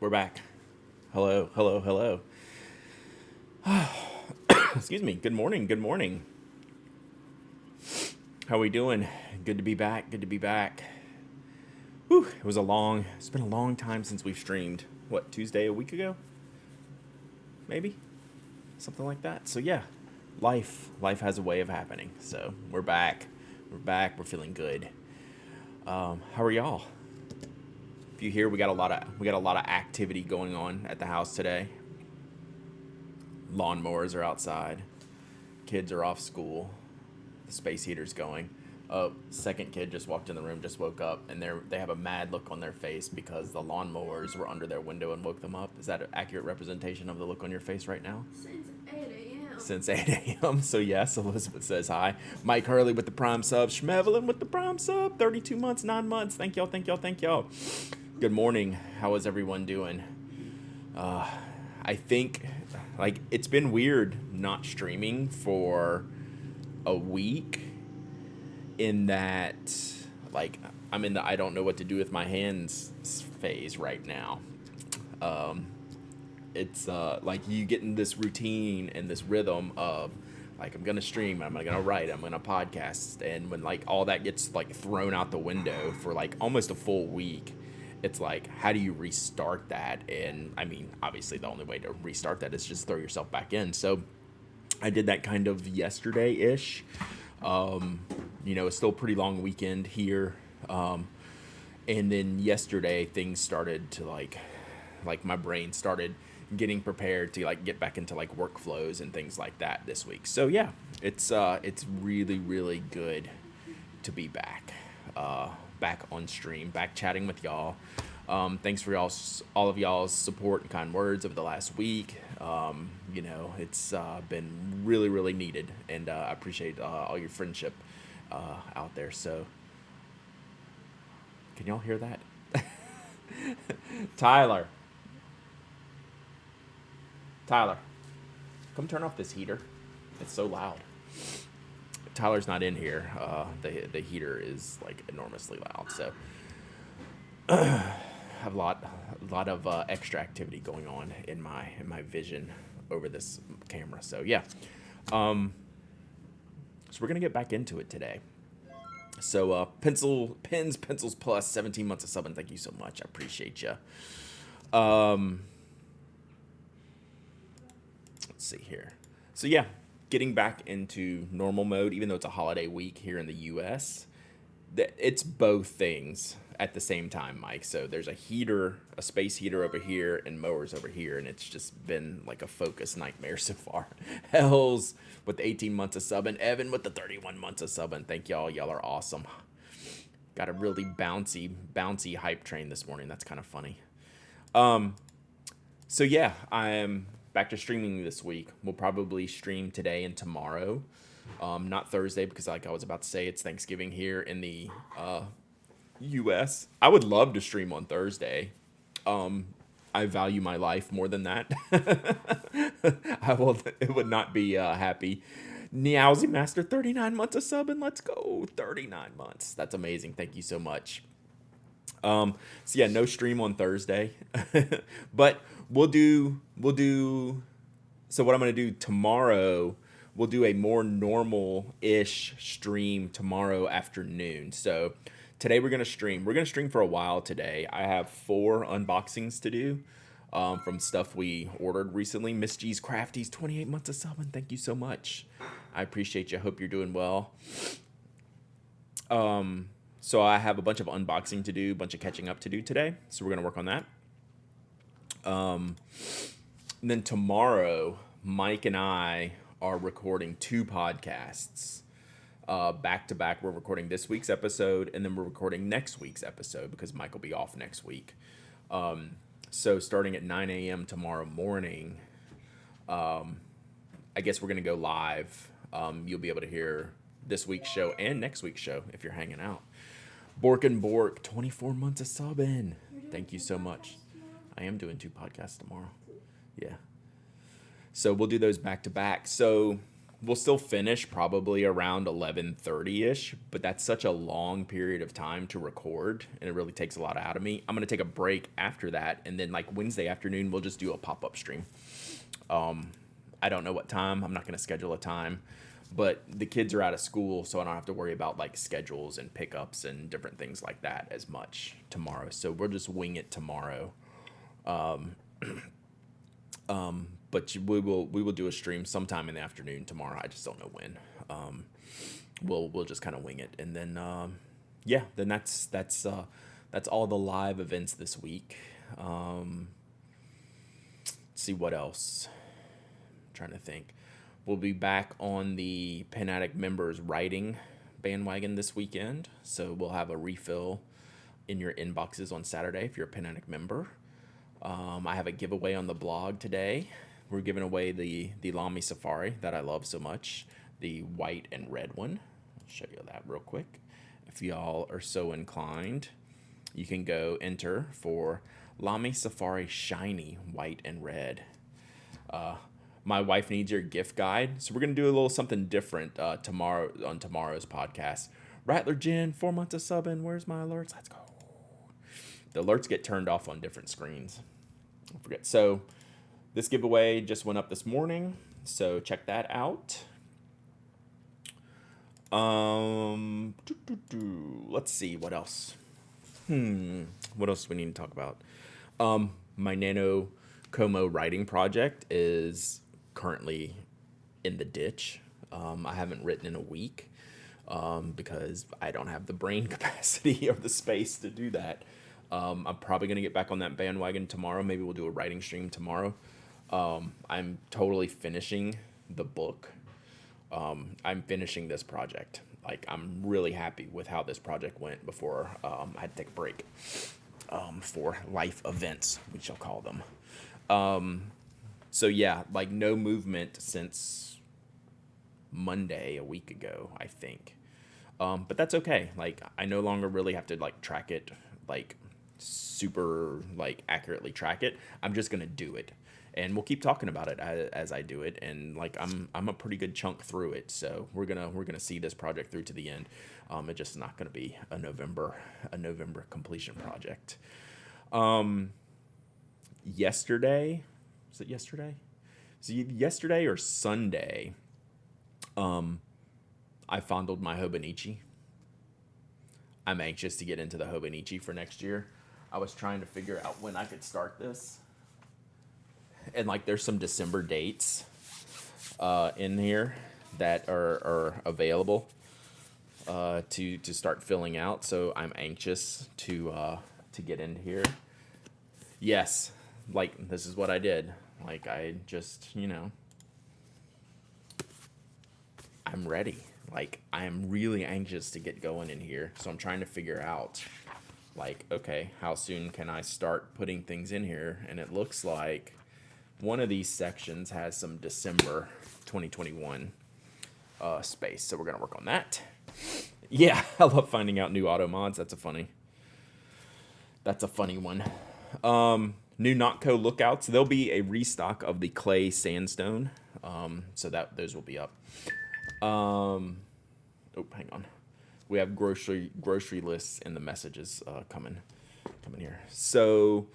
We're back. Hello, hello, hello. Excuse me. Good morning. Good morning. How we doing? Good to be back. Good to be back. Whew, it's been a long time since we've streamed. What, Tuesday a week ago? Maybe? Something like that. So yeah, life has a way of happening. So we're back. We're back. We're feeling good. How are y'all? If you hear, we got a lot of activity going on at the house today. Lawnmowers are outside. Kids are off school. The space heater's going. Oh, second kid just walked in the room, just woke up, and they have a mad look on their face because the lawnmowers were under their window and woke them up. Is that an accurate representation of the look on your face right now? Since 8 a.m. Since 8 a.m. So yes, Elizabeth says hi. Mike Hurley with the prime sub. Schmevelin with the prime sub. 32 months, 9 months. Thank y'all, thank y'all, thank y'all. Good morning. How is everyone doing? I think, it's been weird not streaming for a week in that, I'm in the I don't know what to do with my hands phase right now. It's you get in this routine and this rhythm of, I'm going to stream, I'm going to write, I'm going to podcast. And when, all that gets, thrown out the window for, almost a full week, it's how do you restart that? And, obviously the only way to restart that is just throw yourself back in. So I did that kind of yesterday-ish. It's still a pretty long weekend here. And then yesterday things started to, my brain started getting prepared to, get back into, workflows and things like that this week. So, yeah, it's really, really good to be back. Back on stream, back chatting with y'all. Thanks for all of y'all's support and kind words over the last week. It's been really, really needed, and I appreciate all your friendship out there. So, can y'all hear that? Tyler, come turn off this heater. It's so loud. Tyler's not in here. The heater is enormously loud, so have a lot of extra activity going on in my vision over this camera. So yeah, so we're gonna get back into it today. So pencils plus 17 months of subbing. Thank you so much. I appreciate you. Let's see here. So yeah. Getting back into normal mode, even though it's a holiday week here in the U.S., it's both things at the same time, Mike. So there's a space heater over here, and mowers over here, and it's just been a focus nightmare so far. Hells with the 18 months of subbing, Evan with the 31 months of subbing. Thank y'all. Y'all are awesome. Got a really bouncy hype train this morning. That's kind of funny. So yeah, I'm back to streaming this week. We'll probably stream today and tomorrow. Not Thursday because I was about to say, it's Thanksgiving here in the U.S. I would love to stream on Thursday. I value my life more than that. It would not be happy. Niauzi Master, 39 months of sub, and let's go. 39 months. That's amazing. Thank you so much. So yeah, no stream on Thursday, but we'll do, so what I'm going to do tomorrow, we'll do a more normal-ish stream tomorrow afternoon. So today we're going to stream for a while today. I have 4 unboxings to do, from stuff we ordered recently. Miss G's Crafties, 28 months of subbing. Thank you so much. I appreciate you. Hope you're doing well. So I have a bunch of unboxing to do, a bunch of catching up to do today. So we're going to work on that. And then tomorrow, Mike and I are recording 2 podcasts. Back to back, we're recording this week's episode, and then we're recording next week's episode because Mike will be off next week. So starting at 9 a.m. tomorrow morning, I guess we're going to go live. You'll be able to hear this week's show and next week's show if you're hanging out. Bork and Bork, 24 months of subbing. Thank you so much. I am doing 2 podcasts tomorrow. Yeah. So we'll do those back to back. So we'll still finish probably around 11:30ish, but that's such a long period of time to record, and it really takes a lot out of me. I'm gonna take a break after that, and then like Wednesday afternoon, we'll just do a pop-up stream. I don't know what time. I'm not gonna schedule a time, but the kids are out of school, so I don't have to worry about like schedules and pickups and different things like that as much tomorrow. So we'll just wing it tomorrow. But we will do a stream sometime in the afternoon tomorrow. I just don't know when. We'll just kind of wing it, and then yeah, then that's all the live events this week. Let's see what else. I'm trying to think. We'll be back on the Pen Addict members writing bandwagon this weekend, so we'll have a refill in your inboxes on Saturday if you're a Pen Addict member. I have a giveaway on the blog today. We're giving away the Lamy Safari that I love so much, the white and red one. I'll show you that real quick. If y'all are so inclined, you can go enter for Lamy Safari Shiny White and Red. My wife needs your gift guide, so we're going to do a little something different tomorrow on tomorrow's podcast. Rattler Jen, 4 months of subbing. Where's my alerts? Let's go. The alerts get turned off on different screens. Don't forget. So this giveaway just went up this morning, so check that out. Let's see what else. What else do we need to talk about? My Nano Como writing project is currently in the ditch. I haven't written in a week because I don't have the brain capacity or the space to do that. I'm probably going to get back on that bandwagon tomorrow. Maybe we'll do a writing stream tomorrow. I'm totally finishing the book. I'm finishing this project. Like, I'm really happy with how this project went before I had to take a break for life events, we shall call them. So yeah, like no movement since Monday a week ago, I think. But that's okay. Like, I no longer really have to like track it, like super like accurately track it. I'm just gonna do it, and we'll keep talking about it as I do it. And like I'm a pretty good chunk through it, so we're gonna see this project through to the end. It's just not gonna be a November completion project. Yesterday, was it yesterday? So yesterday or Sunday, I fondled my Hobonichi. I'm anxious to get into the Hobonichi for next year. I was trying to figure out when I could start this. And like there's some December dates in here that are available to start filling out. So I'm anxious to get into here. Yes, like this is what I did. Like I just, I'm ready. Like I am really anxious to get going in here. So I'm trying to figure out like, okay, how soon can I start putting things in here? And it looks like one of these sections has some December 2021 space. So we're going to work on that. Yeah, I love finding out new auto mods. That's a funny one. New Notco lookouts. There'll be a restock of the clay sandstone. So those will be up. Hang on. We have grocery lists in the messages coming here. So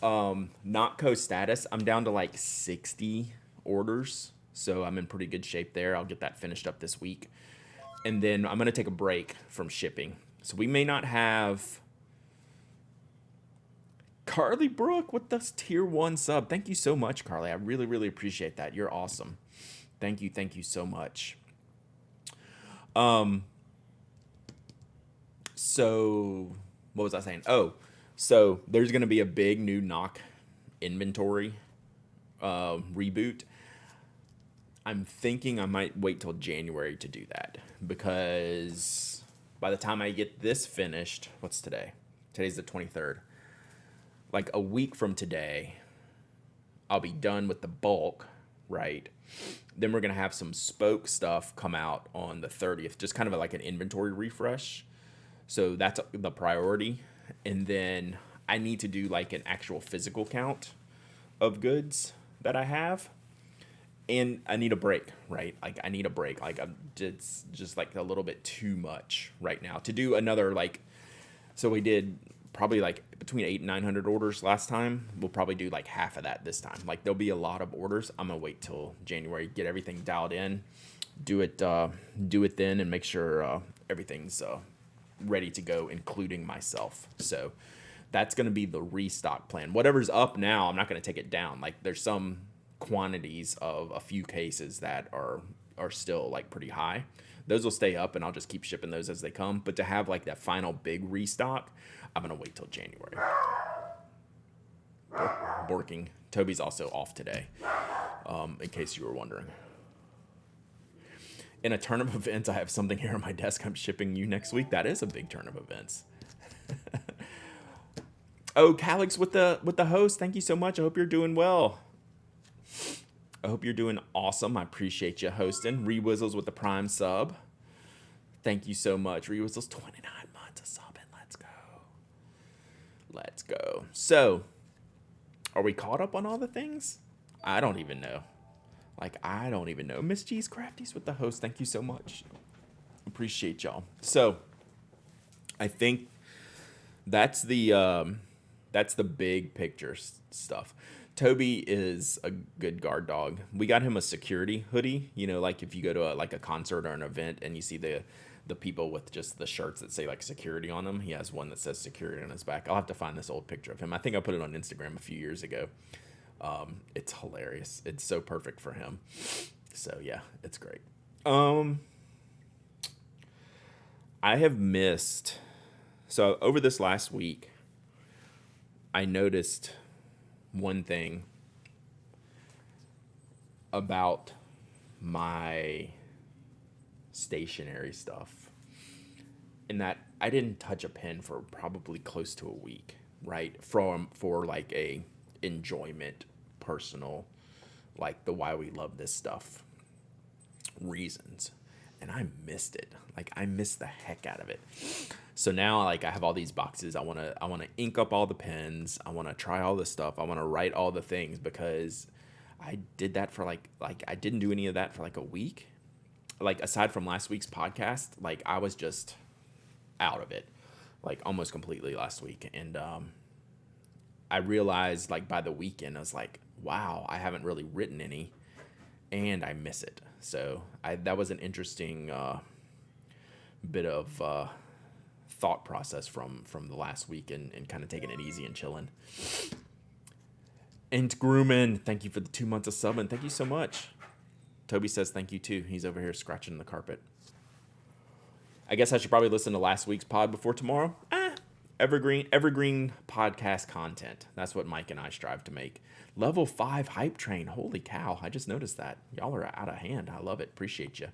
Notco status, I'm down to like 60 orders. So I'm in pretty good shape there. I'll get that finished up this week. And then I'm going to take a break from shipping. So we may not have Carly Brooke with this tier 1 sub. Thank you so much, Carly. I really, really appreciate that. You're awesome. Thank you so much. So what was I saying? Oh, so there's going to be a big new knock inventory reboot. I'm thinking I might wait till January to do that because by the time I get this finished, what's today? Today's the 23rd. Like a week from today, I'll be done with the bulk, right? Then we're going to have some spoke stuff come out on the 30th, just kind of like an inventory refresh. So that's the priority. And then I need to do like an actual physical count of goods that I have. and I need a break, right? Like I need a break. Like it's just like a little bit too much right now to do another like. So we did probably like between 800 and 900 orders last time. We'll probably do like half of that this time. Like there'll be a lot of orders. I'm gonna wait till January, get everything dialed in, do it then, and make sure everything's ready to go, including myself. So that's gonna be the restock plan. Whatever's up now, I'm not gonna take it down. Like there's some quantities of a few cases that are still like pretty high. Those will stay up and I'll just keep shipping those as they come. But to have like that final big restock, I'm gonna wait till January. Borking. Toby's also off today, in case you were wondering. In a turn of events, I have something here on my desk I'm shipping you next week. That is a big turn of events. Oh, Calix with the host. Thank you so much. I hope you're doing well. I hope you're doing awesome. I appreciate you hosting. Rewizzles with the Prime sub. Thank you so much. Rewizzles 29 months of subbing. Let's go. Let's go. So, are we caught up on all the things? I don't even know. I don't even know. Miss G's Crafties with the host. Thank you so much. Appreciate y'all. So, I think that's the big picture stuff. Toby is a good guard dog. We got him a security hoodie. You know, like if you go to a concert or an event and you see the people with just the shirts that say like security on them. He has one that says security on his back. I'll have to find this old picture of him. I think I put it on Instagram a few years ago. It's hilarious. It's so perfect for him. So yeah, it's great. I have missed. So over this last week, I noticed one thing about my stationery stuff, in that I didn't touch a pen for probably close to a week, right? For like a enjoyment, personal, like the why we love this stuff reasons. And I missed it. Like I missed the heck out of it. So now like I have all these boxes. I want to ink up all the pens. I want to try all the stuff. I want to write all the things, because I did that for like I didn't do any of that for like a week. Like aside from last week's podcast, like I was just out of it, like almost completely last week. And I realized like by the weekend, I was like, wow, I haven't really written any, and I miss it. So that was an interesting bit of thought process from the last week, and kind of taking it easy and chilling. And Grumman, thank you for the 2 months of subbing. Thank you so much. Toby says thank you too. He's over here scratching the carpet. I guess I should probably listen to last week's pod before tomorrow. Evergreen podcast content. That's what Mike and I strive to make. Level 5 hype train. Holy cow. I just noticed that. Y'all are out of hand. I love it. Appreciate you.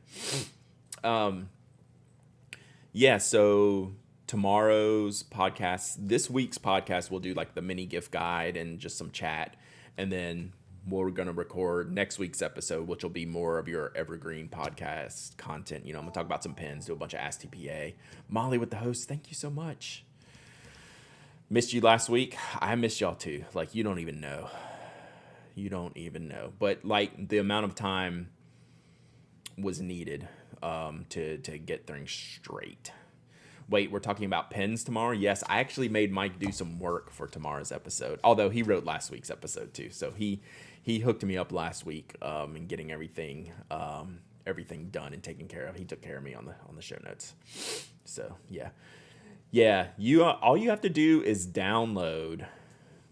Yeah, so tomorrow's podcast, this week's podcast, we'll do like the mini gift guide and just some chat. And then we're going to record next week's episode, which will be more of your evergreen podcast content. You know, I'm going to talk about some pens, do a bunch of Ask TPA. Molly with the host, thank you so much. Missed you last week. I missed y'all too. Like, you don't even know. You don't even know. But like the amount of time was needed to get things straight. Wait, we're talking about pens tomorrow? Yes, I actually made Mike do some work for tomorrow's episode. Although he wrote last week's episode too. So he hooked me up last week in getting everything done and taken care of. He took care of me on the show notes. So yeah. Yeah, all you have to do is download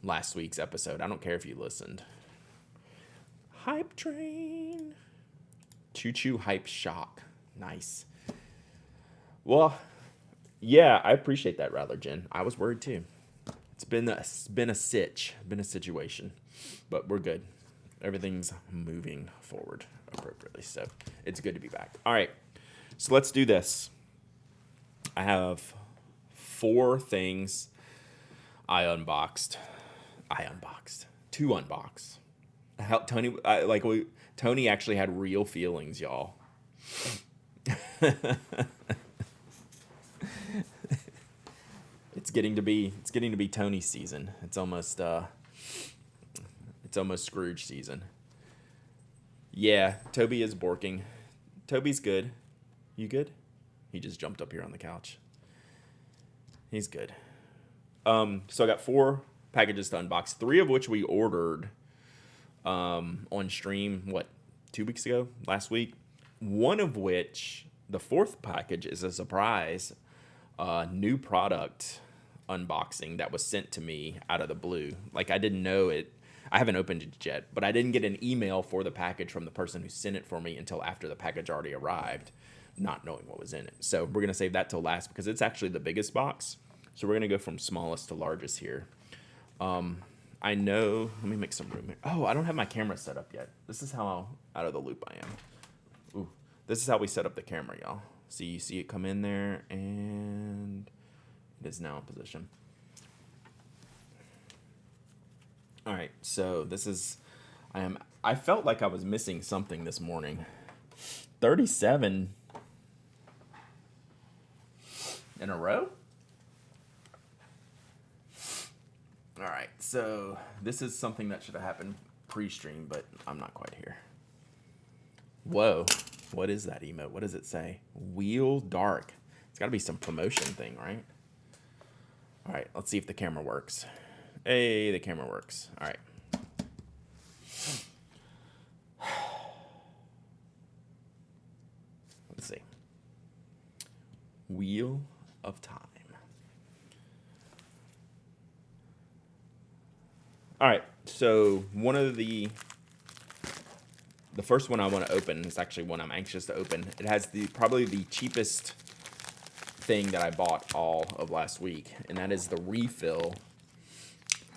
last week's episode. I don't care if you listened. Hype train. Choo choo hype shock. Nice. Well, yeah, I appreciate that, Rattler Jen. I was worried too. It's been a situation, but we're good. Everything's moving forward appropriately, so it's good to be back. All right, so let's do this. I have 4 things I unboxed. 2 unboxed. Tony actually had real feelings, y'all. It's getting to be Tony season. It's almost Scrooge season. Yeah, Toby is borking. Toby's good. You good? He just jumped up here on the couch. He's good. So I got 4 packages to unbox, 3 of which we ordered on stream, 2 weeks ago? Last week? One of which, the 4th package, is a surprise new product unboxing that was sent to me out of the blue. Like, I didn't know it. I haven't opened it yet, but I didn't get an email for the package from the person who sent it for me until after the package already arrived, not knowing what was in it. So we're going to save that till last because it's actually the biggest box. So we're going to go from smallest to largest here. I know, let me make some room here. Oh, I don't have my camera set up yet. This is how out of the loop I am. Ooh, this is how we set up the camera, y'all. So you see it come in there, and it is now in position. All right, so this is, I felt like I was missing something this morning. 37 in a row? All right, so this is something that should have happened pre-stream, but I'm not quite here. Whoa, what is that emote? What does it say? Wheel Dark. It's got to be some promotion thing, right? All right, let's see if the camera works. Hey, the camera works. All right. Let's see. Wheel of Time. All right, so one of the first one I want to open is actually one I'm anxious to open. It has probably the cheapest thing that I bought all of last week, and that is the refill.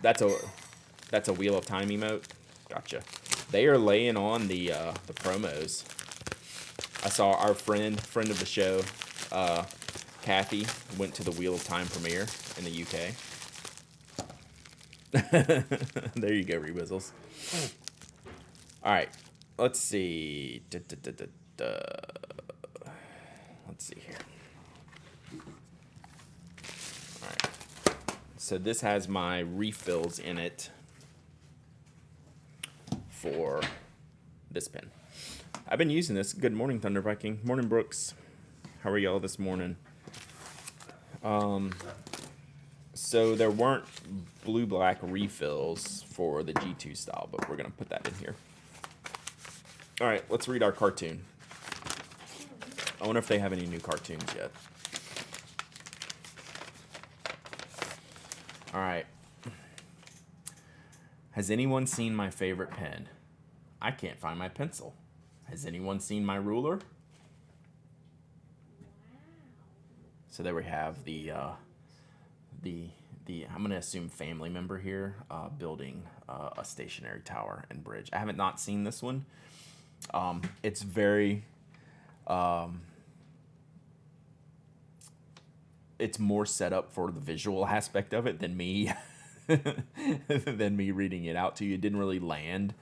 That's a Wheel of Time emote. Gotcha. They are laying on the promos. I saw our friend of the show, Kathy, went to the Wheel of Time premiere in the UK. There you go, Rewizzles. All right, let's see. Let's see here. All right. So this has my refills in it for this pen. I've been using this. Good morning, Thunder Viking. Morning, Brooks. How are y'all this morning? So there weren't blue-black refills for the G2 style, but we're going to put that in here. All right, let's read our cartoon. I wonder if they have any new cartoons yet. All right. Has anyone seen my favorite pen? I can't find my pencil. Has anyone seen my ruler? So there we have the I'm going to assume family member here building a stationary tower and bridge. I haven't not seen this one. It's very it's more set up for the visual aspect of it than me than me reading it out to you. It didn't really land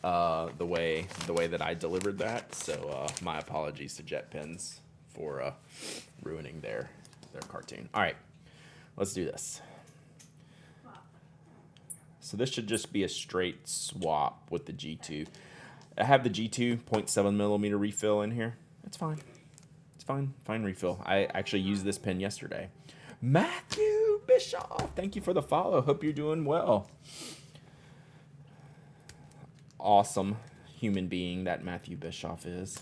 the way that I delivered that. So my apologies to Jet Pens for ruining their cartoon. All right, let's do this. So this should just be a straight swap with the G2. I have the G2 0.7 millimeter refill in here. It's fine. It's fine. Fine refill. I actually used this pen yesterday. Matthew Bischoff, thank you for the follow. Hope you're doing well. Awesome human being that Matthew Bischoff is.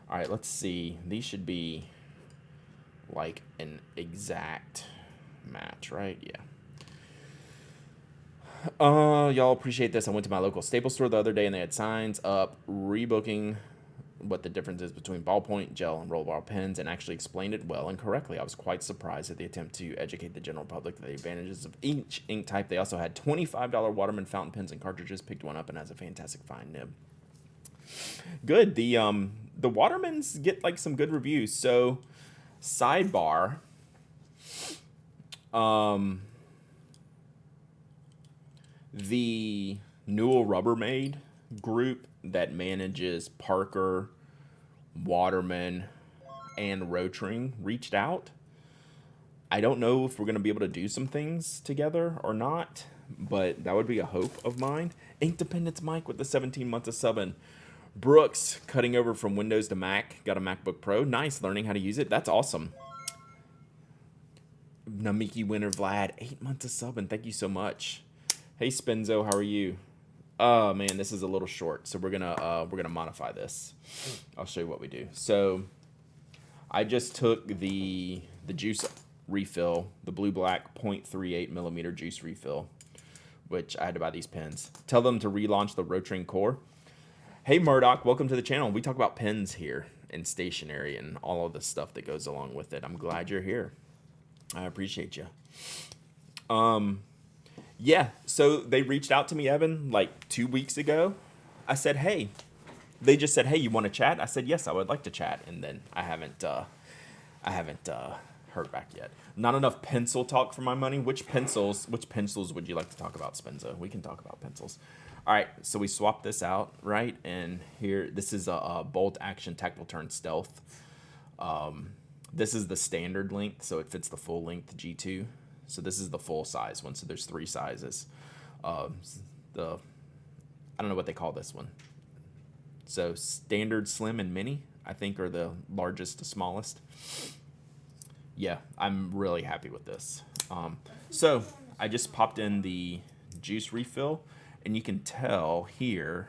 All right, let's see. These should be like an exact match, right? Yeah. Y'all appreciate this. I went to my local Staples store the other day and they had signs up rebooking what the difference is between ballpoint, gel, and rollbar pens and actually explained it well and correctly. I was quite surprised at the attempt to educate the general public the advantages of each ink type. They also had $25 Waterman fountain pens and cartridges. Picked one up and has a fantastic fine nib. Good. The Watermans get like some good reviews. So, sidebar. The Newell Rubbermaid group that manages Parker, Waterman, and Rotring reached out. I don't know if we're going to be able to do some things together or not, but that would be a hope of mine. Ink Dependence Mike with the 17 months of subbing. Brooks, cutting over from Windows to Mac. Got a MacBook Pro. Nice, learning how to use it. That's awesome. Namiki Winner Vlad, 8 months of subbing. Thank you so much. Hey Spenzo, how are you? Oh man, this is a little short, so we're gonna modify this. I'll show you what we do. So I just took the juice refill, the blue black 0.38 millimeter juice refill, which I had to buy these pens. Tell them to relaunch the Rotring core. Hey Murdoch, welcome to the channel. We talk about pens here and stationery and all of the stuff that goes along with it. I'm glad you're here. I appreciate you. Yeah, so they reached out to me, Evan, like 2 weeks ago. I said, hey. They just said, hey, you want to chat? I said, yes, I would like to chat. And then I haven't heard back yet. Not enough pencil talk for my money. Which pencils would you like to talk about, Spenzo? We can talk about pencils. All right, so we swapped this out, right? And here, this is a bolt action tactile turn stealth. This is the standard length, so it fits the full length G2. So this is the full size one. So there's 3 sizes. I don't know what they call this one. So standard, slim, and mini, I think, are the largest to smallest. Yeah, I'm really happy with this. So I just popped in the juice refill, and you can tell here,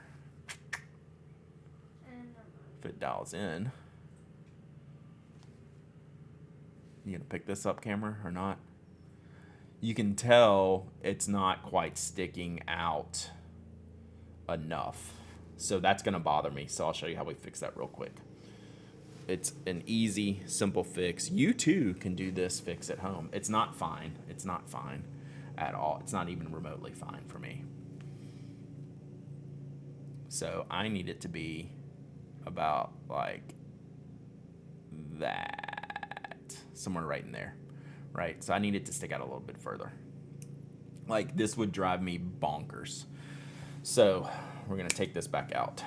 if it dials in. You gonna pick this up, camera, or not? You can tell it's not quite sticking out enough. So that's gonna bother me. So I'll show you how we fix that real quick. It's an easy, simple fix. You too can do this fix at home. It's not fine. It's not fine at all. It's not even remotely fine for me. So I need it to be about like that, somewhere right in there, right? So I need it to stick out a little bit further. Like this would drive me bonkers. So we're gonna take this back out.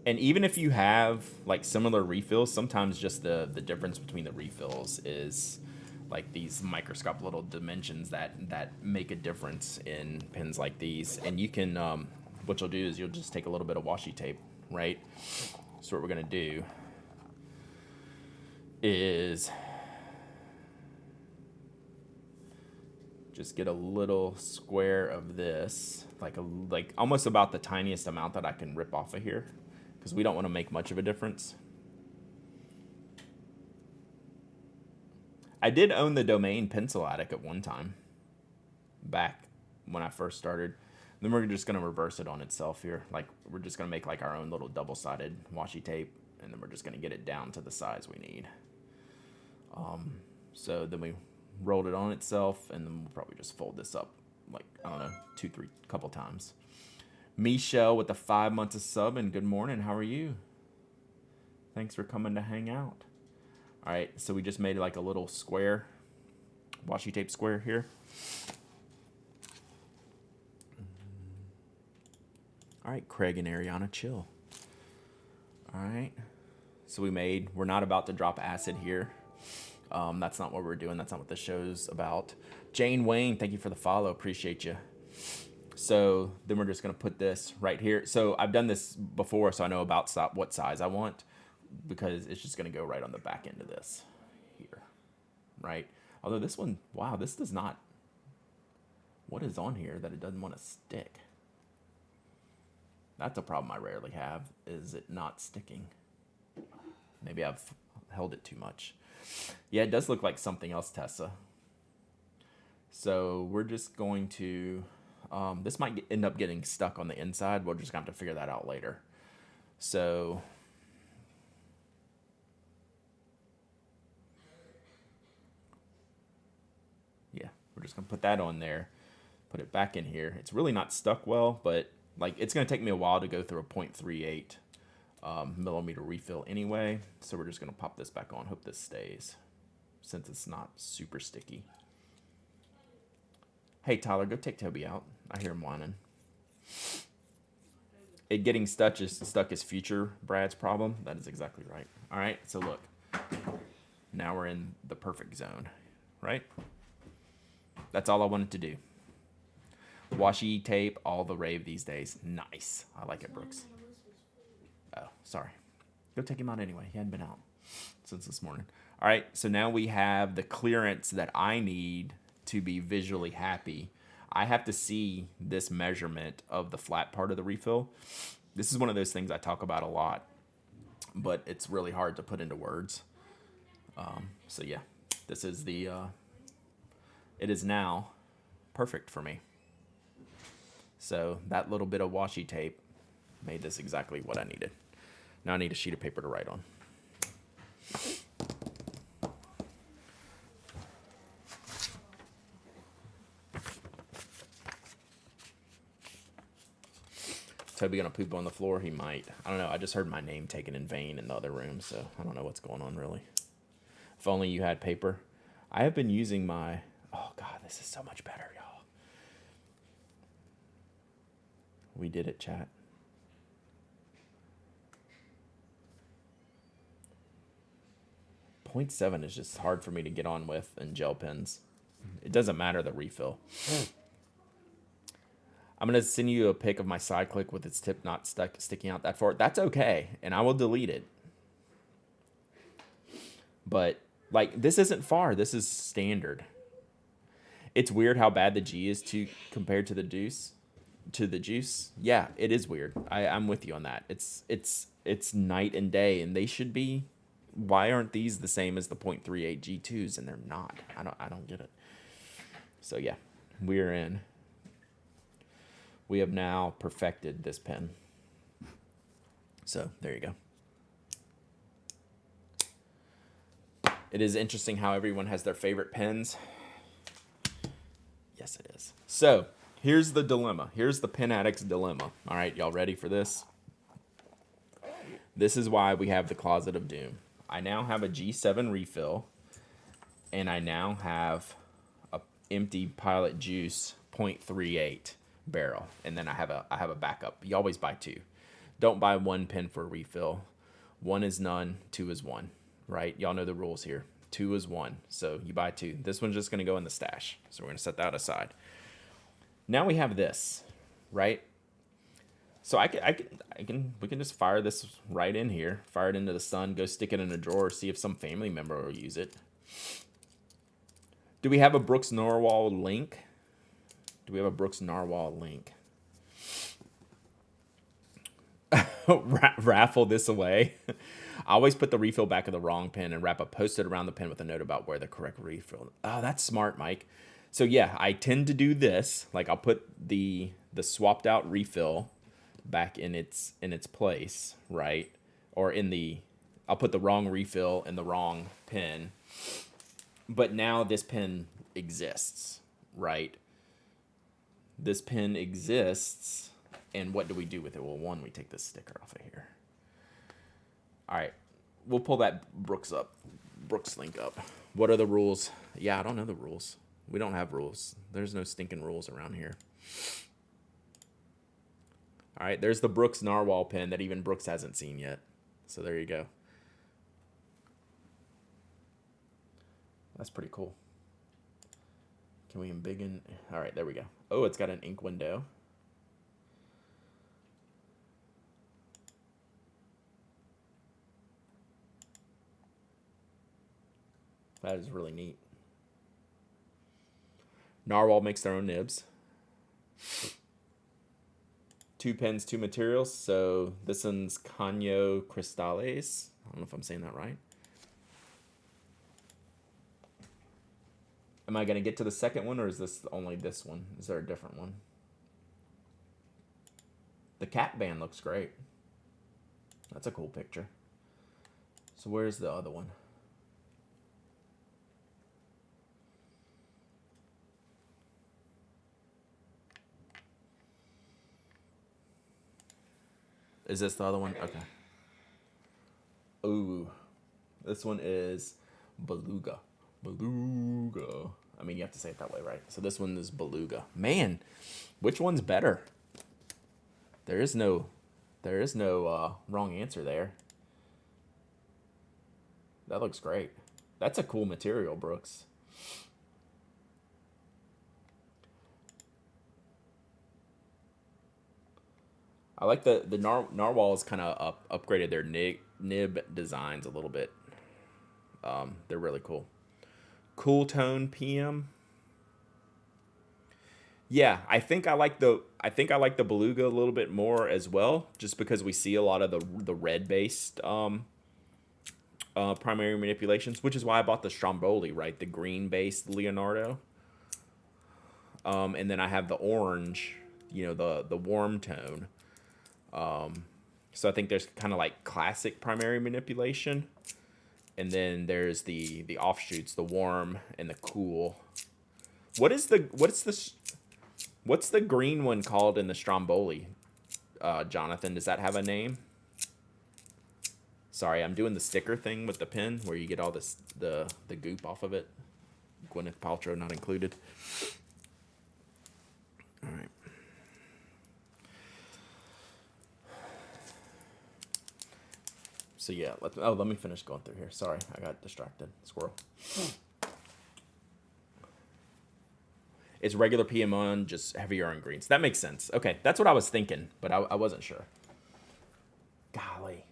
And even if you have like similar refills, sometimes just the difference between the refills is like these microscopic little dimensions that make a difference in pens like these. And you can, what you'll do is you'll just take a little bit of washi tape, right? So what we're gonna do is just get a little square of this, like almost about the tiniest amount that I can rip off of here, because we don't want to make much of a difference. I did own the domain Pencil Addict at one time, back when I first started. Then we're just going to reverse it on itself here. Like we're just going to make like our own little double-sided washi tape, and then we're just going to get it down to the size we need. So then we rolled it on itself, and then we'll probably just fold this up like, I don't know, 2-3 couple times. Michelle with the 5 months of sub, and good morning. How are you? Thanks for coming to hang out. All right, so we just made like a little square, washi tape square here. All right, Craig and Ariana, chill. All right, so we're not about to drop acid here. That's not what we're doing. That's not what the show's about. Jane Wayne, thank you for the follow. Appreciate you. So then we're just going to put this right here. So I've done this before, so I know about what size I want, because it's just going to go right on the back end of this here, right? Although this one, wow, this does not, what is on here that it doesn't want to stick? That's a problem I rarely have, is it not sticking. Maybe I've held it too much. Yeah, it does look like something else, Tessa. So we're just going to, this might end up getting stuck on the inside. We're just going to have to figure that out later. So yeah, we're just going to put that on there, put it back in here. It's really not stuck well, but like it's going to take me a while to go through a 0.38 millimeter refill anyway. So we're just going to pop this back on. Hope this stays, since it's not super sticky. Hey, Tyler, go take Toby out. I hear him whining. It getting stuck is future Brad's problem. That is exactly right. All right, so look. Now we're in the perfect zone, right? That's all I wanted to do. Washi tape, all the rave these days. Nice. I like it, Brooks. Oh, sorry. Go take him out anyway. He hadn't been out since this morning. All right, so now we have the clearance that I need to be visually happy. I have to see this measurement of the flat part of the refill. This is one of those things I talk about a lot, but it's really hard to put into words. So yeah, this is the, it is now perfect for me. So that little bit of washi tape made this exactly what I needed. Now I need a sheet of paper to write on. Toby gonna poop on the floor? He might. I don't know. I just heard my name taken in vain in the other room, so I don't know what's going on really. If only you had paper. I have been using my... Oh, God, this is so much better, y'all. We did it, chat. .7 is just hard for me to get on with in gel pens. It doesn't matter the refill. I'm going to send you a pic of my side click with its tip not sticking out that far. That's okay, and I will delete it. But, like, this isn't far. This is standard. It's weird how bad the G is compared to the deuce. To the juice. Yeah, it is weird. I'm with you on that. It's night and day, and they should be. Why aren't these the same as the .38 G2s, and they're not? I don't get it. So, yeah, we're in. We have now perfected this pen. So there you go. It is interesting how everyone has their favorite pens. Yes, it is. So here's the dilemma. Here's the Pen Addict's dilemma. All right, y'all ready for this? This is why we have the Closet of Doom. I now have a G7 refill, and I now have a empty Pilot Juice .38 barrel, and then I have a backup. You always buy two. Don't buy one pen for a refill. One is none, two is one, right? Y'all know the rules here. Two is one, so you buy two. This one's just going to go in the stash, so we're going to set that aside. Now we have this, right? So we can just fire this right in here, fire it into the sun, go stick it in a drawer, see if some family member will use it. Do we have a Brooks Narwhal link? Do we have a Brooks Narwhal link? Raffle this away. I always put the refill back of the wrong pen and wrap a Post-it around the pen with a note about where the correct refill. Oh, that's smart, Mike. So yeah, I tend to do this. Like I'll put the swapped out refill back in its place, right? Or I'll put the wrong refill in the wrong pen. But now this pen exists, right? This pen exists, and what do we do with it? Well, one, we take this sticker off of here. All right, we'll pull that Brooks link up. What are the rules? Yeah, I don't know the rules. We don't have rules. There's no stinking rules around here. All right, there's the Brooks Narwhal pen that even Brooks hasn't seen yet. So there you go. That's pretty cool. Can we embiggen? All right, there we go. Oh, it's got an ink window. That is really neat. Narwhal makes their own nibs. 2 pens, 2 materials. So this one's Caño Cristales. I don't know if I'm saying that right. Am I going to get to the second one, or is this only this one? Is there a different one? The cat band looks great. That's a cool picture. So where's the other one? Is this the other one? Okay. Ooh. This one is Beluga. Beluga. I mean, you have to say it that way, right? So this one is Beluga. Man, which one's better? There is no wrong answer there. That looks great. That's a cool material, Brooks. I like the narwhals kind of upgraded their nib designs a little bit. They're really cool. Cool Tone PM. Yeah, I think I like the beluga a little bit more as well, just because we see a lot of the red based primary manipulations, which is why I bought the Stromboli, right? The green based Leonardo. And then I have the orange, the warm tone. So I think there's kind of like classic primary manipulation, and then there's the offshoots, the warm and the cool. What's the green one called in the Stromboli? Jonathan, does that have a name? Sorry, I'm doing the sticker thing with the pen where you get all the goop off of it. Gwyneth Paltrow not included. All right. So yeah, let me finish going through here. Sorry, I got distracted. Squirrel. It's regular PM1, just heavier on greens. That makes sense. Okay, that's what I was thinking, but I wasn't sure. Golly.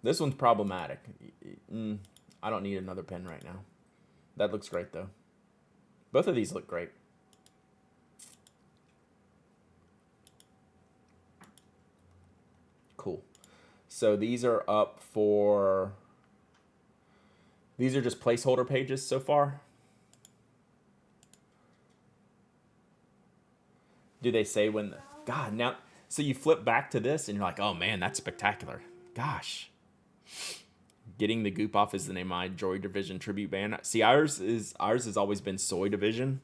This one's problematic. I don't need another pen right now. That looks great, though. Both of these look great. Cool. So these are up for... These are just placeholder pages so far. Do they say when... God, now... So you flip back to this and you're like, oh man, that's spectacular. Gosh. Getting the goop off is the name of my Joy Division tribute band. See, ours has always been Soy Division.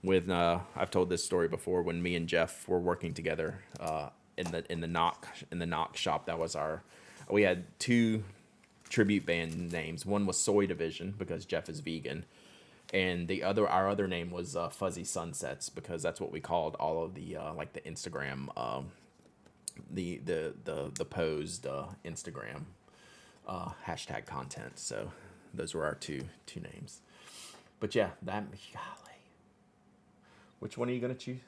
With I've told this story before, when me and Jeff were working together in the knock shop. That was we had two tribute band names. One was Soy Division because Jeff is vegan, and our other name was Fuzzy Sunsets because that's what we called all of the like the Instagram the posed Instagram hashtag content. So those were our two names. But yeah, golly. Which one are you gonna choose?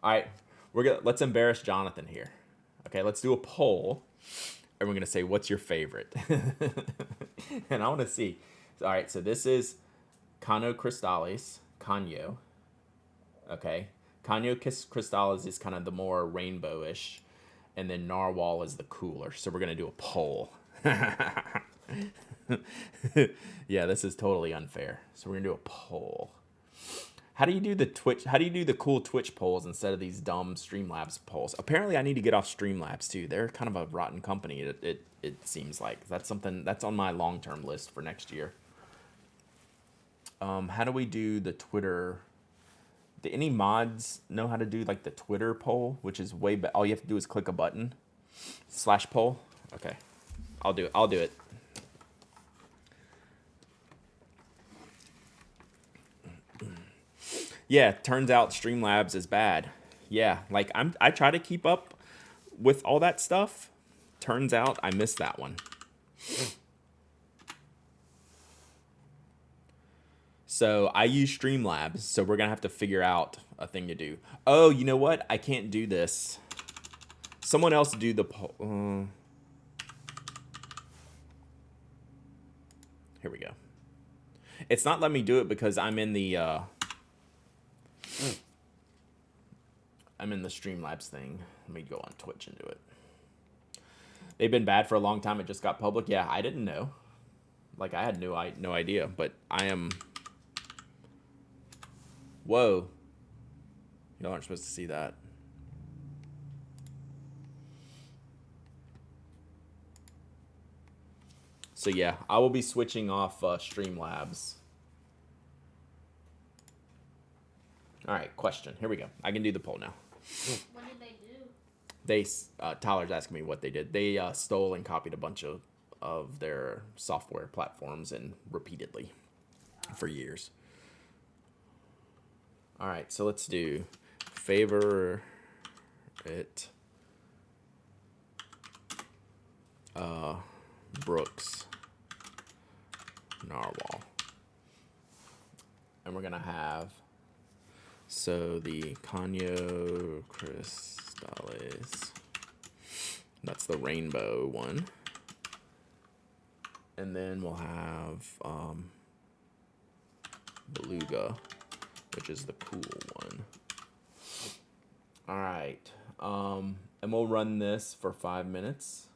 All right, let's embarrass Jonathan here. Okay, let's do a poll, and we're gonna say what's your favorite. And I want to see. All right, so this is Cano Cristales, Cano. Okay, Cano Cristales is kind of the more rainbowish, and then Narwhal is the cooler. So we're gonna do a poll. Yeah, this is totally unfair. So we're gonna do a poll. How do you do the cool Twitch polls instead of these dumb Streamlabs polls? Apparently, I need to get off Streamlabs too. They're kind of a rotten company. It seems like that's something that's on my long-term list for next year. How do we do the Twitter? Do any mods know how to do like the Twitter poll, which is way better? All you have to do is click a button, /poll. Okay, I'll do it. Yeah, turns out Streamlabs is bad. Yeah, like I try to keep up with all that stuff. Turns out I missed that one. So I use Streamlabs, so we're gonna have to figure out a thing to do. Oh, you know what? I can't do this. Someone else do the poll. Here we go. It's not letting me do it because I'm in the Streamlabs thing. Let me go on Twitch and do it. They've been bad for a long time. It just got public. Yeah, I didn't know. Like, I had no idea. But I am... Whoa. Y'all aren't supposed to see that. So, yeah, I will be switching off Streamlabs. All right, question. Here we go. I can do the poll now. What did they do? Tyler's asking me what they did. They stole and copied a bunch of their software platforms and repeatedly for years. All right, so let's do favorite Brooks Narwhal. And we're going to have... So the Canyo Cristales. That's the rainbow one. And then we'll have Beluga, which is the cool one. All right. And we'll run this for 5 minutes.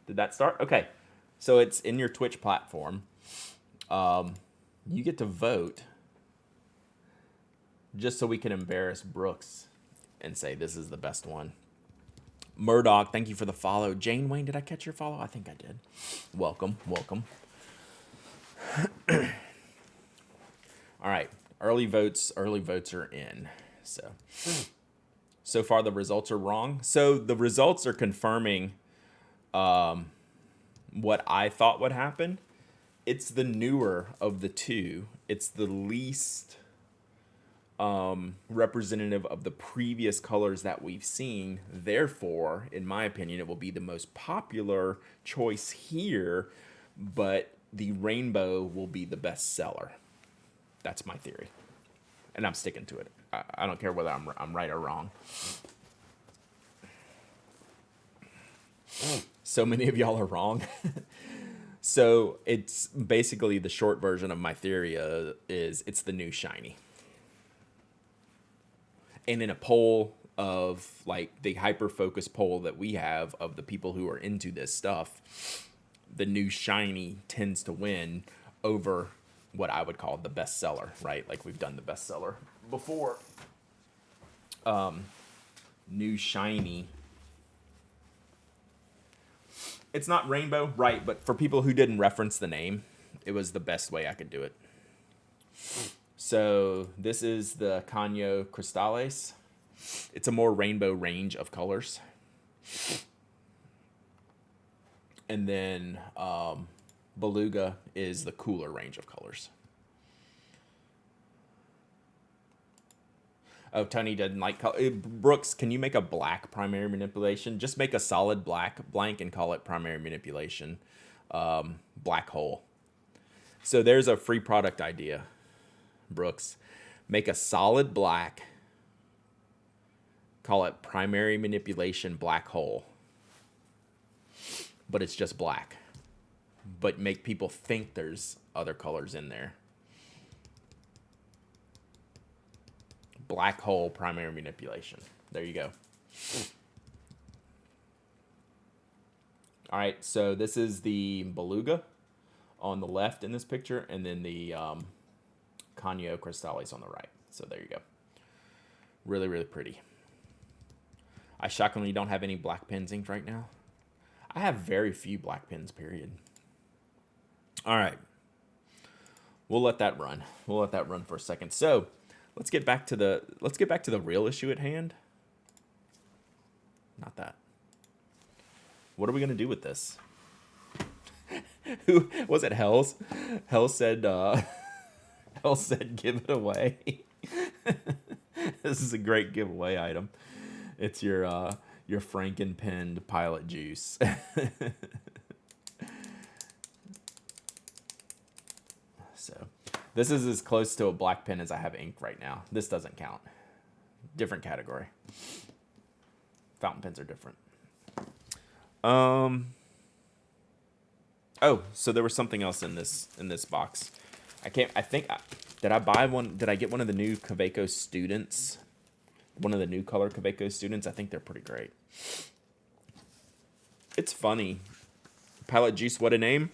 Did that start? Okay. So it's in your Twitch platform. You get to vote just so we can embarrass Brooks and say this is the best one. Murdoch, thank you for the follow. Jane Wayne, did I catch your follow? I think I did. Welcome, welcome. All right, early votes are in. So far the results are wrong. So the results are confirming what I thought would happen. It's the newer of the two. It's the least representative of the previous colors that we've seen. Therefore, in my opinion, it will be the most popular choice here, but the rainbow will be the best seller. That's my theory, and I'm sticking to it. I don't care whether I'm right or wrong. So many of y'all are wrong. So it's basically the short version of my theory is it's the new shiny. And in a poll of like the hyper-focus poll that we have of the people who are into this stuff, the new shiny tends to win over what I would call the bestseller, right? Like we've done the bestseller before. New shiny. It's not rainbow, right? But for people who didn't reference the name, it was the best way I could do it. So this is the Canyo Cristales. It's a more rainbow range of colors. And then Beluga is the cooler range of colors. Oh, Tony doesn't like color. Brooks, can you make a black primary manipulation? Just make a solid black blank and call it primary manipulation. Black hole. So there's a free product idea, Brooks. Make a solid black. Call it primary manipulation black hole. But it's just black. But make people think there's other colors in there. Black hole primary manipulation. There you go. All right, so this is the Beluga on the left in this picture, and then the Canyo Cristales on the right. So there you go. Really, really pretty. I shockingly don't have any black pens inked right now. I have very few black pens, period. All right. We'll let that run. We'll let that run for a second. So let's get back to the real issue at hand. Not that. What are we gonna do with this? Who was it? Hell's said. Hell said, "Give it away." This is a great giveaway item. It's your Franken-penned Pilot Juice. So this is as close to a black pen as I have ink right now. This doesn't count. Different category. Fountain pens are different. Oh, so there was something else in this box. Did I buy one? Did I get one of the new Kaweco students? One of the new color Kaweco students? I think they're pretty great. It's funny. Pilot Juice, what a name.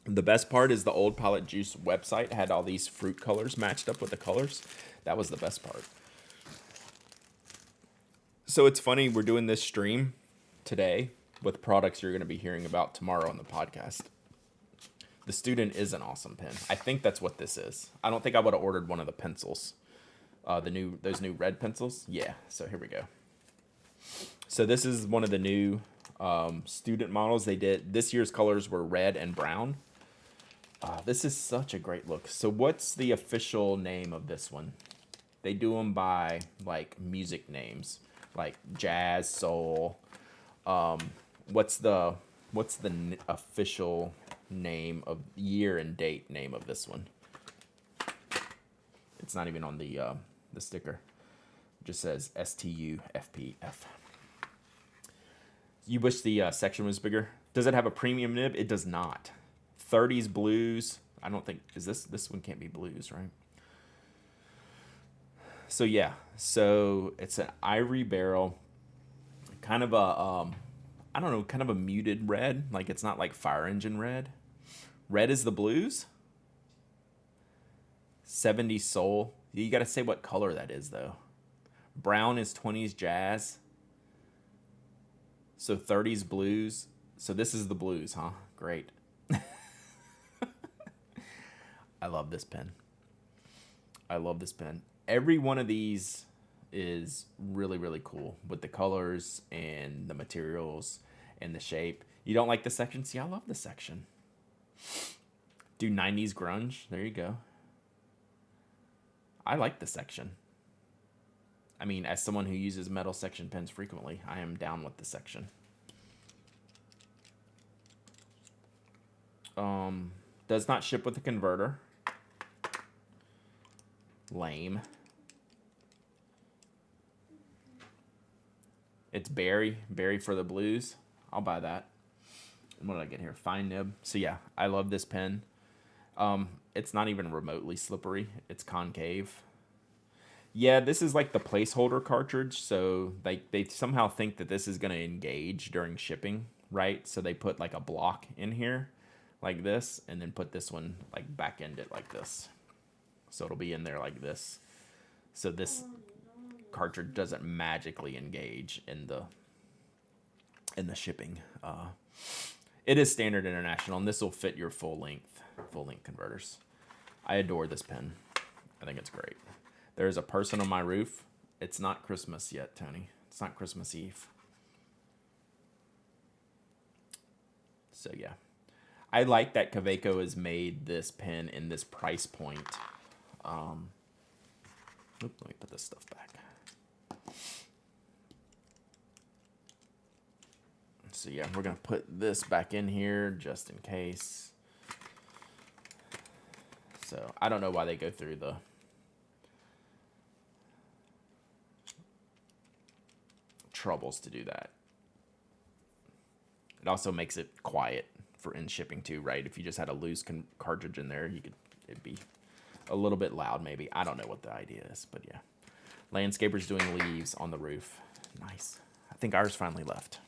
The best part is the old Pilot Juice website had all these fruit colors matched up with the colors. That was the best part. So it's funny, we're doing this stream today with products you're going to be hearing about tomorrow on the podcast. The student is an awesome pen. I think that's what this is. I don't think I would have ordered one of the pencils. Those new red pencils. Yeah, so here we go. So this is one of the new student models they did. This year's colors were red and brown. This is such a great look. So what's the official name of this one? They do them by like music names, like jazz, soul. What's the What's the official name of year and date name of this one? It's not even on the sticker. It just says STUFPF. You wish the section was bigger. Does it have a premium nib? It does not. 30s blues. I don't think, is this one can't be blues, right? So yeah, so it's an ivory barrel, kind of a, I don't know, kind of a muted red. Like it's not like fire engine red. Red is the blues. 70s soul. You got to say what color that is though. Brown is 20s jazz. So 30s blues. So this is the blues, huh? Great. I love this pen. I love this pen. Every one of these is really, really cool with the colors and the materials and the shape. You don't like the section? See, I love the section. Do 90s grunge. There you go. I like the section. I mean, as someone who uses metal section pens frequently, I am down with the section. Does not ship with a converter. Lame. It's berry for the blues. I'll buy that. What did I get here? Fine nib. So yeah, I love this pen. It's not even remotely slippery. It's concave. Yeah, this is like the placeholder cartridge, so they somehow think that this is going to engage during shipping, right? So they put like a block in here like this, and then put this one like back end it like this. So it'll be in there like this. So this cartridge doesn't magically engage in the shipping. It is standard international, and this will fit your full length converters. I adore this pen. I think it's great. There's a person on my roof. It's not Christmas yet, Tony. It's not Christmas Eve. So yeah. I like that Kaweco has made this pen in this price point. Let me put this stuff back. So yeah, we're gonna put this back in here just in case. So I don't know why they go through the troubles to do that. It also makes it quiet for in shipping too, right? If you just had a loose cartridge in there, it'd be a little bit loud maybe. I don't know what the idea is, but yeah. Landscapers doing leaves on the roof. Nice. I think ours finally left.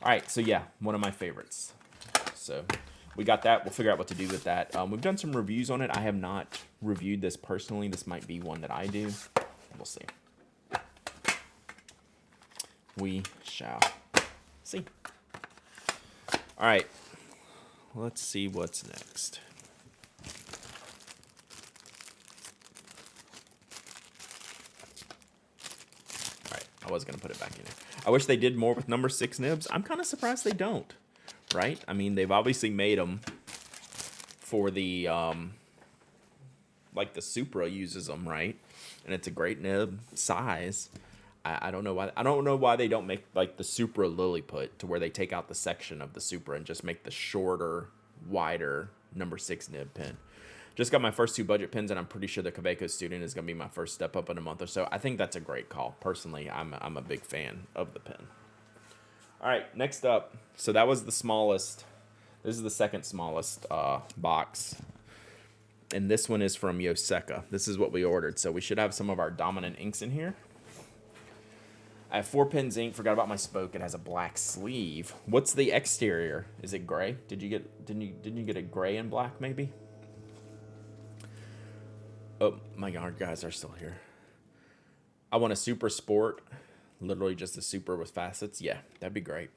All right, so yeah, one of my favorites. So we got that. We'll figure out what to do with that. We've done some reviews on it. I have not reviewed this personally. This might be one that I do. We'll see. We shall see. All right, let's see what's next. All right, I was going to put it back in here. I wish they did more with number 6 nibs. I'm kind of surprised they don't, right? I mean, they've obviously made them for the, like the Supra uses them, right? And it's a great nib size. I don't know why. I don't know why they don't make like the Supra Lilliput to where they take out the section of the Supra and just make the shorter, wider number 6 nib pen. Just got my first 2 budget pens, and I'm pretty sure the Kaweco Student is going to be my first step up in a month or so. I think that's a great call. Personally, I'm a big fan of the pen. All right, next up. So that was the smallest. This is the second smallest box. And this one is from Yoseka. This is what we ordered. So we should have some of our dominant inks in here. I have 4 pens ink. Forgot about my spoke. It has a black sleeve. What's the exterior? Is it gray? Didn't you get a gray and black maybe? Oh, my God, guys are still here. I want a Super Sport. Literally just a Super with facets. Yeah, that'd be great.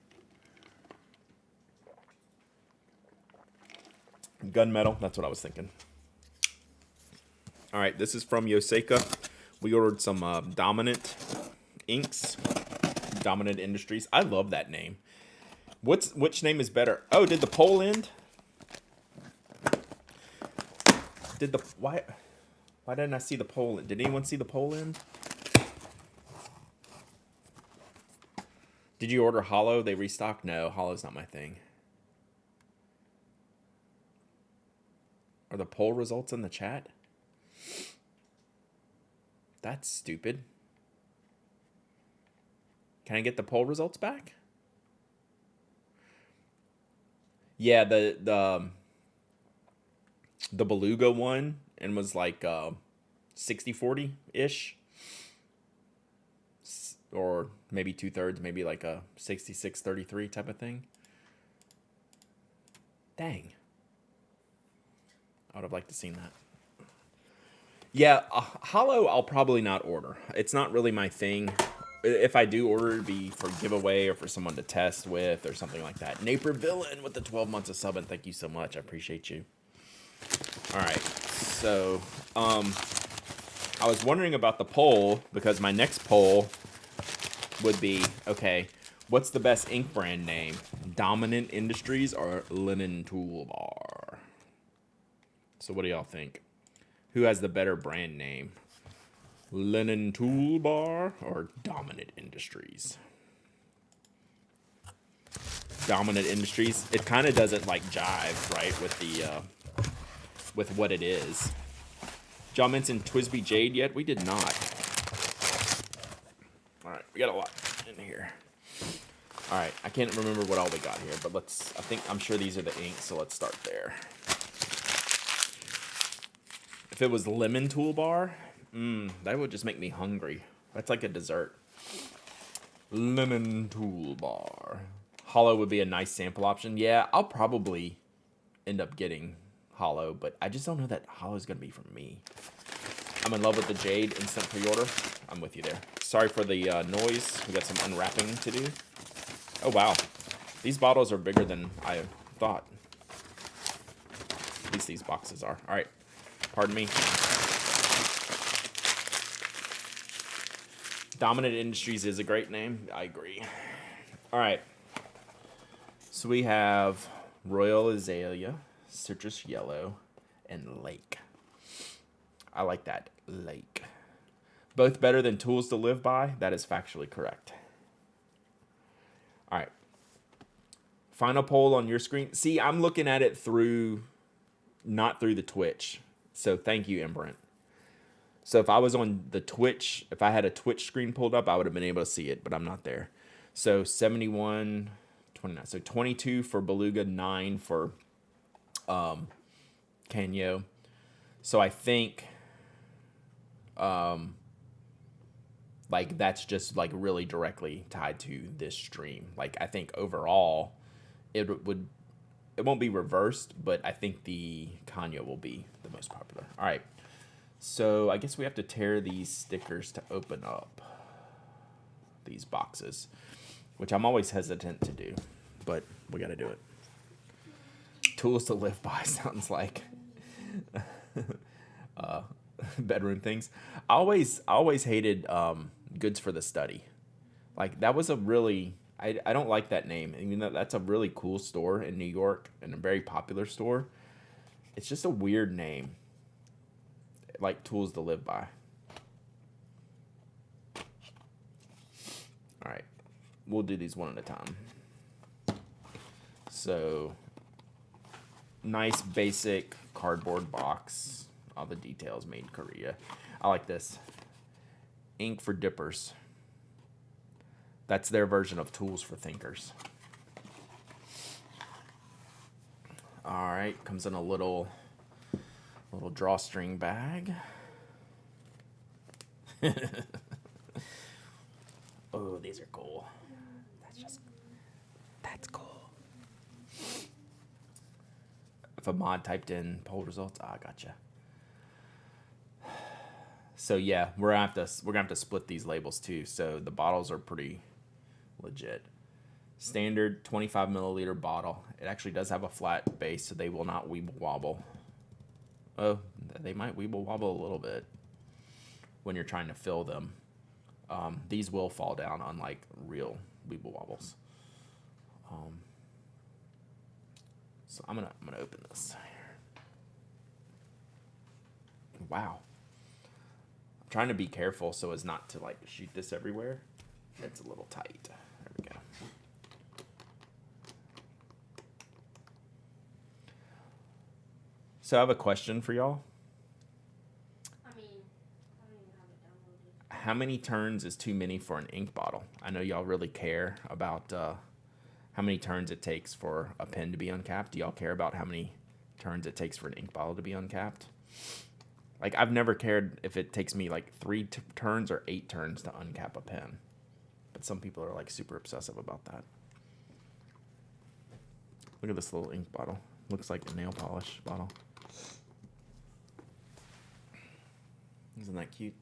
Gunmetal. That's what I was thinking. All right, this is from Yoseka. We ordered some Dominant inks. Dominant Industries. I love that name. Which name is better? Oh, did the poll end? Why didn't I see the poll? Did anyone see the poll end? Did you order Hollow? They restocked? No, Hollow's not my thing. Are the poll results in the chat? That's stupid. Can I get the poll results back? Yeah, the Beluga won and was like 60-40-ish. Or maybe 2/3, maybe like a 66-33 type of thing. Dang. I would have liked to seen that. Yeah, Hollow I'll probably not order. It's not really my thing. If I do order, it'd be for giveaway or for someone to test with or something like that. Naper Villain with the 12 months of subbing. Thank you so much. I appreciate you. All right. So, I was wondering about the poll because my next poll would be, okay, what's the best ink brand name? Dominant Industries or Linen Toolbar? So what do y'all think? Who has the better brand name? Linen Toolbar or Dominant Industries? Dominant Industries. It kind of doesn't like jive, right, with the with what it is. Did y'all mention Twisby Jade yet? We did not. All right, we got a lot in here. All right, I can't remember what all we got here, but I'm sure these are the inks, so let's start there. If it was Lemon Toolbar, that would just make me hungry. That's like a dessert. Lemon Toolbar. Hollow would be a nice sample option. Yeah, I'll probably end up getting Hollow, but I just don't know that Hollow's going to be for me. I'm in love with the Jade instant pre-order. I'm with you there. Sorry for the noise. We got some unwrapping to do. Oh, wow. These bottles are bigger than I thought. At least these boxes are. All right. Pardon me. Dominant Industries is a great name. I agree. All right. So we have Royal Azalea, Citrus Yellow, and Lake. I like that. Lake. Both better than Tools to Live By. That is factually correct. All right. Final poll on your screen. See, I'm looking at it not through the Twitch. So thank you, Embrent. So if I was on the Twitch, if I had a Twitch screen pulled up, I would have been able to see it, but I'm not there. So 71, 29. So 22 for Beluga, 9 for Canyo. So I think like that's just like really directly tied to this stream. Like I think overall it won't be reversed, but I think the Canyo will be the most popular. All right. So I guess we have to tear these stickers to open up these boxes, which I'm always hesitant to do, but we got to do it. Tools to Live By sounds like bedroom things. I always hated Goods for the Study. Like that was a really I don't like that name. I mean that's a really cool store in New York and a very popular store. It's just a weird name. Like Tools to Live By. All right. We'll do these one at a time. So, nice basic cardboard box. All the details made in Korea. I like this. Ink for Dippers. That's their version of Tools for Thinkers. All right. Comes in a little drawstring bag. Oh, these are cool. That's cool. If a mod typed in poll results, I gotcha. So yeah, we're gonna have to split these labels too. So the bottles are pretty legit. Standard 25 milliliter bottle. It actually does have a flat base, so they will not weeble wobble. Oh, they might weeble wobble a little bit when you're trying to fill them. These will fall down, unlike real weeble wobbles. So I'm gonna open this. Wow. I'm trying to be careful so as not to like shoot this everywhere. It's a little tight. There we go. So I have a question for y'all. I mean, I don't even have it downloaded. How many turns is too many for an ink bottle? I know y'all really care about how many turns it takes for a pen to be uncapped. Do y'all care about how many turns it takes for an ink bottle to be uncapped? Like, I've never cared if it takes me like 3 turns or 8 turns to uncap a pen. But some people are like super obsessive about that. Look at this little ink bottle. Looks like a nail polish bottle. Isn't that cute?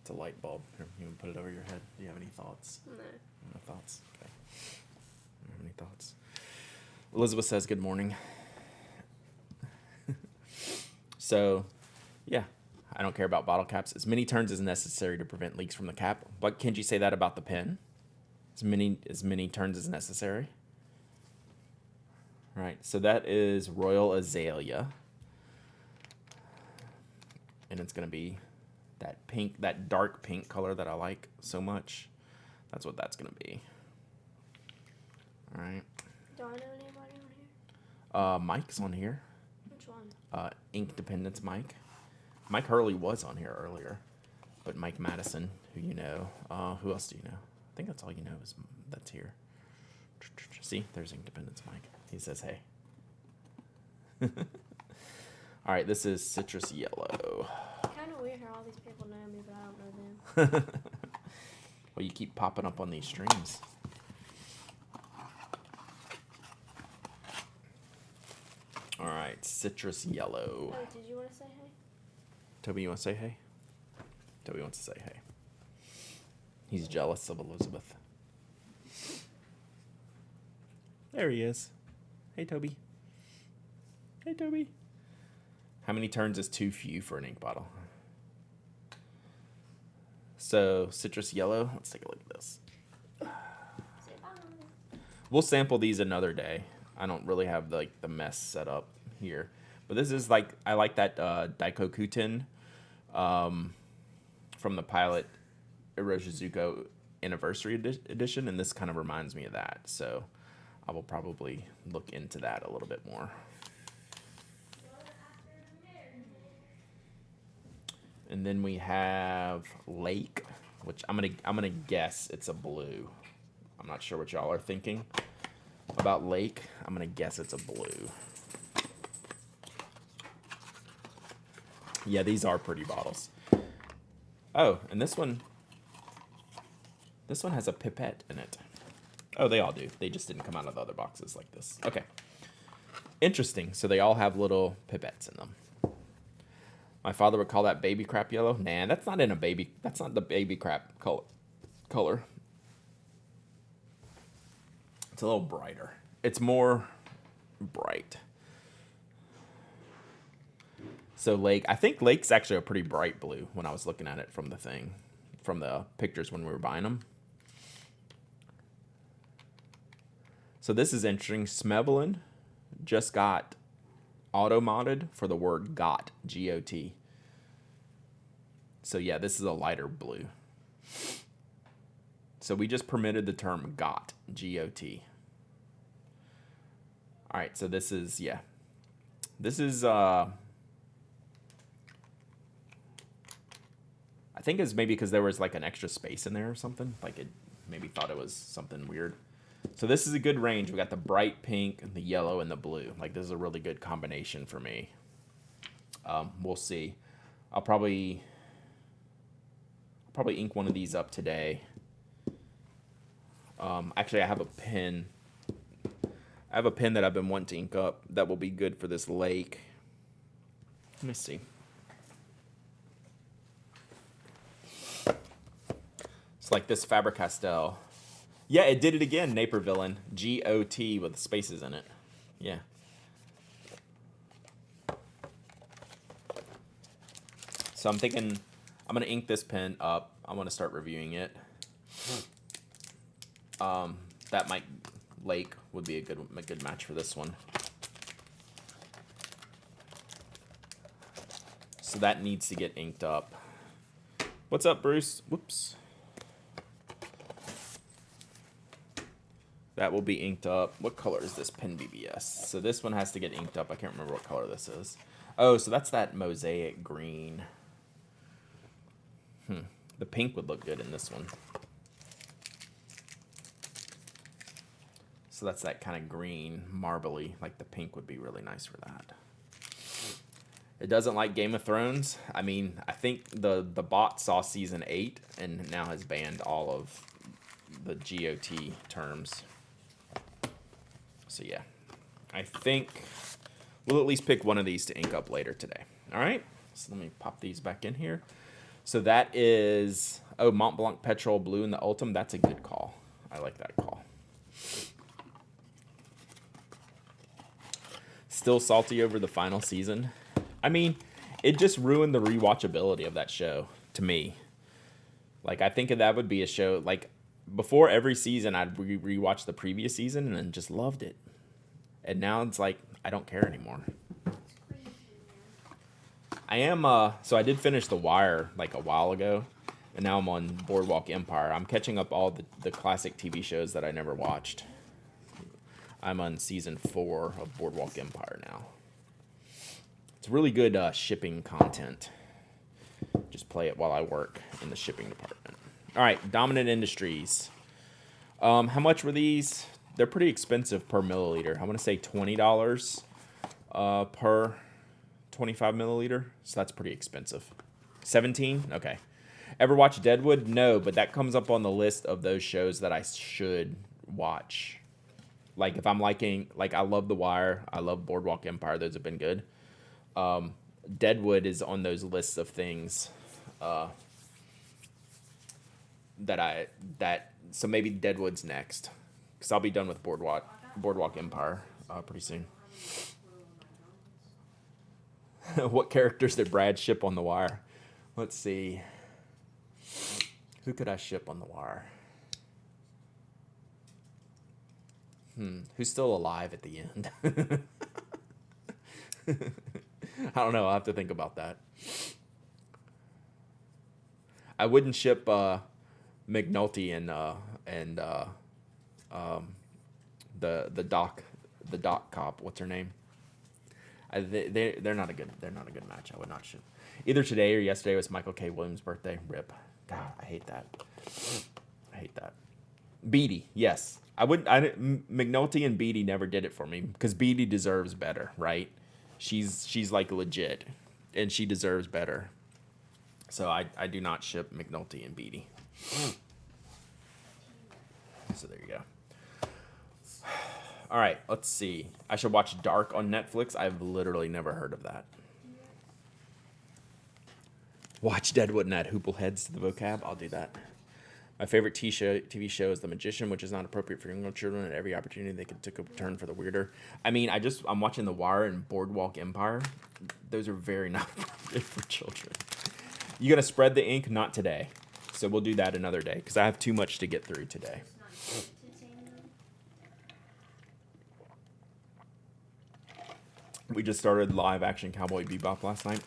It's a light bulb. Here, you want to put it over your head? Do you have any thoughts? No. No thoughts? Okay. I don't have any thoughts. Elizabeth says good morning. So, yeah, I don't care about bottle caps. As many turns as necessary to prevent leaks from the cap. But can't you say that about the pen? As many turns as necessary. Right. So that is Royal Azalea. And it's going to be that pink, that dark pink color that I like so much. That's what that's going to be. All right. Do I know anybody on here? Mike's on here. Which one? Ink Dependence Mike. Mike Hurley was on here earlier. But Mike Madison, who you know. Who else do you know? I think that's all you know is that's here. See, there's Ink Dependence Mike. He says, hey. All right, this is Citrus Yellow. Kind of weird how all these people know me, but I don't know them. Well, you keep popping up on these streams. All right, Citrus Yellow. Oh, did you want to say hey? Toby, you want to say hey? Toby wants to say hey. He's jealous of Elizabeth. There he is. Hey, Toby. Hey, Toby. How many turns is too few for an ink bottle? So, Citrus Yellow. Let's take a look at this. Say bye. We'll sample these another day. I don't really have the mess set up here. But this is like, I like that Daikokutin from the Pilot Iroshizuko Anniversary Edition. And this kind of reminds me of that. So, I will probably look into that a little bit more. And then we have Lake, which I'm gonna guess it's a blue. I'm not sure what y'all are thinking about Lake. I'm gonna guess it's a blue. Yeah, these are pretty bottles. Oh, and this one has a pipette in it. Oh, they all do. They just didn't come out of the other boxes like this. Okay. Interesting. So they all have little pipettes in them. My father would call that baby crap yellow. Nah, that's not the baby crap color. It's a little brighter. It's more bright. So I think Lake's actually a pretty bright blue when I was looking at it from the pictures when we were buying them. So this is interesting. Smevelin just got auto-modded for the word GOT, G-O-T. So yeah, this is a lighter blue. So we just permitted the term GOT, G-O-T. All right, so this is, yeah. This is, I think it's maybe because there was like an extra space in there or something. Like it maybe thought it was something weird. So this is a good range. We got the bright pink, the yellow, and the blue. Like this is a really good combination for me. We'll see. I'll probably ink one of these up today. Actually, I have a pen. I have a pen that I've been wanting to ink up that will be good for this Lake. Let me see. It's like this Faber-Castell. Yeah, it did it again, Napervillain. G-O-T with spaces in it. Yeah. So I'm thinking I'm going to ink this pen up. I want to start reviewing it. That Lake would be a good match for this one. So that needs to get inked up. What's up, Bruce? Whoops. That will be inked up. What color is this Pen BBS? So this one has to get inked up. I can't remember what color this is. Oh, so that's that mosaic green. The pink would look good in this one. So that's that kind of green, marbly. Like the pink would be really nice for that. It doesn't like Game of Thrones. I mean, I think the bot saw season 8 and now has banned all of the GOT terms. So yeah, I think we'll at least pick one of these to ink up later today. All right, so let me pop these back in here. So that is, oh, Mont Blanc Petrol Blue in the Ultim. That's a good call. I like that call. Still salty over the final season. I mean, it just ruined the rewatchability of that show to me. Like, I think that would be a show, like, before every season, I'd rewatch the previous season and just loved it. And now it's like, I don't care anymore. I am, so I did finish The Wire, like, a while ago. And now I'm on Boardwalk Empire. I'm catching up all the classic TV shows that I never watched. I'm on season 4 of Boardwalk Empire now. It's really good shipping content. Just play it while I work in the shipping department. All right, Dominant Industries. How much were these? They're pretty expensive per milliliter. I want to say $20 per 25 milliliter. So that's pretty expensive. 17? Okay. Ever watch Deadwood? No, but that comes up on the list of those shows that I should watch. Like if I'm liking, like I love The Wire. I love Boardwalk Empire. Those have been good. Deadwood is on those lists of things so maybe Deadwood's next because I'll be done with Boardwalk Empire pretty soon. What characters did Brad ship on The Wire? Let's see. Who could I ship on The Wire? Who's still alive at the end? I don't know. I'll have to think about that. I wouldn't ship McNulty and the doc cop. What's her name? They're not a good match. I would not ship. Either today or yesterday was Michael K. Williams' birthday. Rip. God, I hate that. Beatty, yes. McNulty and Beatty never did it for me because Beatty deserves better, right? She's like legit, and she deserves better. So I do not ship McNulty and Beatty. So there you go. All right, let's see. I should watch Dark on Netflix. I've literally never heard of that. Watch Deadwood and add hoople heads to the vocab. I'll do that. My favorite TV show is The Magician, which is not appropriate for younger children. At every opportunity, they could take a turn for the weirder. I mean, I'm watching The Wire and Boardwalk Empire. Those are very not appropriate for children. You gonna spread the ink? Not today. So we'll do that another day because I have too much to get through today. We just started live action Cowboy Bebop last night.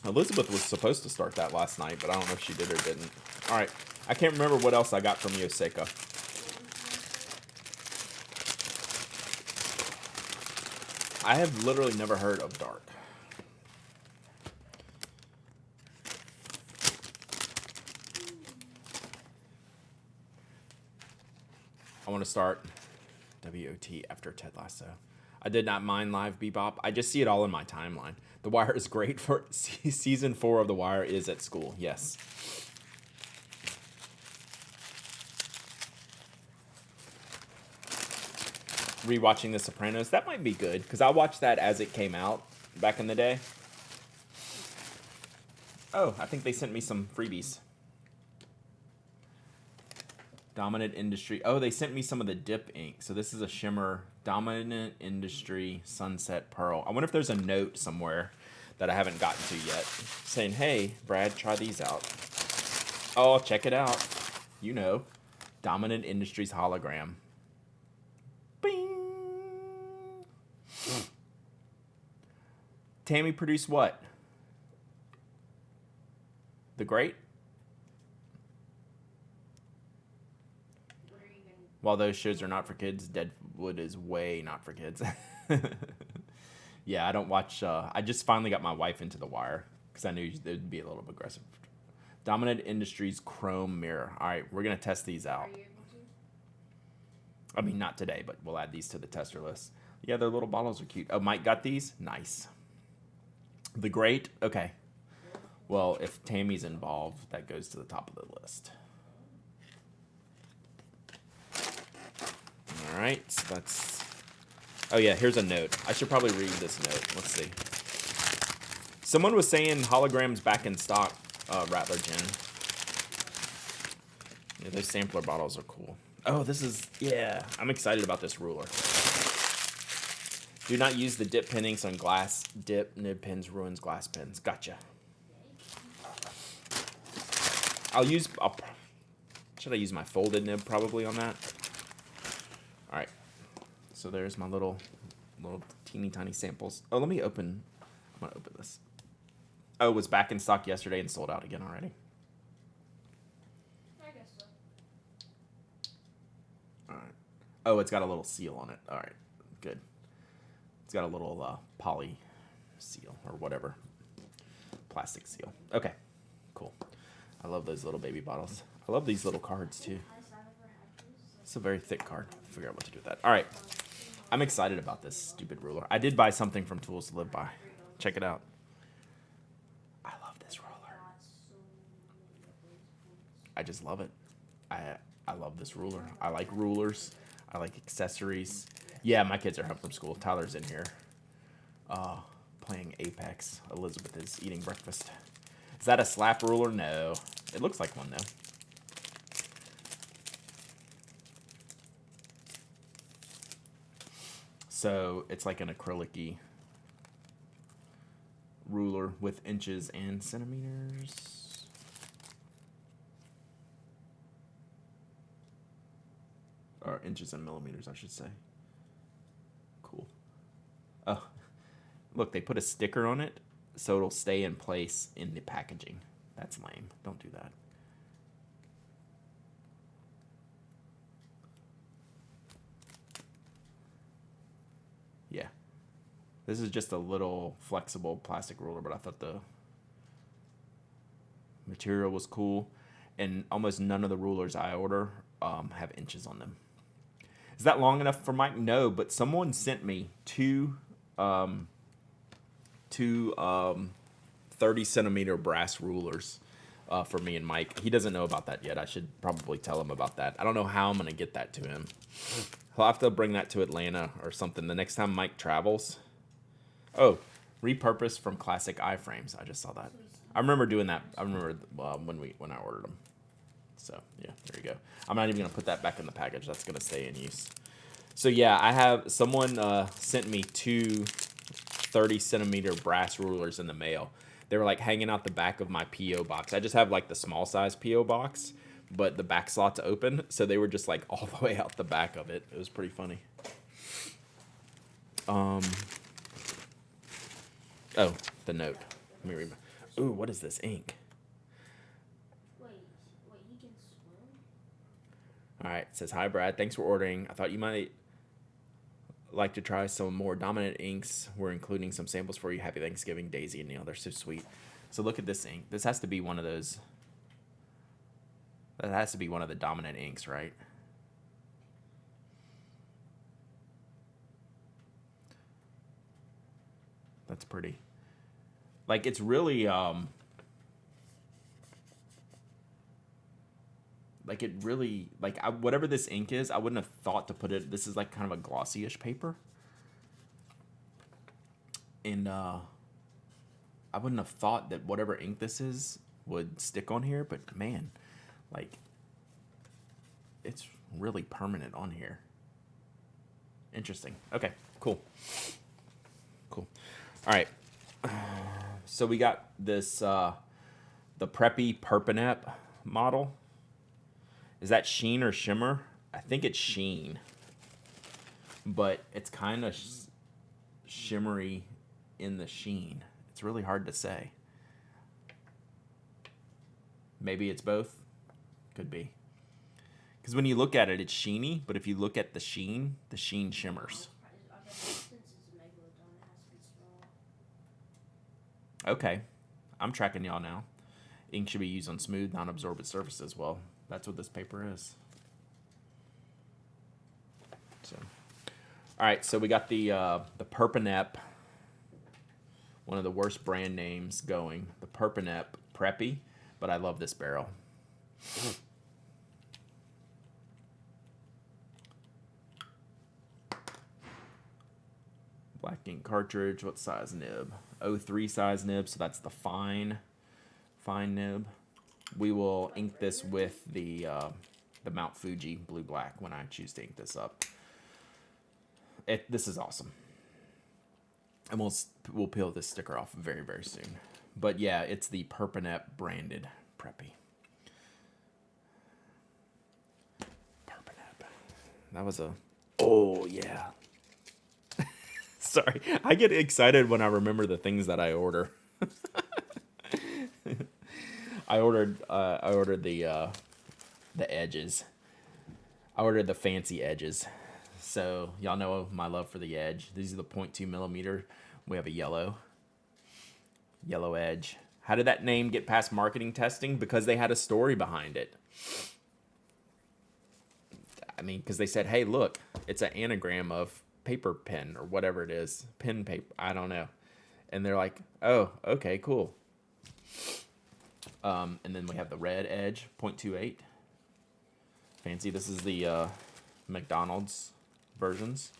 Elizabeth was supposed to start that last night, but I don't know if she did or didn't. All right. I can't remember what else I got from Yoseka. I have literally never heard of Dark. I want to start WOT after Ted Lasso. I did not mind live Bebop. I just see it all in my timeline. The Wire is great for season 4 of The Wire is at school. Yes. Rewatching The Sopranos, that might be good because I watched that as it came out back in the day. Oh, I think they sent me some freebies. Dominant Industry. Oh, they sent me some of the dip ink. So this is a shimmer Dominant Industry Sunset Pearl. I wonder if there's a note somewhere that I haven't gotten to yet saying, hey, Brad, try these out. Oh, check it out. You know, Dominant Industries hologram. Bing. Tammy produced what? The Great? What are you going to While those shows are not for kids, Deadwood is way not for kids. Yeah, I don't watch. I just finally got my wife into The Wire because I knew it would be a little aggressive. Dominant Industries Chrome Mirror. All right, we're going to test these out. Are you able to? I mean, not today, but we'll add these to the tester list. Yeah, their little bottles are cute. Oh, Mike got these? Nice. The Great? Okay. Well, if Tammy's involved, that goes to the top of the list. All right, so that's... Oh, yeah, here's a note. I should probably read this note. Let's see. Someone was saying holograms back in stock, Rattler Gin. Yeah, those sampler bottles are cool. Oh, this is... Yeah, I'm excited about this ruler. Do not use the dip pen inks on glass. Dip nib pens ruins glass pens. Gotcha. Should I use my folded nib probably on that? All right. So there's my little teeny tiny samples. Oh, let me open. I'm gonna open this. Oh, it was back in stock yesterday and sold out again already. I guess so. All right. Oh, it's got a little seal on it. All right. Good. It's got a little poly seal or whatever. Plastic seal. Okay. Cool. I love those little baby bottles. I love these little cards too. It's a very thick card. Figure out what to do with that. All right. I'm excited about this stupid ruler. I did buy something from Tools to Live By. Check it out. I love this ruler. I just love it. I love this ruler. I like rulers. I like accessories. Yeah, my kids are home from school. Tyler's in here playing Apex. Elizabeth is eating breakfast. Is that a slap ruler? No. It looks like one, though. So it's like an acrylic-y ruler with inches and centimeters. Or inches and millimeters, I should say. Cool. Oh, look, they put a sticker on it so it'll stay in place in the packaging. That's lame. Don't do that. Yeah. This is just a little flexible plastic ruler, but I thought the material was cool. And almost none of the rulers I order have inches on them. Is that long enough for Mike? No, but someone sent me two 30-centimeter brass rulers for me and Mike. He doesn't know about that yet. I should probably tell him about that. I don't know how I'm going to get that to him. He'll have to bring that to Atlanta or something the next time Mike travels. Oh, repurposed from classic iframes. I just saw that. I remember doing that. I remember when I ordered them. So, yeah, there you go. I'm not even going to put that back in the package. That's going to stay in use. So, yeah, I have someone sent me two 30-centimeter brass rulers in the mail. They were, like, hanging out the back of my P.O. box. I just have, like, the small size P.O. box, but the back slot's open. So they were just, like, all the way out the back of it. It was pretty funny. Oh, the note. Let me read. Ooh, what is this ink? Wait, he can swim? All right, it says, hi, Brad. Thanks for ordering. I thought you might like to try some more dominant inks. We're including some samples for you. Happy Thanksgiving, Daisy and Neil. They're so sweet. So look at this ink. This has to be one of those. That has to be one of the dominant inks, right? That's pretty. Like, it's really, like, it really, like, whatever this ink is, I wouldn't have thought to put it, this is, like, kind of a glossy-ish paper. And, I wouldn't have thought that whatever ink this is would stick on here, but, man, like, it's really permanent on here. Interesting. Okay, cool. Cool. All right. So we got this, the Preppy Perpinep model. Is that sheen or shimmer? I think it's sheen. But it's kind of shimmery in the sheen. It's really hard to say. Maybe it's both. Could be. Because when you look at it, it's sheeny, but if you look at the sheen shimmers. I bet since it's a megalodon, it has to be small. Okay, I'm tracking y'all now. Ink should be used on smooth, non-absorbent surfaces. Well, that's what this paper is. So, all right, so we got the Perpenep, one of the worst brand names going. The Perpenep Preppy, but I love this barrel. Black ink cartridge. What size nib? 03 size nib, so that's the fine nib. We will ink this with the Mount Fuji Blue Black when I choose to ink this up. This is awesome. And we'll peel this sticker off very, very soon. But yeah, it's the Perpenep branded Preppy. Perpenep. That was a... Oh, yeah. Sorry. I get excited when I remember the things that I order. I ordered the edges. I ordered the fancy edges. So y'all know my love for the edge. These are the 0.2 millimeter. We have a yellow edge. How did that name get past marketing testing? Because they had a story behind it. I mean, because they said, hey, look, it's an anagram of paper pen or whatever it is. Pen paper, I don't know. And they're like, oh, okay, cool. And then we have the red edge, 0.28. Fancy. This is the McDonald's versions.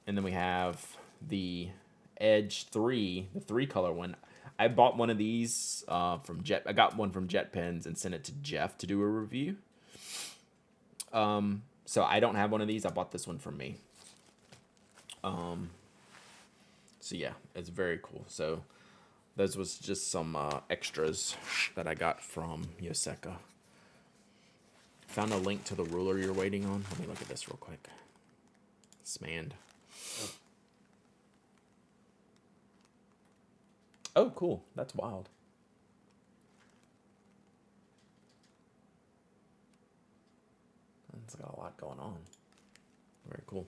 And then we have the Edge 3, the 3-color one. I bought one of these from Jet. I got one from Jet Pens and sent it to Jeff to do a review. So I don't have one of these. I bought this one for me. So yeah, it's very cool. So those was just some extras that I got from Yoseka. Found a link to the ruler you're waiting on. Let me look at this real quick. Smand. Oh, cool. That's wild. It's got a lot going on. Very cool.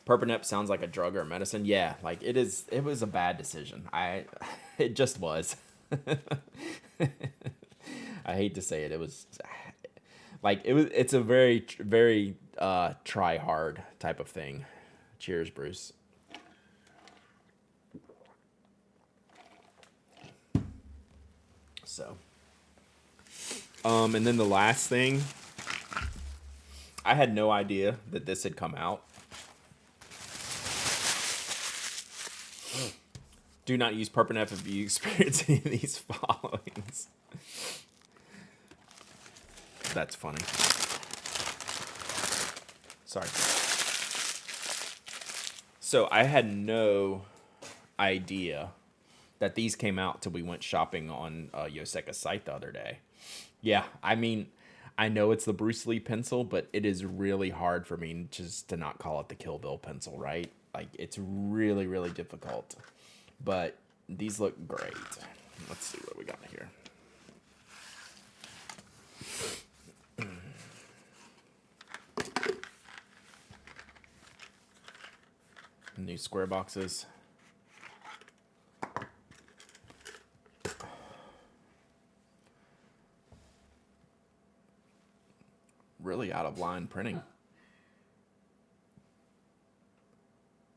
Perpenep sounds like a drug or a medicine. Yeah, like it is. It was a bad decision. It just was. I hate to say it. It was like it's a very, very try hard type of thing. Cheers, Bruce. So, and then the last thing, I had no idea that this had come out. Do not use Perpenep if you experience any of these followings. That's funny. Sorry. So I had no idea that these came out till we went shopping on Yoseka's site the other day. Yeah, I mean, I know it's the Bruce Lee pencil, but it is really hard for me just to not call it the Kill Bill pencil, right? Like, it's really, really difficult. But these look great. Let's see what we got here. New square boxes. Really out of line printing.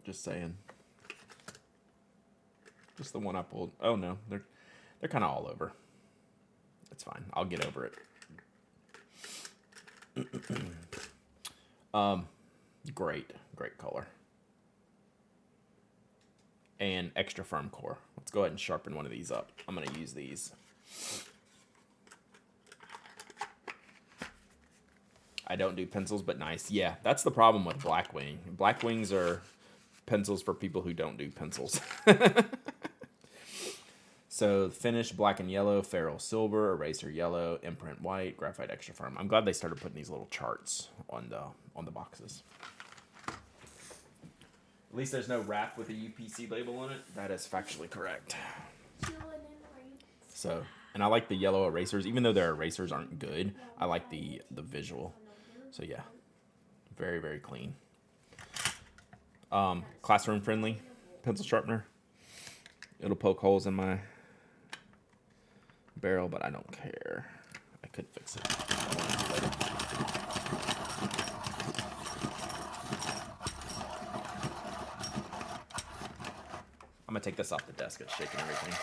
Just saying. Just the one I pulled. Oh no, they're kind of all over. It's fine. I'll get over it. Great color. And extra firm core. Let's go ahead and sharpen one of these up. I'm gonna use these. I don't do pencils, but nice. Yeah, that's the problem with Blackwing. Blackwings are pencils for people who don't do pencils. So finish black and yellow, ferrule silver, eraser yellow, imprint white, graphite extra firm. I'm glad they started putting these little charts on the boxes. At least there's no wrap with a UPC label on it. That is factually correct. So, And I like the yellow erasers. Even though their erasers aren't good, I like the visual. So yeah, very, very clean. Classroom friendly pencil sharpener. It'll poke holes in my barrel, but I don't care. I could fix it. I'm gonna take this off the desk. It's shaking everything.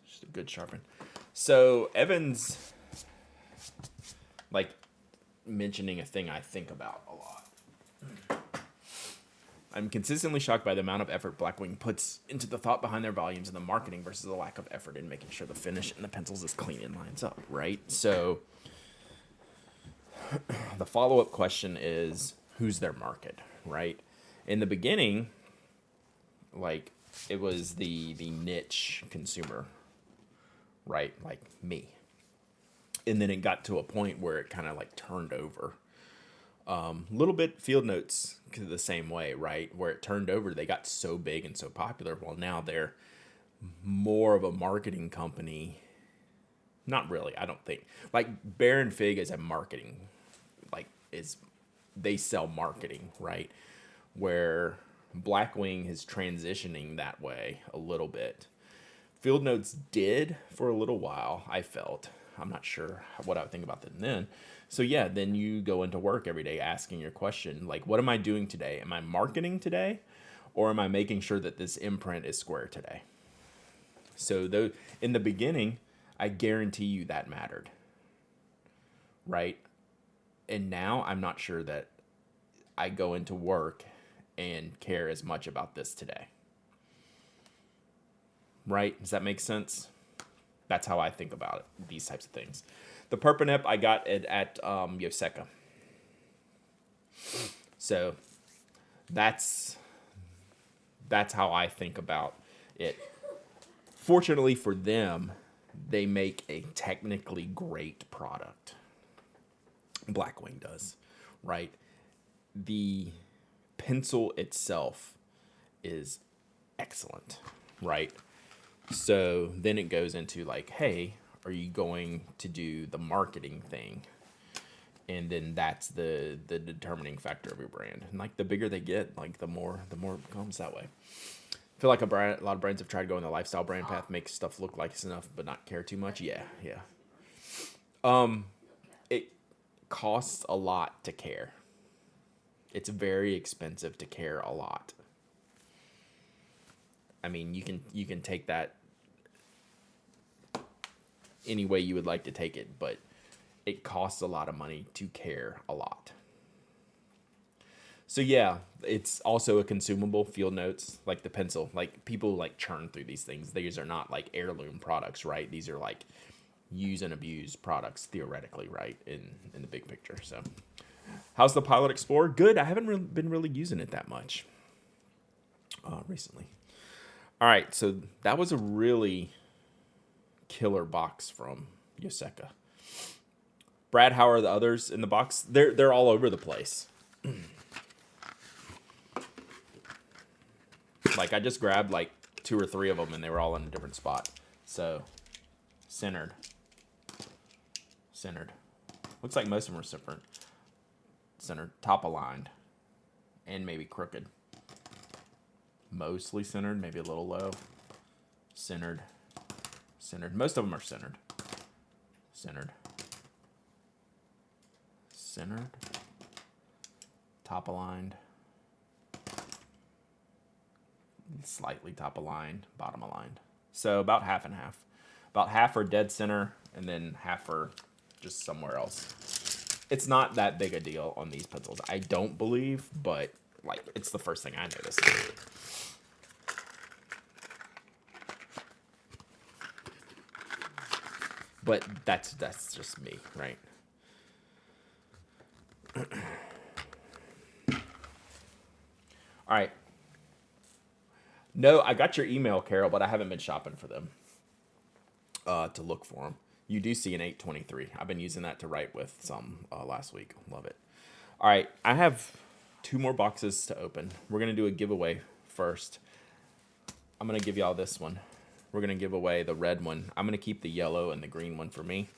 Just a good sharpen. So Evan's like mentioning a thing I think about a lot. I'm consistently shocked by the amount of effort Blackwing puts into the thought behind their volumes and the marketing versus the lack of effort in making sure the finish and the pencils is clean and lines up, right? So the follow-up question is, who's their market, right? In the beginning, like, it was the niche consumer, right? Like me. And then it got to a point where it kind of like turned over. Little bit Field Notes the same way, right? Where it turned over, they got so big and so popular. Well, now they're more of a marketing company. Not really, I don't think. Like Bear and Fig is a marketing, like they sell marketing, right? Where Blackwing is transitioning that way a little bit. Field Notes did for a little while, I felt. I'm not sure what I would think about them then. So yeah, then you go into work every day asking your question, like, what am I doing today? Am I marketing today? Or am I making sure that this imprint is square today? So in the beginning, I guarantee you that mattered, right? And now I'm not sure that I go into work and care as much about this today. Right? Does that make sense? That's how I think about it, these types of things. The Perpanep I got it at Yoseka. So that's how I think about it. Fortunately for them, they make a technically great product. Blackwing does, right? The pencil itself is excellent, right? So then it goes into like, hey, are you going to do the marketing thing? And then that's the determining factor of your brand. And like the bigger they get, like the more it becomes that way. I feel like a lot of brands have tried going the lifestyle brand path, make stuff look like it's enough, but not care too much. Yeah. It costs a lot to care. It's very expensive to care a lot. I mean, you can take that any way you would like to take it, but it costs a lot of money to care a lot. So yeah, it's also a consumable. Field Notes, like the pencil, like people like churn through these things. These are not like heirloom products, right? These are like use and abuse products theoretically, right? In the big picture. So how's the Pilot Explorer? Good. I haven't been really using it that much recently. All right, so that was a really killer box from Yoseka. Brad, how are the others in the box? They're all over the place. Like I just grabbed like 2 or 3 of them and they were all in a different spot. So centered. Looks like most of them are centered, top aligned, and maybe crooked. Mostly centered, maybe a little low. Centered. Most of them are centered. Top aligned. Slightly top aligned, bottom aligned. So about half and half. About half are dead center, and then half are just somewhere else. It's not that big a deal on these pencils, I don't believe, but like it's the first thing I noticed. But that's just me, right? All right. No, I got your email, Carol, but I haven't been shopping for them to look for them. You do see an 823. I've been using that to write with some last week. Love it. All right, I have 2 more boxes to open. We're going to do a giveaway first. I'm going to give y'all this one. We're going to give away the red one. I'm going to keep the yellow and the green one for me.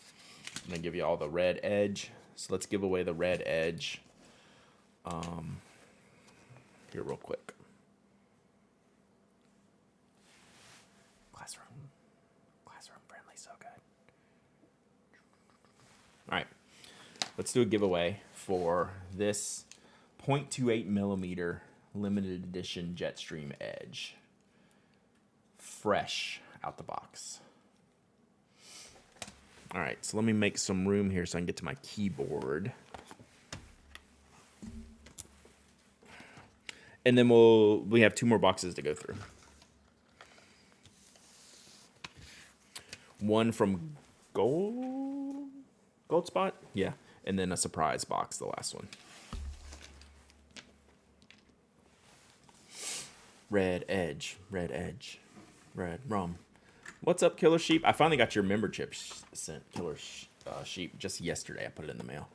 I'm going to give you all the red edge. So let's give away the red edge here real quick. Classroom friendly, so good. All right, let's do a giveaway for this 0.28 millimeter limited edition Jetstream Edge. Fresh out the box. All right, so let me make some room here so I can get to my keyboard. And then we have 2 more boxes to go through. One from Gold Spot? Yeah. And then a surprise box, the last one. Red edge, red rum. What's up, Killer Sheep? I finally got your membership sent, Killer Sheep, just yesterday. I put it in the mail.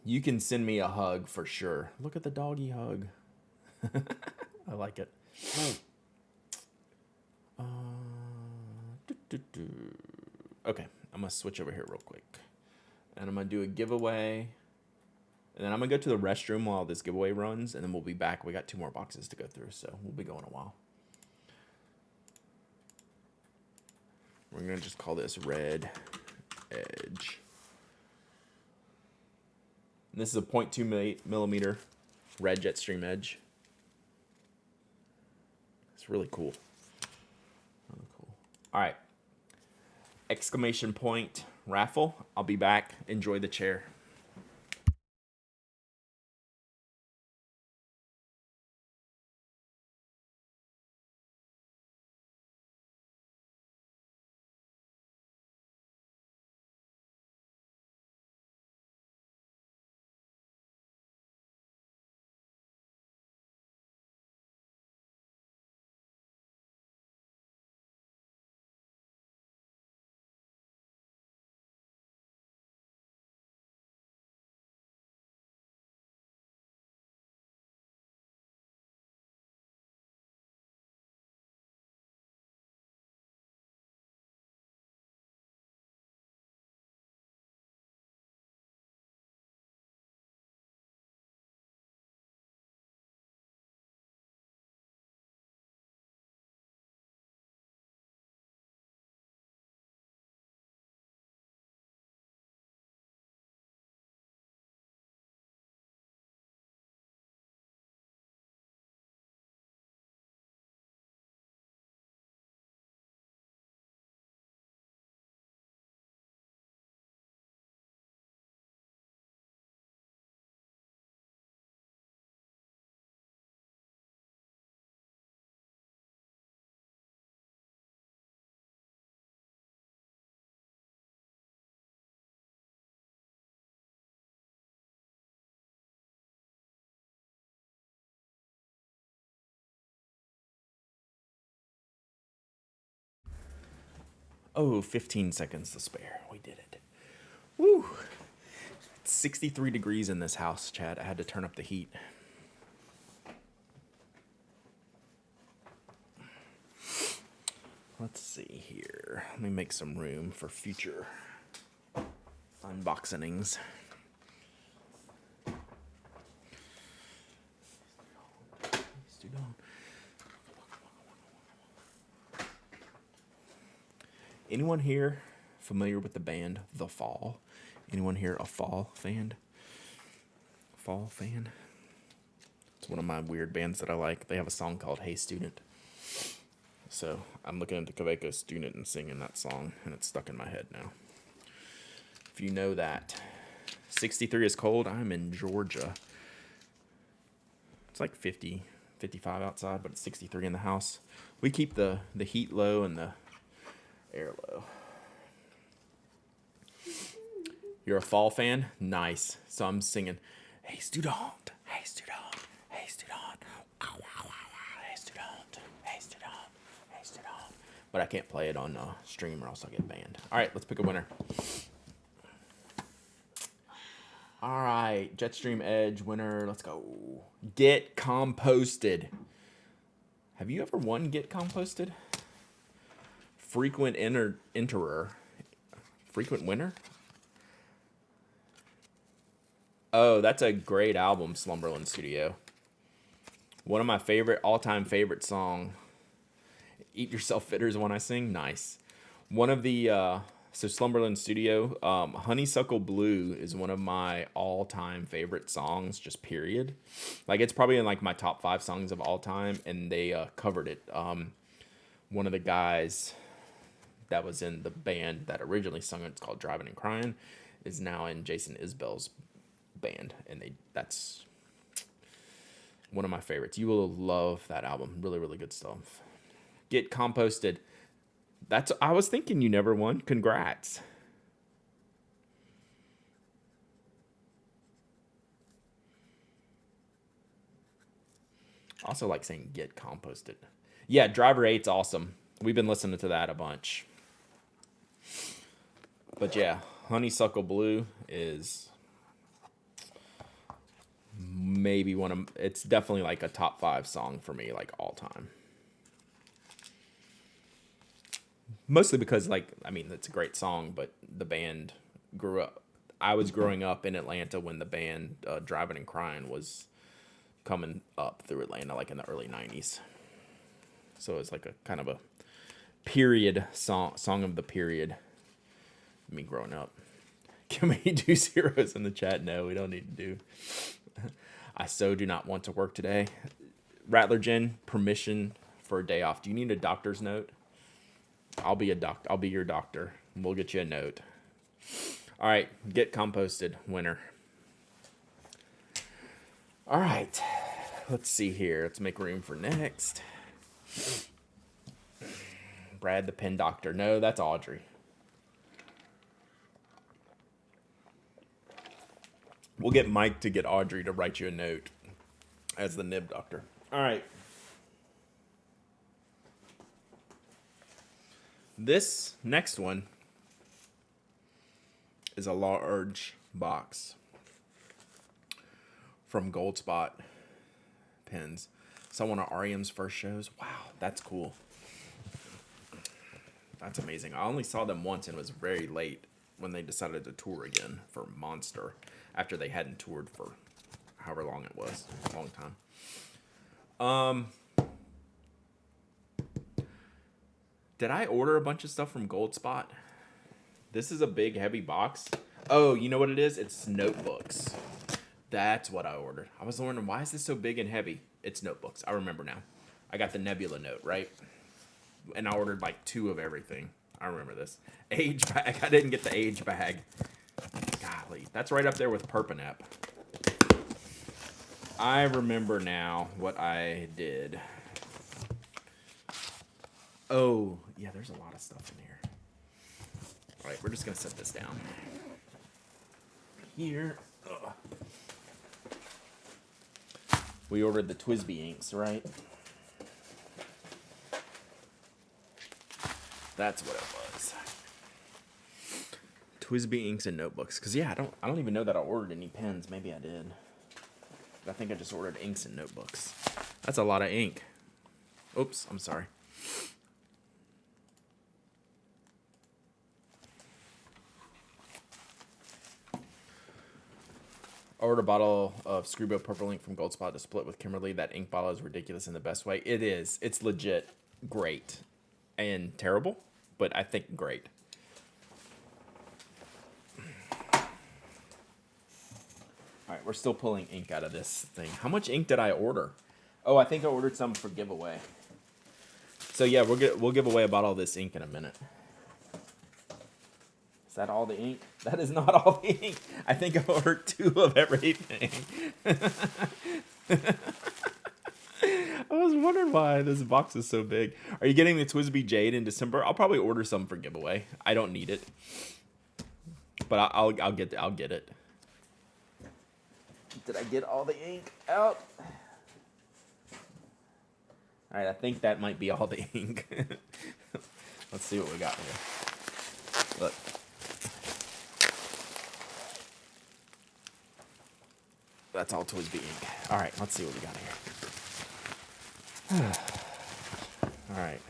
You can send me a hug for sure. Look at the doggy hug. I like it. Okay, I'm going to switch over here real quick. And I'm going to do a giveaway. And then I'm going to go to the restroom while this giveaway runs. And then we'll be back. We got 2 more boxes to go through. So we'll be going a while. We're going to just call this red edge. And this is a 0.2 millimeter red Jetstream Edge. It's really cool. Really cool. All right. Exclamation point raffle. I'll be back. Enjoy the chair. Oh, 15 seconds to spare. We did it. Woo! It's 63 degrees in this house, Chad. I had to turn up the heat. Let's see here. Let me make some room for future unboxings. Anyone here familiar with the band The Fall? Anyone here a Fall fan? Fall fan? It's one of my weird bands that I like. They have a song called Hey Student. So I'm looking at the Quebeco Student and singing that song, and it's stuck in my head now. If you know that. 63 is cold. I'm in Georgia. It's like 50, 55 outside, but it's 63 in the house. We keep the heat low and the air low. You're a Fall fan? Nice. So I'm singing, hey student, hey student, hey student, hey student, hey student, hey student. But I can't play it on stream or else I'll get banned. All right, let's pick a winner. All right, Jetstream Edge winner. Let's go. Get Composted. Have you ever won Get Composted? Frequent enterer. Frequent winner? Oh, that's a great album, Slumberland Studio. One of my all-time favorite song. Eat Yourself Fitters when I sing. Nice. One of the so Slumberland Studio, Honeysuckle Blue is one of my all-time favorite songs, just period. Like, it's probably in like my top 5 songs of all time, and they covered it. One of the guys that was in the band that originally sung it, it's called Driving and Crying, is now in Jason Isbell's band, and that's one of my favorites. You will love that album. Really, really good stuff. Get Composted. I was thinking you never won. Congrats. Also like saying Get Composted. Yeah, Driver 8's awesome. We've been listening to that a bunch. But yeah, Honeysuckle Blue is maybe it's definitely like a top 5 song for me, like all time. Mostly because, like, I mean, it's a great song, but the band grew up. I was growing up in Atlanta when the band Driving and Crying was coming up through Atlanta, like in the early 90s. So it's like a kind of a period song of the period. Me growing up. Can we do zeros in the chat? No, we don't need to do. I so do not want to work today. Rattler Jen, permission for a day off. Do you need a doctor's note? I'll be your doctor. We'll get you a note. All right, Get Composted winner. All right, let's see here. Let's make room for next. Brad the Pen Doctor. No, that's Audrey. We'll get Mike to get Audrey to write you a note as the nib doctor. All right. This next one is a large box from Goldspot pens. So one of REM's first shows. Wow, that's cool. That's amazing. I only saw them once and it was very late when they decided to tour again for Monster after they hadn't toured for however long it was. A long time. Did I order a bunch of stuff from Goldspot? This is a big, heavy box. Oh, you know what it is? It's notebooks. That's what I ordered. I was wondering, why is this so big and heavy? It's notebooks. I remember now. I got the Nebula note, right? And I ordered like 2 of everything. I remember this. Age bag. I didn't get the age bag. Golly. That's right up there with Perpanap. I remember now what I did. Oh, yeah, there's a lot of stuff in here. All right, we're just going to set this down. Here. Ugh. We ordered the Twisby inks, right? That's what it was. Twisby inks and notebooks. Because, yeah, I don't even know that I ordered any pens. Maybe I did. I think I just ordered inks and notebooks. That's a lot of ink. Oops, I'm sorry. I ordered a bottle of Scribo Purple ink from Goldspot to split with Kimberly. That ink bottle is ridiculous in the best way. It is. It's legit great. And terrible, but I think great. All right, we're still pulling ink out of this thing. How much ink did I order? Oh, I think I ordered some for giveaway. So yeah, we'll give away a bottle of this ink in a minute. Is that all the ink? That is not all the ink. I think I ordered 2 of everything. I was wondering why this box is so big. Are you getting the Twisby Jade in December? I'll probably order some for giveaway. I don't need it, but I'll get it. Did I get all the ink out? All right, I think that might be all the ink. Let's see what we got here. Look. that's all Twisby ink. All right, let's see what we got here. All right.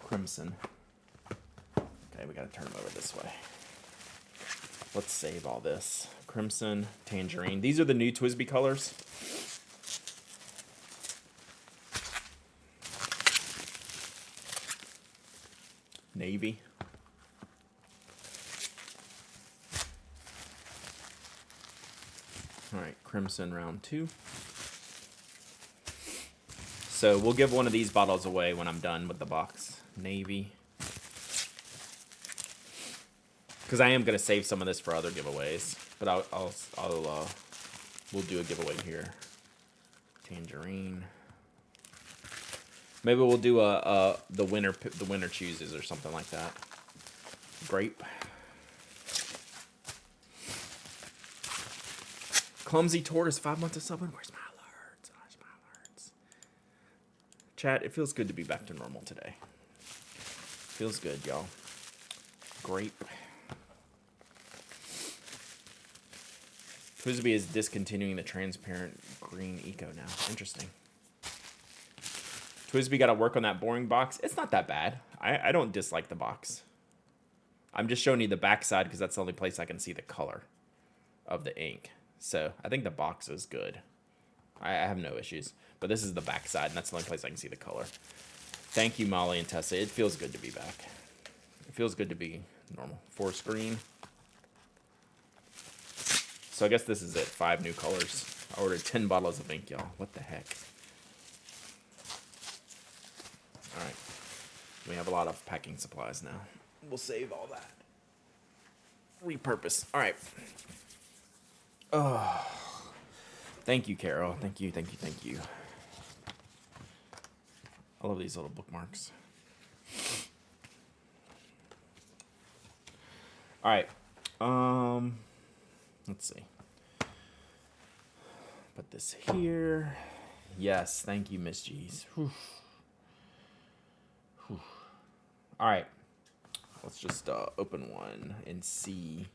Crimson. Okay, we gotta turn them over this way. Let's save all this. Crimson, Tangerine. These are the new Twisby colors. Navy. All right, Crimson round 2. So we'll give one of these bottles away when I'm done with the box. Navy. Because I am going to save some of this for other giveaways. But we'll do a giveaway here. Tangerine. Maybe we'll do the winner chooses or something like that. Grape. Clumsy Tortoise, 5 months of subbing. Where's my alerts? Where's my alerts? Chat, it feels good to be back to normal today. Feels good, y'all. Grape. Twisby is discontinuing the transparent green eco now. Interesting. Twisby got to work on that boring box. It's not that bad. I don't dislike the box. I'm just showing you the back side because that's the only place I can see the color of the ink. So I think the box is good. I have no issues. But this is the back side, and that's the only place I can see the color. Thank you, Molly and Tessa. It feels good to be back. It feels good to be normal. Forest green. So I guess this is it. 5 new colors. I ordered 10 bottles of ink, y'all. What the heck? All right. We have a lot of packing supplies now. We'll save all that. Repurpose. All right. Oh. Thank you, Carol. Thank you, thank you, thank you. I love these little bookmarks. All right. Let's see. Put this here. Yes, thank you, Miss G's. Whew. Whew. All right. Let's just open one and see.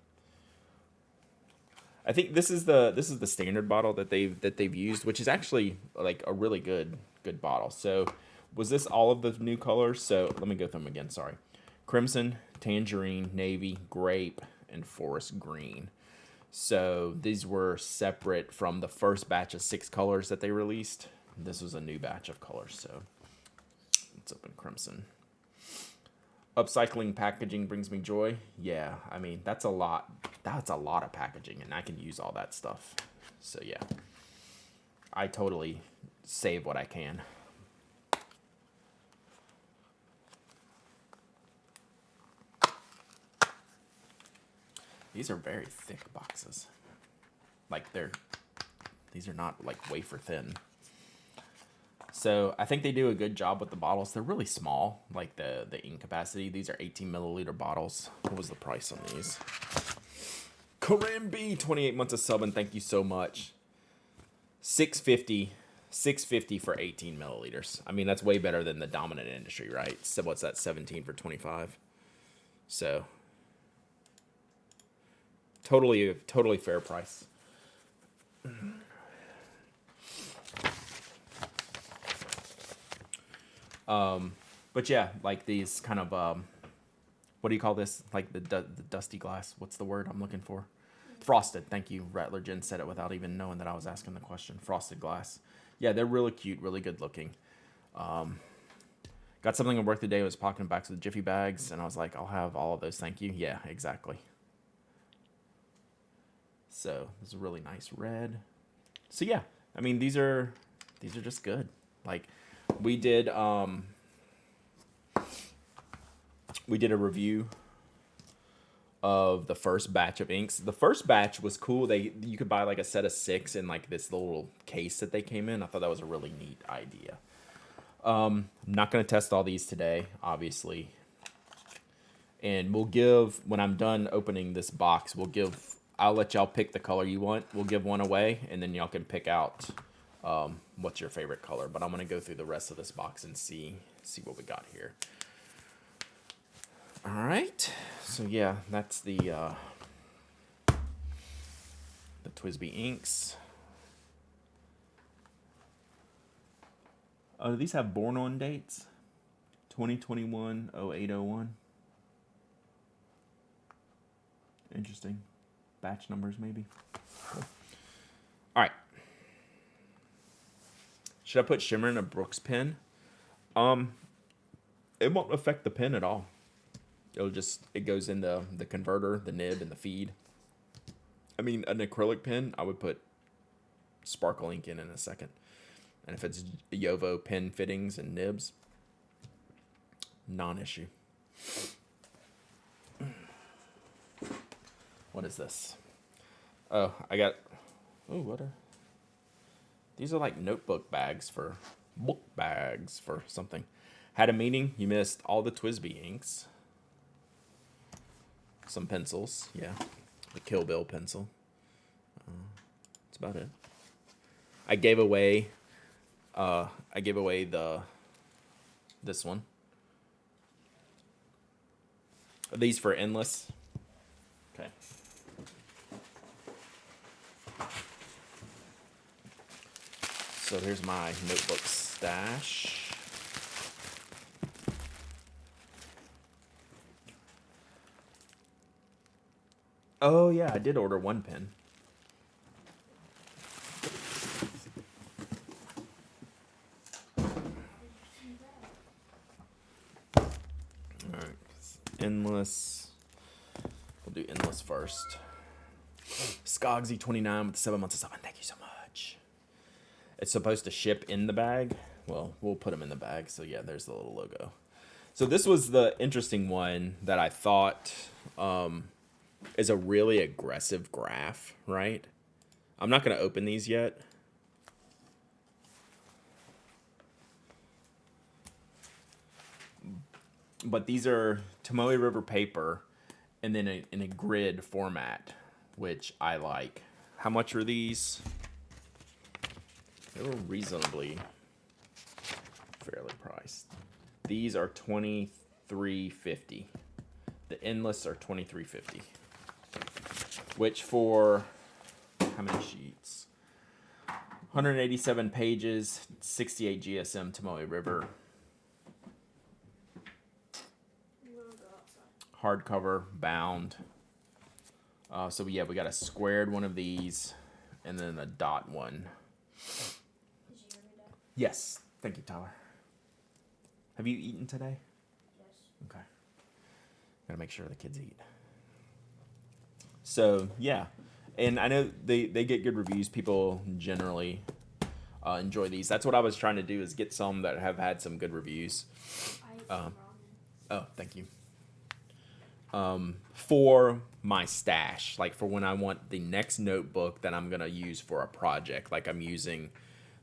I think this is the standard bottle that they've used, which is actually like a really good bottle. So was this all of the new colors? So let me go through them again. Sorry, crimson, tangerine, navy, grape, and forest green. So these were separate from the first batch of 6 colors that they released. This was a new batch of colors. So let's open crimson. Upcycling packaging brings me joy. Yeah, I mean, that's a lot. That's a lot of packaging, and I can use all that stuff. So, yeah. I totally save what I can. These are very thick boxes. Like, these are not, like, wafer thin. So I think they do a good job with the bottles. They're really small, like the ink capacity. These are 18 milliliter bottles. What was the price on these? Karambi, 28 months of sub, and thank you so much. $6.50 for 18 milliliters. I mean, that's way better than the dominant industry, right? So what's that, 17 for 25? So totally fair price. But yeah, like these kind of, what do you call this? Like the dusty glass. What's the word I'm looking for? Frosted. Thank you. Rattler Jen said it without even knowing that I was asking the question. Frosted glass. Yeah, they're really cute, really good looking. Got something at work today. I was pocketing bags with Jiffy bags, and I was like, I'll have all of those. Thank you. Yeah, exactly. So this is a really nice red. So yeah, I mean, these are just good. Like we did a review of the first batch of inks. The first batch was cool. You could buy like a set of 6 in like this little case that they came in. I thought that was a really neat idea. I'm not going to test all these today, obviously. And we'll give, when I'm done opening this box, I'll let y'all pick the color you want. We'll give one away, and then y'all can pick out what's your favorite color. But I'm going to go through the rest of this box and see what we got here. All right. So, yeah, that's the TWSBI inks. Oh, do these have born on dates? 2021 0801. Interesting. Batch numbers, maybe. Cool. All right. Should I put shimmer in a Brooks pen? It won't affect the pen at all. It goes in the converter, the nib, and the feed. I mean, an acrylic pen, I would put sparkle ink in a second. And if it's Yovo pen fittings and nibs, non-issue. What is this? Oh, what are... These are like notebook bags for... book bags for something. Had a meeting, you missed all the TWSBI inks. Some pencils, yeah. The Kill Bill pencil. That's about it. I gave away this one. Are these for Endless? Okay. So here's my notebook stash. Oh yeah, I did order one pen. Alright, Endless. We'll do Endless first. Skogsy29 with 7 months of supplement. Thank you so much. It's supposed to ship in the bag. Well, we'll put them in the bag. So yeah, there's the little logo. So this was the interesting one that I thought is a really aggressive graph, right? I'm not going to open these yet. But these are Tomoe River paper and then in a grid format, which I like. How much are these? They were reasonably fairly priced. These are $23.50. The Endless are $23.50. Which for how many sheets? 187 pages, 68 GSM Tomoe River. Hardcover, bound. So yeah, we got a squared one of these, and then a dot one. Yes, thank you, Tyler. Have you eaten today? Yes. Okay. Gotta make sure the kids eat. So yeah, and I know they get good reviews. People generally enjoy these. That's what I was trying to do, is get some that have had some good reviews. I ate some ramen. Oh, thank you. For my stash, like for when I want the next notebook that I'm gonna use for a project, like I'm using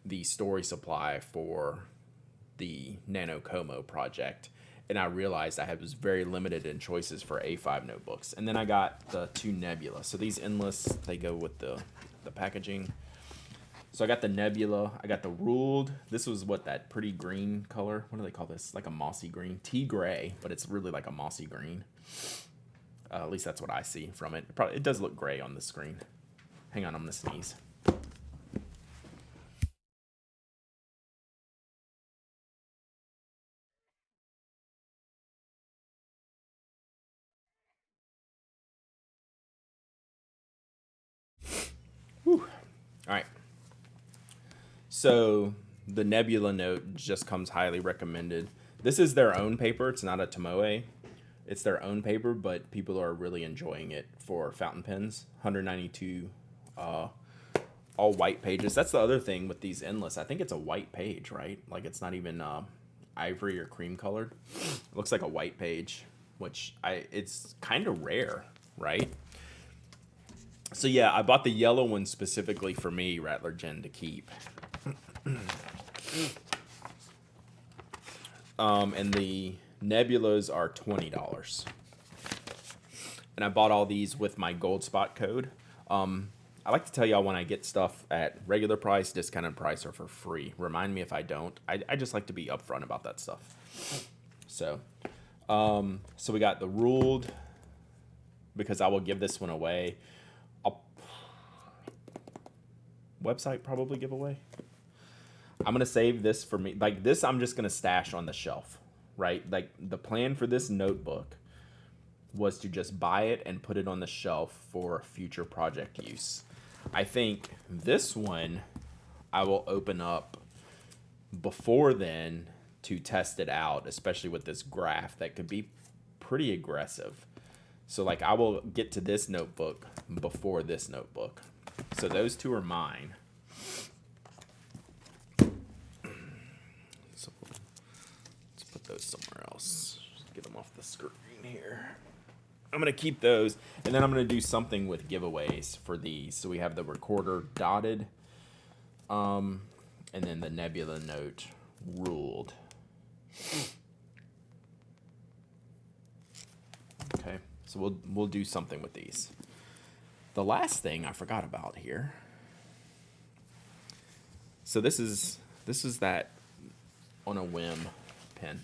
the story supply for the Nano Como project, and I realized I was very limited in choices for A5 notebooks. And then I got the 2 Nebula. So these Endless, they go with the packaging. So I got the Nebula, I got the Ruled. This was what, that pretty green color? What do they call this? Like a mossy green, tea gray, but it's really like a mossy green. At least that's what I see from it. It does look gray on the screen. Hang on, I'm gonna sneeze. Whew. All right. So the Nebula note just comes highly recommended. This is their own paper. It's not a Tomoe. It's their own paper, but people are really enjoying it for fountain pens. 192 all white pages. That's the other thing with these Endless. I think it's a white page, right? Like it's not even ivory or cream colored. It looks like a white page, which it's kind of rare, right? So yeah, I bought the yellow one specifically for me, Rattler Jen, to keep. And the Nebulas are $20. And I bought all these with my gold spot code. I like to tell y'all when I get stuff at regular price, discounted price, or for free. Remind me if I don't. I just like to be upfront about that stuff. So we got the Ruled, because I will give this one away. website probably giveaway. I'm going to save this for me. Like this, I'm just going to stash on the shelf, right? Like the plan for this notebook was to just buy it and put it on the shelf for future project use. I think this one I will open up before then to test it out, especially with this graph that could be pretty aggressive. So like I will get to this notebook before this notebook. So those two are mine. So let's put those somewhere else. Just get them off the screen here. I'm going to keep those, and then I'm going to do something with giveaways for these. So we have the recorder dotted, and then the nebula note ruled. Okay, so we'll do something with these. The last thing I forgot about here. So this is that on a whim pen.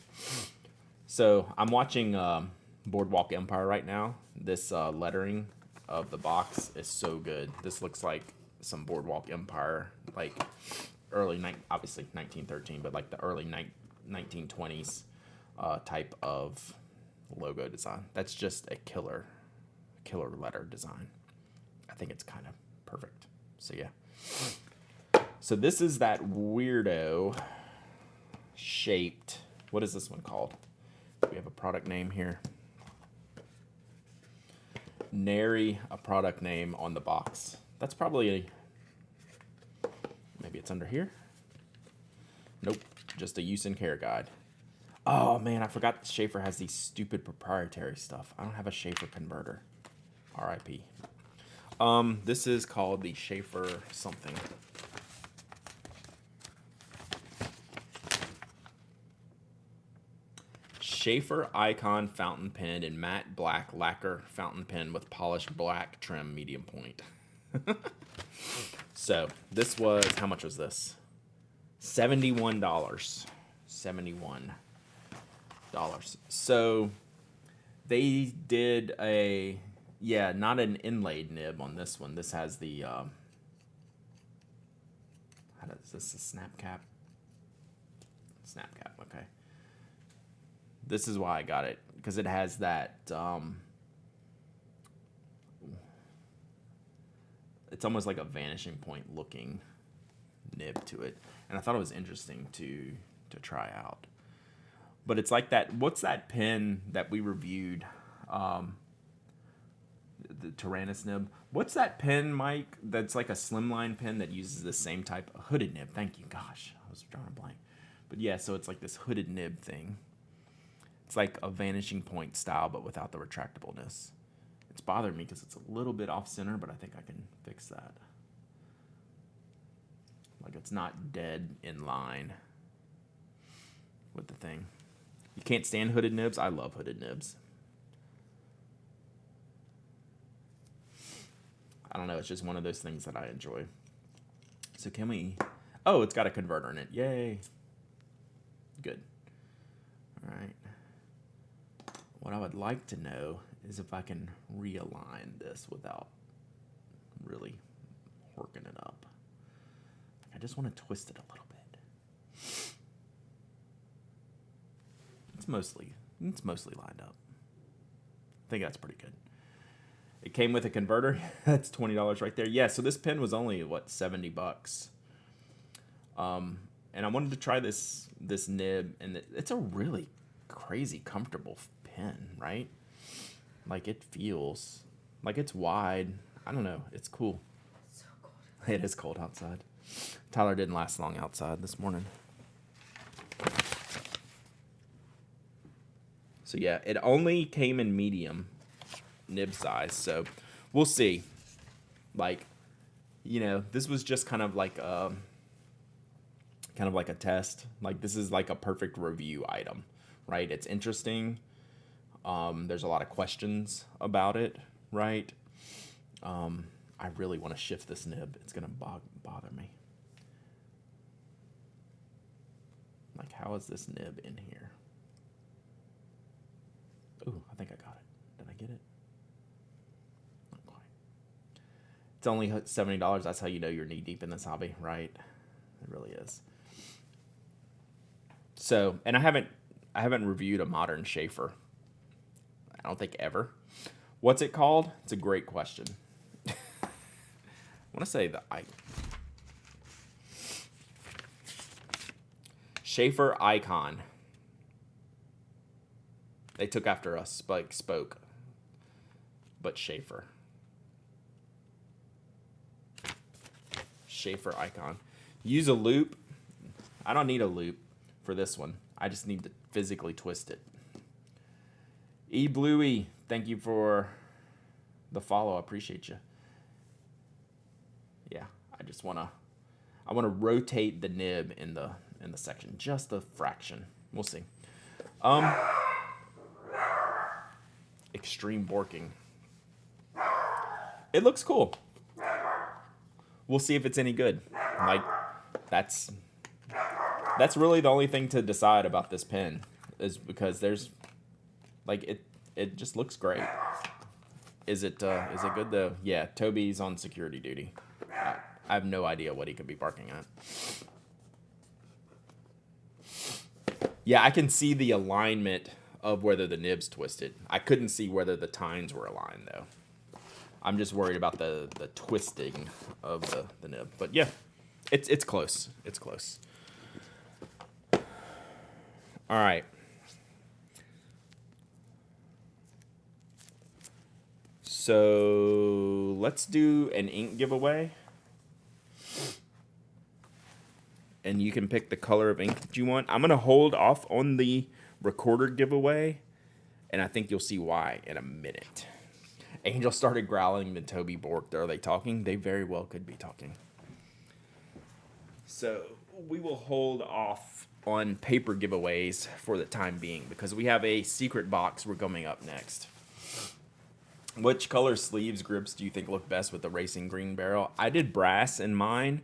So I'm watching Boardwalk Empire right now. This lettering of the box is so good. This looks like some Boardwalk Empire, like obviously 1913, but like the early 1920s type of logo design. That's just a killer letter design. I think it's kind of perfect. So yeah. So this is that weirdo shaped. What is this one called? We have a product name here. Nary a product name on the box. That's probably maybe it's under here. Nope, just a use and care guide. Oh man, I forgot Schaefer has these stupid proprietary stuff. I don't have a Schaefer converter. R.I.P. This is called the Schaefer something. Schaefer Icon fountain pen in matte black lacquer fountain pen with polished black trim medium point. So this was, how much was this? $71. $71. So they did not an inlaid nib on this one. This has the, is this a snap cap? Snap cap, okay. This is why I got it, because it has that, it's almost like a vanishing point looking nib to it. And I thought it was interesting to try out. But it's like that, what's that pen that we reviewed? The Tyrannus nib. What's that pen, Mike, that's like a slimline pen that uses the same type of hooded nib? Thank you, gosh, I was drawing a blank. But yeah, so it's like this hooded nib thing. It's like a vanishing point style, but without the retractableness. It's bothering me because it's a little bit off center, but I think I can fix that. Like it's not dead in line with the thing. You can't stand hooded nibs? I love hooded nibs. I don't know, it's just one of those things that I enjoy. So can we... Oh, it's got a converter in it. Yay. Good. All right. What I would like to know is if I can realign this without really working it up. I just want to twist it a little bit. It's mostly lined up. I think that's pretty good. It came with a converter. That's $20 right there. Yeah, so this pen was only what, $70. And I wanted to try this nib, and it's a really crazy comfortable pen, right? Like it feels like it's wide. I don't know. It's cool. It's so cold. It is cold outside. Tyler didn't last long outside this morning. So yeah, it only came in medium nib size, so we'll see. Like, this was just kind of like a test. Like this is like a perfect review item, right? It's interesting. There's a lot of questions about it, right? I really want to shift this nib. It's gonna bother me. Like, how is this nib in here? Ooh, I think I got it. Did I get it? Not quite. It's only $70. That's how you know you're knee deep in this hobby, right? It really is. So, and I haven't reviewed a modern Schaefer. I don't think ever. What's it called? It's a great question. I want to say Schaefer Icon. They took after us, like Spoke, but Schaefer. Schaefer Icon. Use a loop. I don't need a loop for this one. I just need to physically twist it. E Bluey, thank you for the follow. I appreciate you. Yeah, I wanna rotate the nib in the section, just a fraction. We'll see. Extreme borking. It looks cool. We'll see if it's any good. Like, that's really the only thing to decide about this pen, is because there's, like, it just looks great. Is it good though? Yeah, Toby's on security duty. I have no idea what he could be barking at. Yeah, I can see the alignment of whether the nib's twisted. I couldn't see whether the tines were aligned though. I'm just worried about the twisting of the nib. But yeah, it's close. It's close. All right. So let's do an ink giveaway. And you can pick the color of ink that you want. I'm going to hold off on the recorder giveaway, and I think you'll see why in a minute. Angel started growling, then Toby borked. Are they talking? They very well could be talking. So we will hold off on paper giveaways for the time being because we have a secret box we're coming up next. Which color sleeves grips do you think look best with the racing green barrel? I did brass in mine.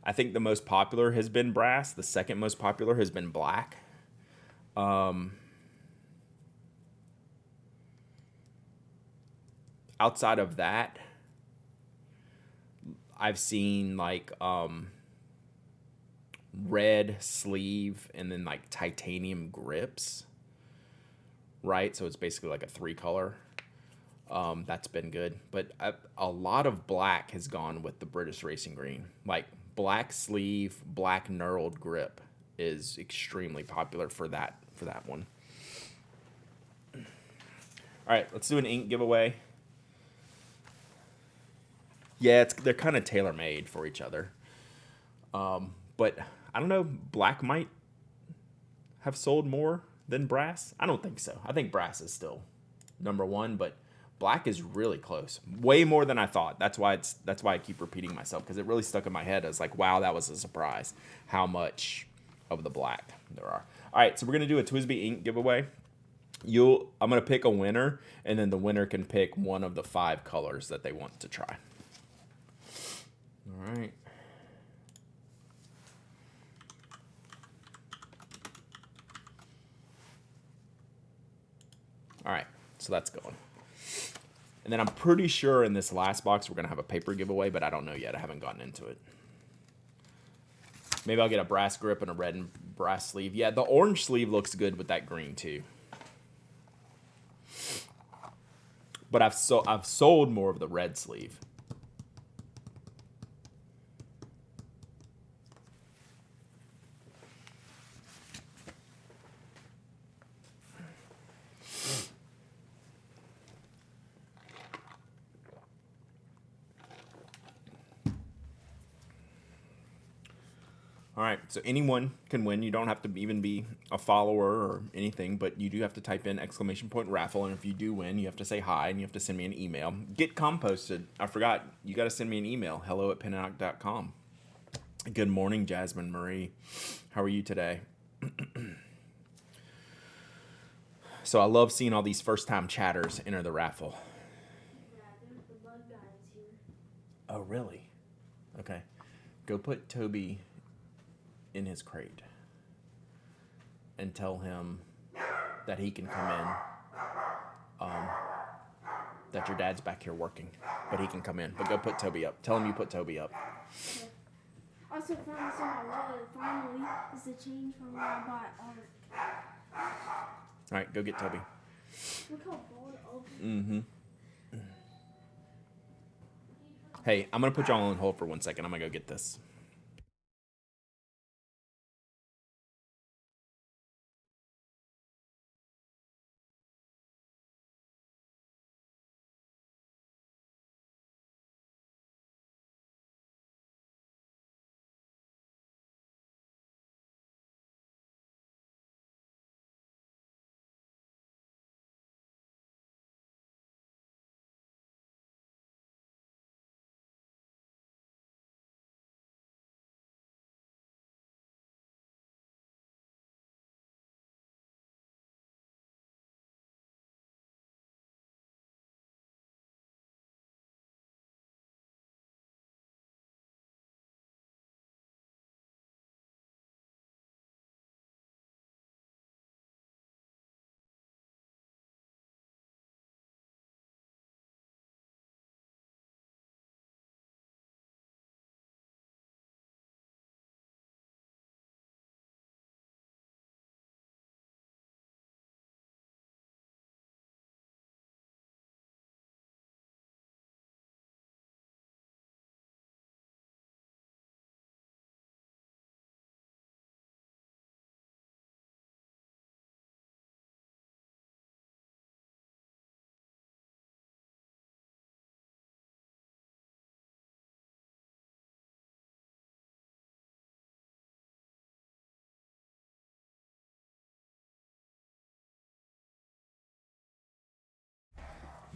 I think the most popular has been brass. The second most popular has been black. Outside of that, I've seen like red sleeve and then like titanium grips. Right? So it's basically like a 3-color. That's been good. But a lot of black has gone with the British Racing Green. Like black sleeve, black knurled grip is extremely popular for that one. All right, let's do an ink giveaway. Yeah, they're kind of tailor-made for each other. But I don't know, black might have sold more than brass. I don't think so. I think brass is still number one, but black is really close. Way more than I thought. That's why I keep repeating myself, because it really stuck in my head. I was like, wow, that was a surprise how much of the black there are. All right, so we're going to do a TWSBI ink giveaway. I'm going to pick a winner, and then the winner can pick one of the 5 colors that they want to try. All right. All right, so that's going. And then I'm pretty sure in this last box we're going to have a paper giveaway, but I don't know yet. I haven't gotten into it. Maybe I'll get a brass grip and a red and brass sleeve. Yeah, the orange sleeve looks good with that green too. But I've sold more of the red sleeve. All right, so anyone can win. You don't have to even be a follower or anything, but you do have to type in !Raffle, and if you do win, you have to say hi, and you have to send me an email. Get composted. I forgot. You got to send me an email, hello@penaddict.com. Good morning, Jasmine Marie. How are you today? So I love seeing all these first-time chatters enter the raffle. Yeah, there's the bug guys here. Oh, really? Okay. Go put Toby in his crate and tell him that he can come in, that your dad's back here working, but he can come in. But go put Toby up. Tell him you put Toby up. Okay. Also found this in my wallet. Finally, it's a change from when I bought art. All right, go get Toby. Look how bold open. Mm-hmm. Hey, I'm gonna put y'all on hold for 1 second. I'm gonna go get this.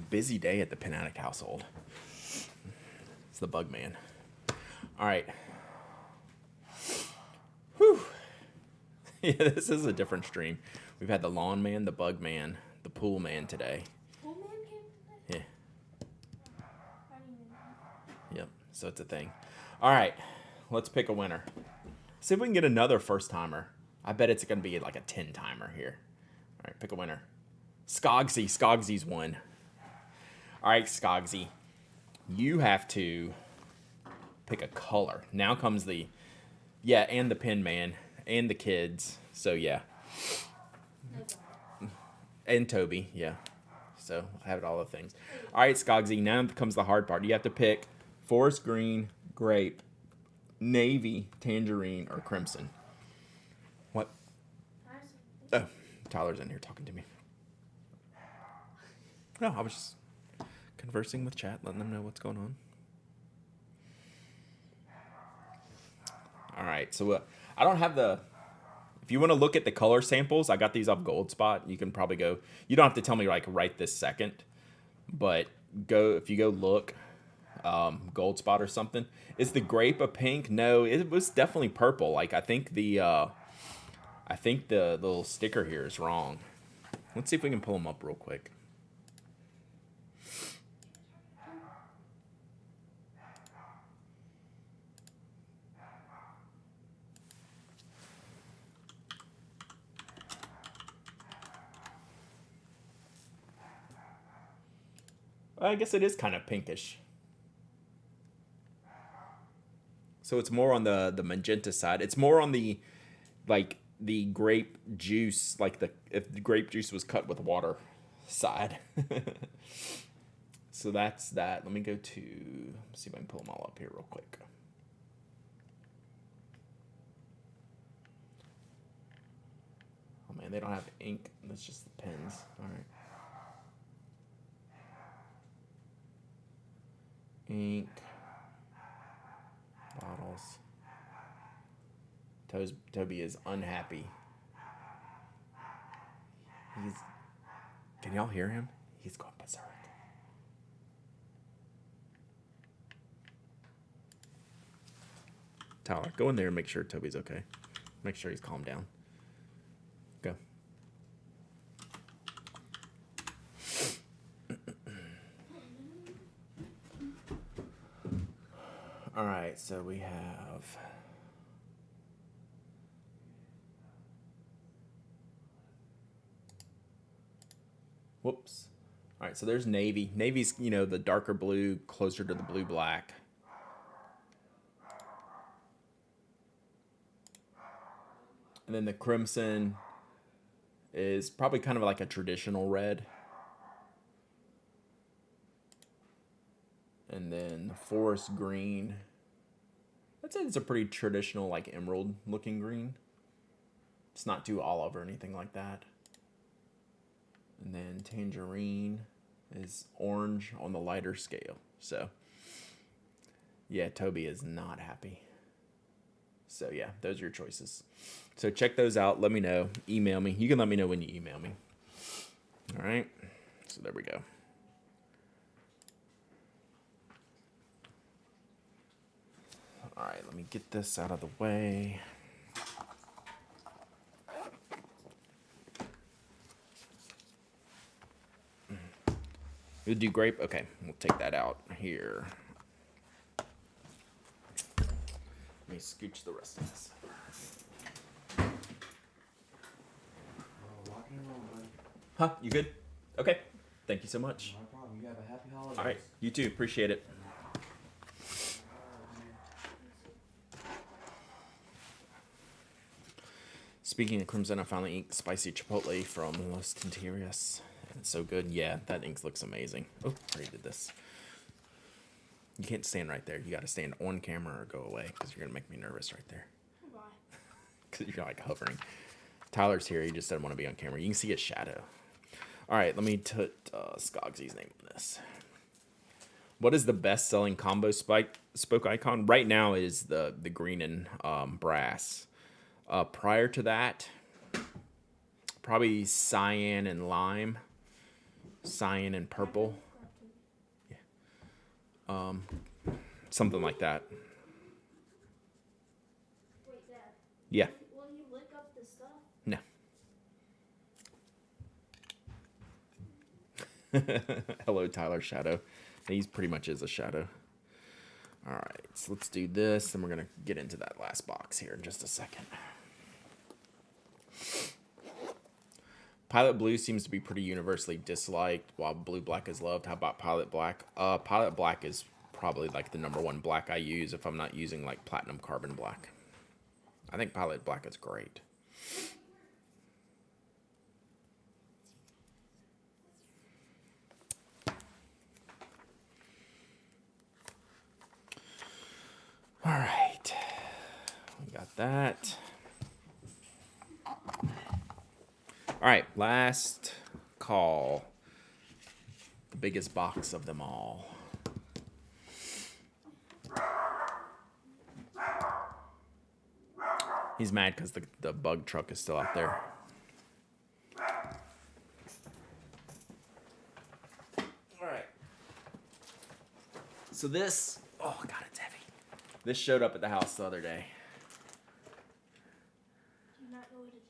Busy day at the Pen Addict household. It's the bug man. All right. Whew. Yeah, this is a different stream. We've had the lawn man, the bug man, the pool man today. Pool man came today? Yeah. I didn't even know. Yep. So it's a thing. All right. Let's pick a winner. See if we can get another first timer. I bet it's going to be like a 10 timer here. All right. Pick a winner. Skogsy. Skogsy's won. All right, Skogsy. You have to pick a color. Now comes the, yeah, and the pen man and the kids. So, yeah. No problem. And Toby, yeah. So, I have it all the things. All right, Skogsy. Now comes the hard part. You have to pick forest green, grape, navy, tangerine, or crimson. What? Oh, Tyler's in here talking to me. No, I was just conversing with chat, letting them know what's going on. All right, so I don't have the. If you want to look at the color samples, I got these off Gold Spot. You can probably go. You don't have to tell me like right this second, but go if you go look, Gold Spot or something. Is the grape a pink? No, it was definitely purple. Like I think the little sticker here is wrong. Let's see if we can pull them up real quick. I guess it is kind of pinkish. So it's more on the magenta side. It's more on the like the grape juice, like if the grape juice was cut with water side. So that's that. Let me go to see if I can pull them all up here real quick. Oh man, they don't have ink. That's just the pens. All right. Ink. Bottles. Toby is unhappy. Can y'all hear him? He's going berserk. Tyler, go in there and make sure Toby's okay. Make sure he's calmed down. Go. All right, so we have whoops. All right, so there's navy. Navy's, you know, the darker blue, closer to the blue-black. And then the crimson is probably kind of like a traditional red. And then the forest green, I'd say it's a pretty traditional, like emerald looking green. It's not too olive or anything like that. And then tangerine is orange on the lighter scale. So, yeah, Toby is not happy. So, yeah, those are your choices. So, check those out. Let me know. Email me. You can let me know when you email me. All right. So, there we go. All right, let me get this out of the way. You'll do grape? Okay, we'll take that out here. Let me scooch the rest of this. Huh? You good? Okay. Thank you so much. No problem. You have a happy holidays. All right. You too. Appreciate it. Speaking of crimson, I finally inked spicy chipotle from Los Tinterias. It's so good. Yeah, that ink looks amazing. Oh, I already did this. You can't stand right there. You got to stand on camera or go away because you're going to make me nervous right there. Why? Because you're like hovering. Tyler's here. He just doesn't want to be on camera. You can see his shadow. All right, let me put Skogsy's name on this. What is the best-selling combo spoke icon? Right now is the green and brass. Prior to that, probably cyan and lime. Cyan and purple. Yeah. Something like that. Wait, Dad. Yeah. Will you lick up the stuff? No. Hello, Tyler Shadow. He's pretty much is a shadow. All right, so let's do this, and we're going to get into that last box here in just a second. Pilot Blue seems to be pretty universally disliked, while Blue Black is loved. How about Pilot Black? Pilot Black is probably like the #1 black I use if I'm not using like Platinum Carbon Black. I think Pilot Black is great. All right, we got that. All right, last call. The biggest box of them all. He's mad because the bug truck is still out there. All right. So this, oh God, it's heavy. This showed up at the house the other day. Do you not know what it is?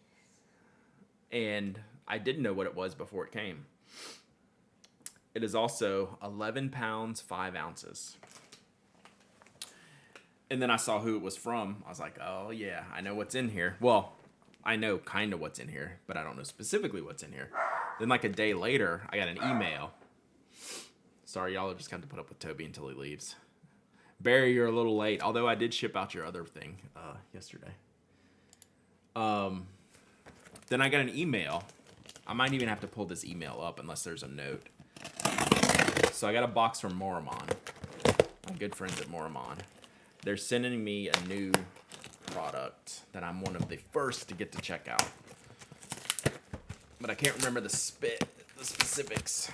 And I didn't know what it was before it came. It is also 11 pounds, 5 ounces. And then I saw who it was from. I was like, oh yeah, I know what's in here. Well, I know kind of what's in here, but I don't know specifically what's in here. Then like a day later, I got an email. Sorry, y'all just got to put up with Toby until he leaves. Barry, you're a little late. Although I did ship out your other thing yesterday. Then I got an email. I might even have to pull this email up unless there's a note. So I got a box from Moramon. My good friends at Moramon. They're sending me a new product that I'm one of the first to get to check out. But I can't remember the specifics.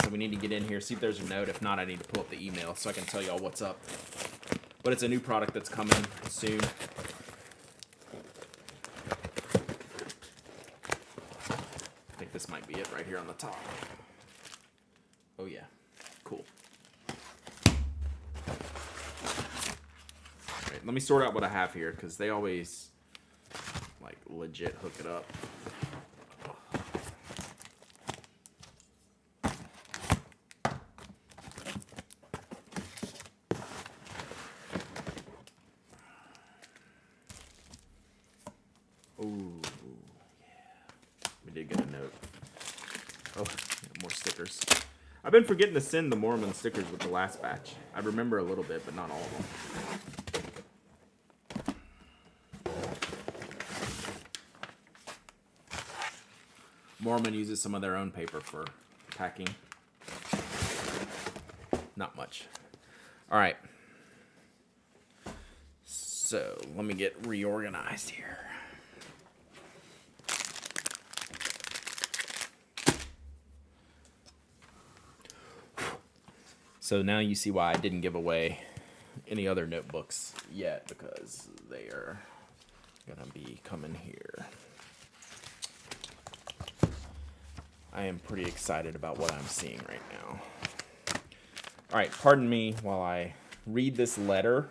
So we need to get in here, see if there's a note. If not, I need to pull up the email so I can tell y'all what's up. But it's a new product that's coming soon. I think this might be it right here on the top. Oh yeah, cool. All right, let me sort out what I have here because they always like legit hook it up. Oh, yeah. We did get a note. Oh, more stickers. I've been forgetting to send the Mormon stickers with the last batch. I remember a little bit, but not all of them. Mormon uses some of their own paper for packing. Not much. All right. So let me get reorganized here. So now you see why I didn't give away any other notebooks yet, because they are gonna be coming here. I am pretty excited about what I'm seeing right now. All right, pardon me while I read this letter.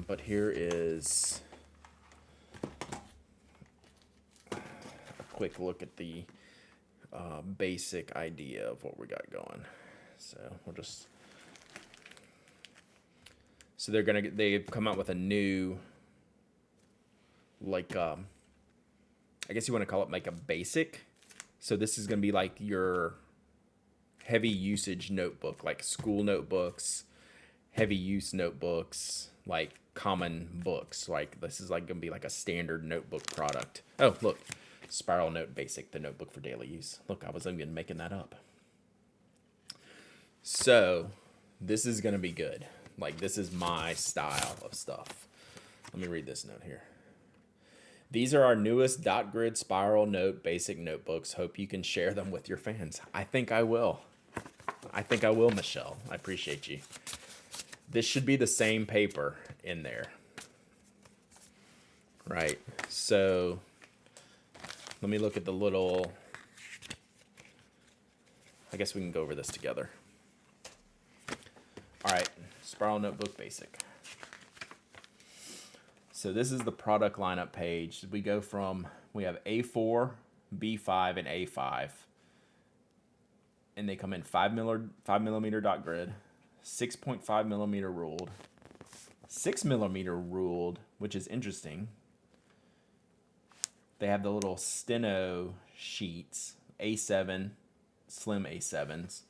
But here is a quick look at the basic idea of what we got going. So we'll just. So they've come out with a new, like, I guess you want to call it like a basic. So this is gonna be like your heavy usage notebook, like school notebooks, heavy use notebooks, like common books. Like this is like gonna be like a standard notebook product. Oh, look, Spiral Note Basic, the notebook for daily use. Look, I was even making that up. So this is gonna be good. Like this is my style of stuff. Let me read this note here. These are our newest dot grid spiral note basic notebooks. Hope you can share them with your fans. I think I will. Michelle. I appreciate you. This should be the same paper in there. Right. So let me look at the little. I guess we can go over this together. All right. Spiral Notebook Basic. So this is the product lineup page. We have A4, B5, and A5. And they come in 5 millimeter dot grid, 6.5 millimeter ruled, 6 millimeter ruled, which is interesting. They have the little steno sheets, A7, slim A7s.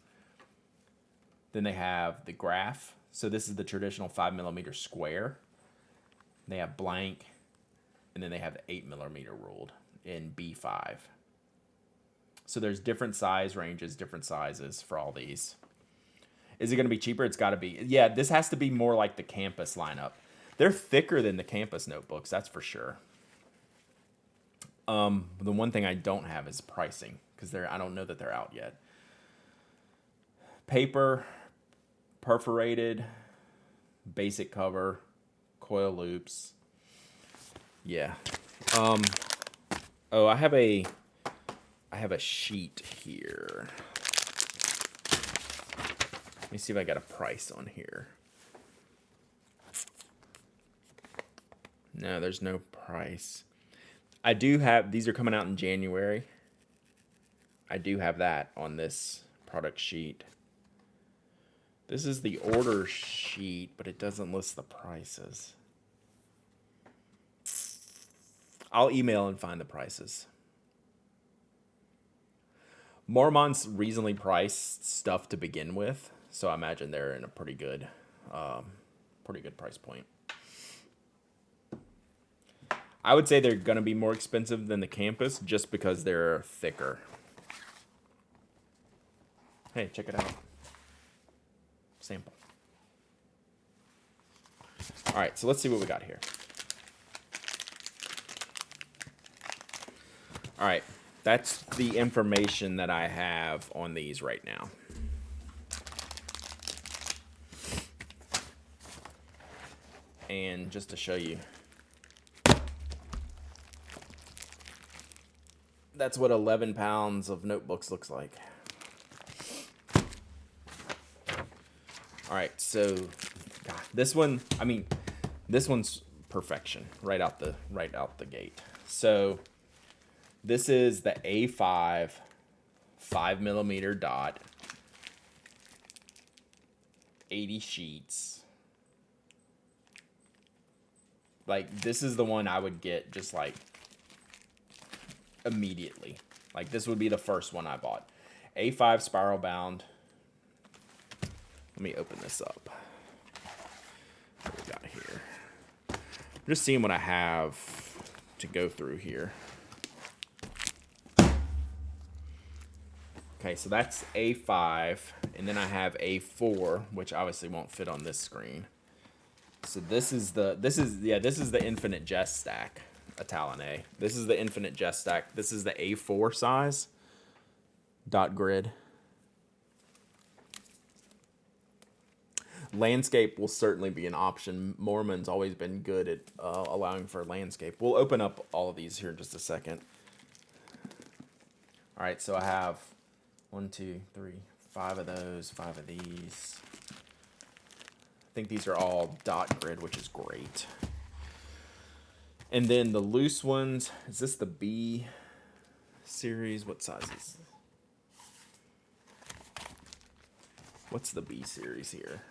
Then they have the graph. So this is the traditional 5 millimeter square. They have blank, and then they have the 8 millimeter ruled in B5. So there's different size ranges, different sizes for all these. Is it going to be cheaper? It's got to be. Yeah, this has to be more like the campus lineup. They're thicker than the campus notebooks, that's for sure. The one thing I don't have is pricing, because I don't know that they're out yet. Paper, perforated, basic cover, coil loops. Yeah. Oh, I have a sheet here. Let me see if I got a price on here. No, there's no price. I do have, these are coming out in January. I do have that on this product sheet. This is the order sheet, but it doesn't list the prices. I'll email and find the prices. Mormon's reasonably priced stuff to begin with, so I imagine they're in a pretty good price point. I would say they're going to be more expensive than the campus just because they're thicker. Hey, check it out. Sample. All right, so let's see what we got here. All right, that's the information that I have on these right now. And just to show you, that's what 11 pounds of notebooks looks like. All right, so God, this one's perfection right out the gate. So this is the A5 5 millimeter dot, 80 sheets. Like this is the one I would get just like immediately. Like, this would be the first one I bought. A5 spiral bound. Let me open this up. What we got here? I'm just seeing what I have to go through here. Okay, so that's A5, and then I have A4, which obviously won't fit on this screen. So this is the Infinite Jest stack, a Talon A. This is the Infinite Jest stack. This is the A4 size dot grid. Landscape will certainly be an option. Mormon's always been good at allowing for landscape. We'll open up all of these here in just a second. All right, so I have 1, 2, 3, 5 of those, 5 of these. I think these are all dot grid, which is great. And then the loose ones, is this the B series? What size is this? What's the B series here?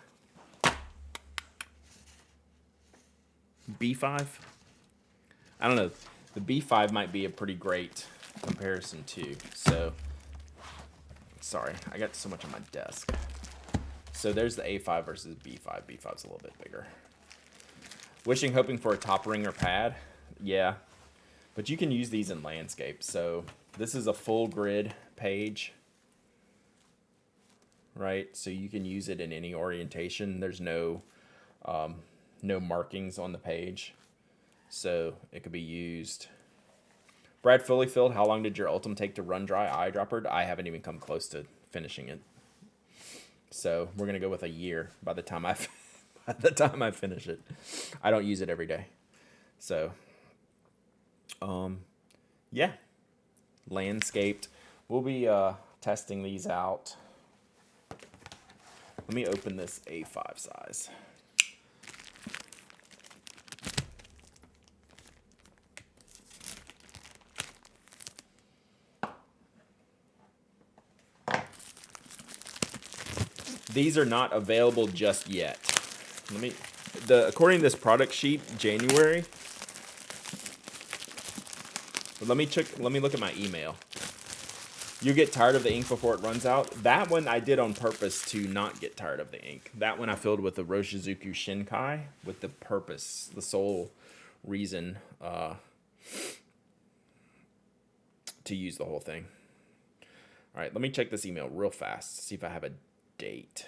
B5? I don't know. The B5 might be a pretty great comparison too. So, sorry, I got so much on my desk. So there's the A5 versus B5. B5's a little bit bigger. Wishing, hoping for a top ring or pad. Yeah, but you can use these in landscape. So this is a full grid page, right? So you can use it in any orientation. There's no markings on the page, so it could be used. Brad fully filled. How long did your Ultim take to run dry eyedropper? I haven't even come close to finishing it, so we're gonna go with a year by the time I finish it. I don't use it every day, so yeah, landscaped. We'll be testing these out. Let me open this A5 size. These are not available just yet. According to this product sheet, January. But let me look at my email. You get tired of the ink before it runs out. That one I did on purpose to not get tired of the ink. That one I filled with the Roshizuku Shinkai with the purpose, the sole reason to use the whole thing. All right, let me check this email real fast, see if I have a date.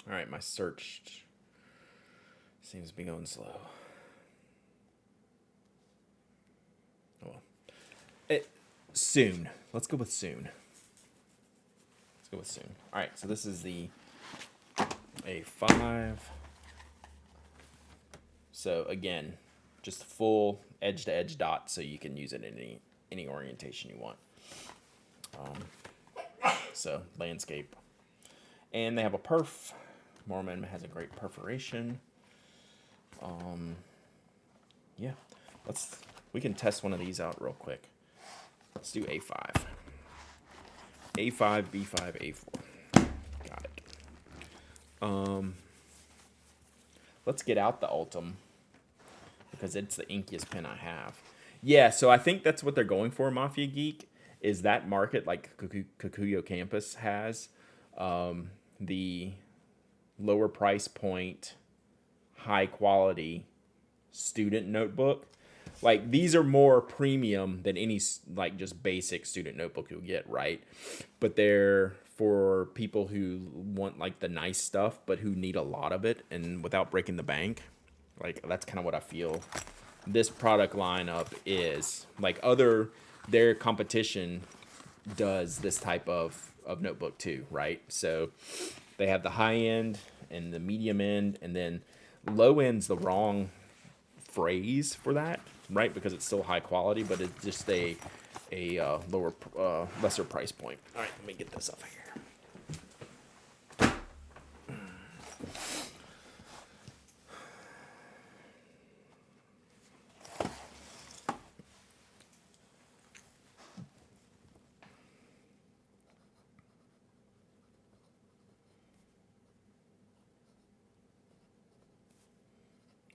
All right, my search seems to be going slow. Oh well. Soon. Let's go with soon. All right, so this is the A5. So again, just full edge-to-edge dot, so you can use it in any orientation you want. So landscape, and they have a perf. Mormon has a great perforation. Yeah, we can test one of these out real quick. Let's do A5. A5, B5, A4. Got it. Let's get out the Ultim, because it's the inkiest pen I have. Yeah, so I think that's what they're going for, Mafia Geek, is that market like Kikuyo Campus has. The lower price point, high quality student notebook. Like, these are more premium than any, like, just basic student notebook you'll get, right? But they're for people who want, like, the nice stuff, but who need a lot of it and without breaking the bank. Like, that's kind of what I feel this product lineup is. Like, other their competition does this type of notebook too, right? So they have the high end and the medium end, and then low end's the wrong phrase for that, right? Because it's still high quality, but it's just a lower, lesser price point. All right, let me get this up here.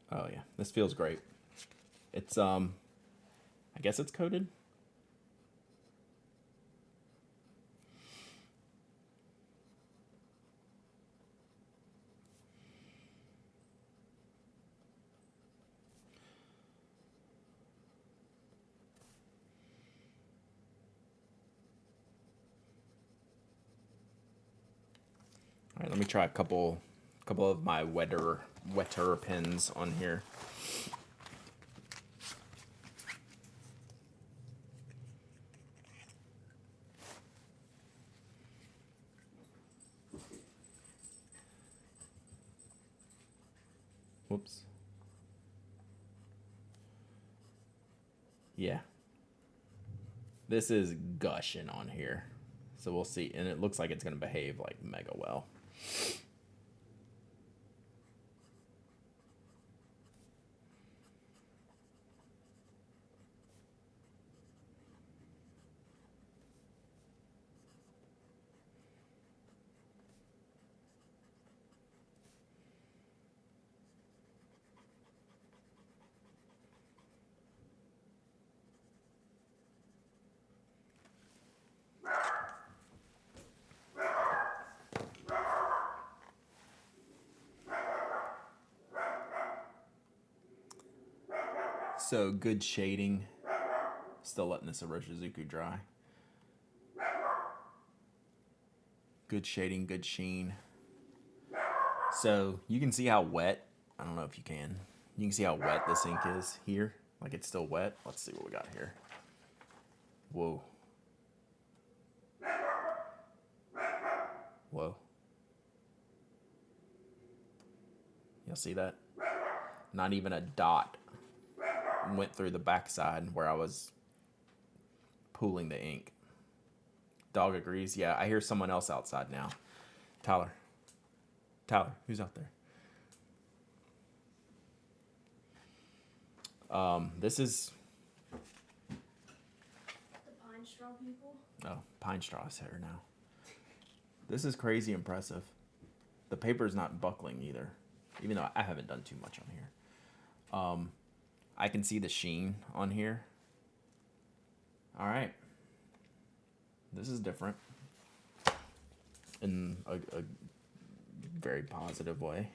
Oh yeah, this feels great. It's I guess it's coated. All right, let me try a couple of my wetter pens on here. Whoops. Yeah. This is gushing on here. So we'll see. And it looks like it's going to behave like mega well. So good shading. Still letting this Orochizuku dry. Good shading, good sheen. So you can see how wet, I don't know if you can. You can see how wet this ink is here. Like it's still wet. Let's see what we got here. Whoa. Whoa. You'll see that? Not even a dot went through the backside where I was pooling the ink. Dog agrees. Yeah, I hear someone else outside now. Tyler. Tyler, who's out there? This is... The Pine Straw people? Oh, Pine Straw's here now. This is crazy impressive. The paper's not buckling either, even though I haven't done too much on here. I can see the sheen on here. All right. This is different in a very positive way.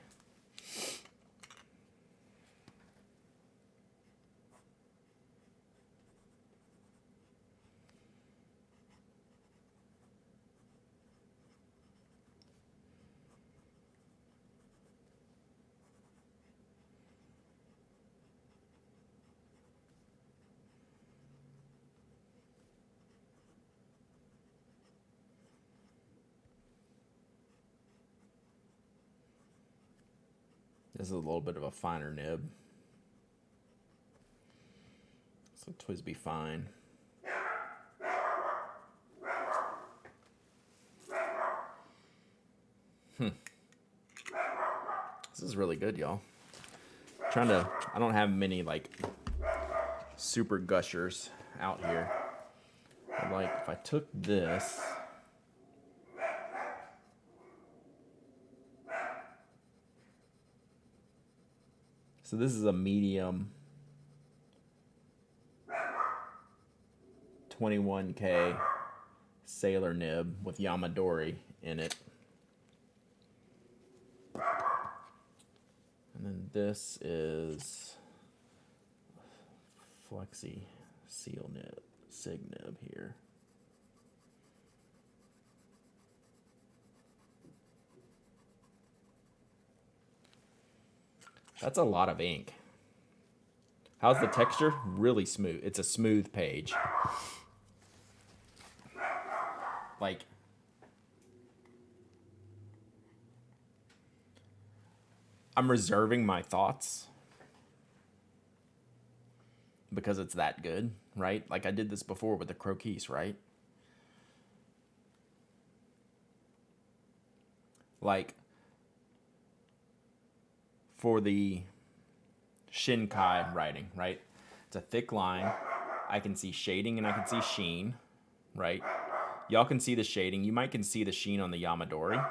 This is a little bit of a finer nib. So Twisby fine. This is really good, y'all. I don't have many like super gushers out here. But like if I took this, so this is a medium 21K Sailor nib with Yamadori in it. And then this is Flexi Seal nib, Sig nib here. That's a lot of ink. How's the texture? Really smooth. It's a smooth page. Like, I'm reserving my thoughts because it's that good, right? Like I did this before with the croquis, right? Like for the Shinkai writing, right? It's a thick line. I can see shading and I can see sheen, right? Y'all can see the shading. You might can see the sheen on the Yamadori,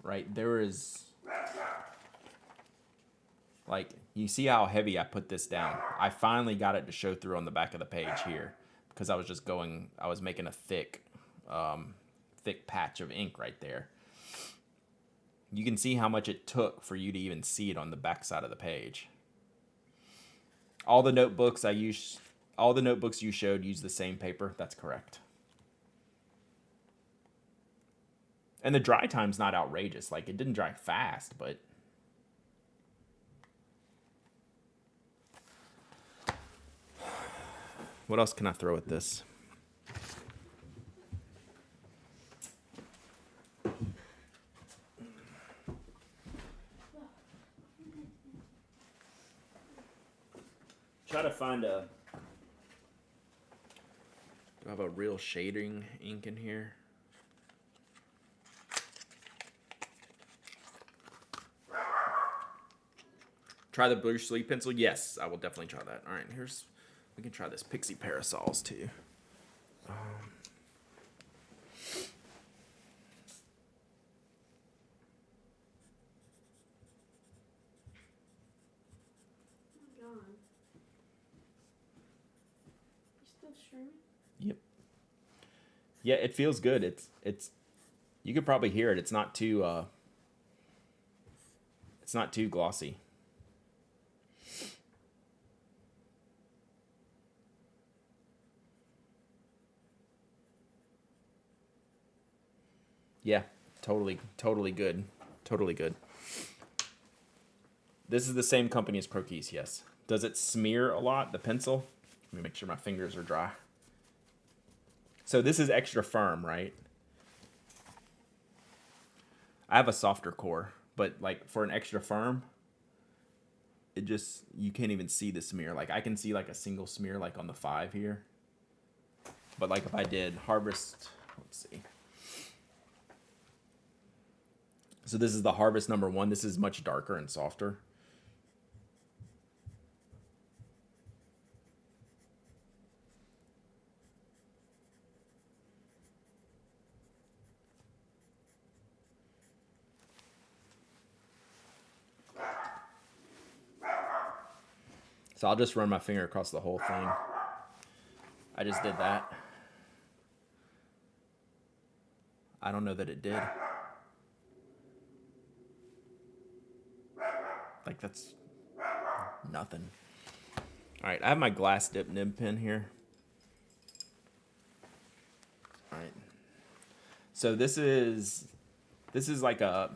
right? There is, like, you see how heavy I put this down. I finally got it to show through on the back of the page here because I was making a thick patch of ink right there. You can see how much it took for you to even see it on the back side of the page. All the notebooks you showed use the same paper. That's correct. And the dry time's not outrageous. Like, it didn't dry fast, but what else can I throw at this? Try to find a... Do I have a real shading ink in here? Try the blue sleeve pencil? Yes, I will definitely try that. All right, we can try this Pixie Parasols too. Streaming? Yep. Yeah, it feels good. It's you could probably hear it. It's not too glossy. Yeah, totally good. Totally good. This is the same company as Croquis, yes. Does it smear a lot, the pencil? Let me make sure my fingers are dry. So this is extra firm, right? I have a softer core, but like for an extra firm, it just, you can't even see the smear. Like I can see like a single smear like on the 5 here. But like if I did Harvest, let's see. So this is the Harvest number 1. This is much darker and softer. So I'll just run my finger across the whole thing. I just did that. I don't know that it did. Like that's nothing. All right, I have my glass dip nib pen here. All right. So this is like a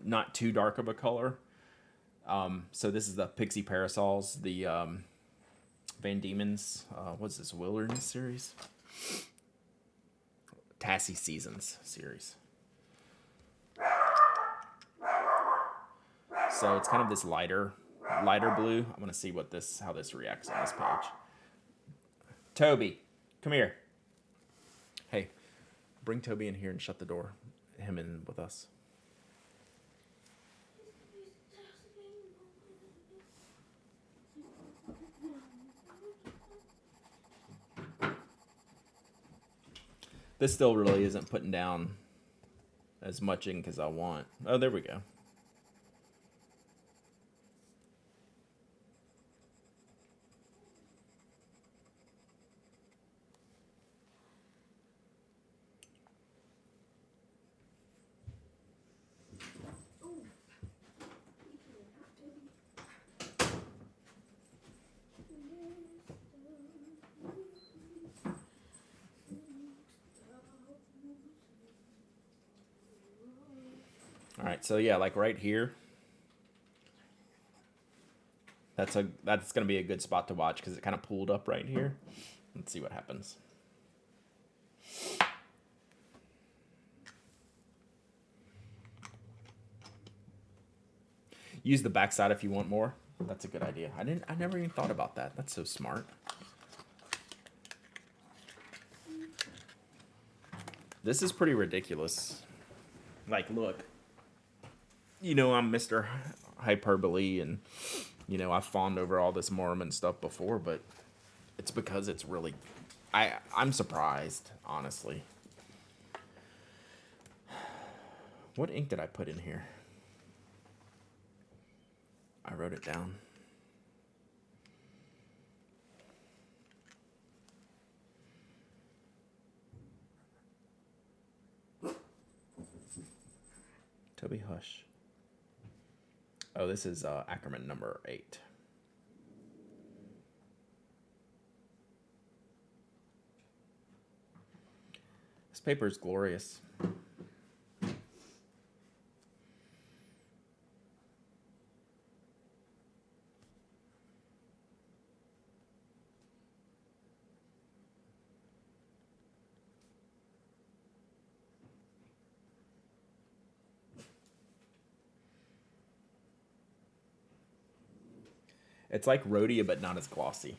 not too dark of a color. So this is the Pixie Parasols, the Van Diemen's, what's this, Wilderness series? Tassie Seasons series. So it's kind of this lighter blue. I'm gonna see how this reacts on this page. Toby, come here. Hey, bring Toby in here and shut the door. Him in with us. This still really isn't putting down as much ink as I want. Oh, there we go. All right, so yeah, like right here, that's gonna be a good spot to watch because it kind of pulled up right here. Let's see what happens. Use the backside if you want more. That's a good idea. I never even thought about that. That's so smart. This is pretty ridiculous. Like, look. You know, I'm Mr. Hyperbole, and, you know, I've fawned over all this Mormon stuff before, but it's because it's really... I'm surprised, honestly. What ink did I put in here? I wrote it down. Toby Hush. Oh, this is Ackerman number 8. This paper is glorious. It's like Rhodia, but not as glossy.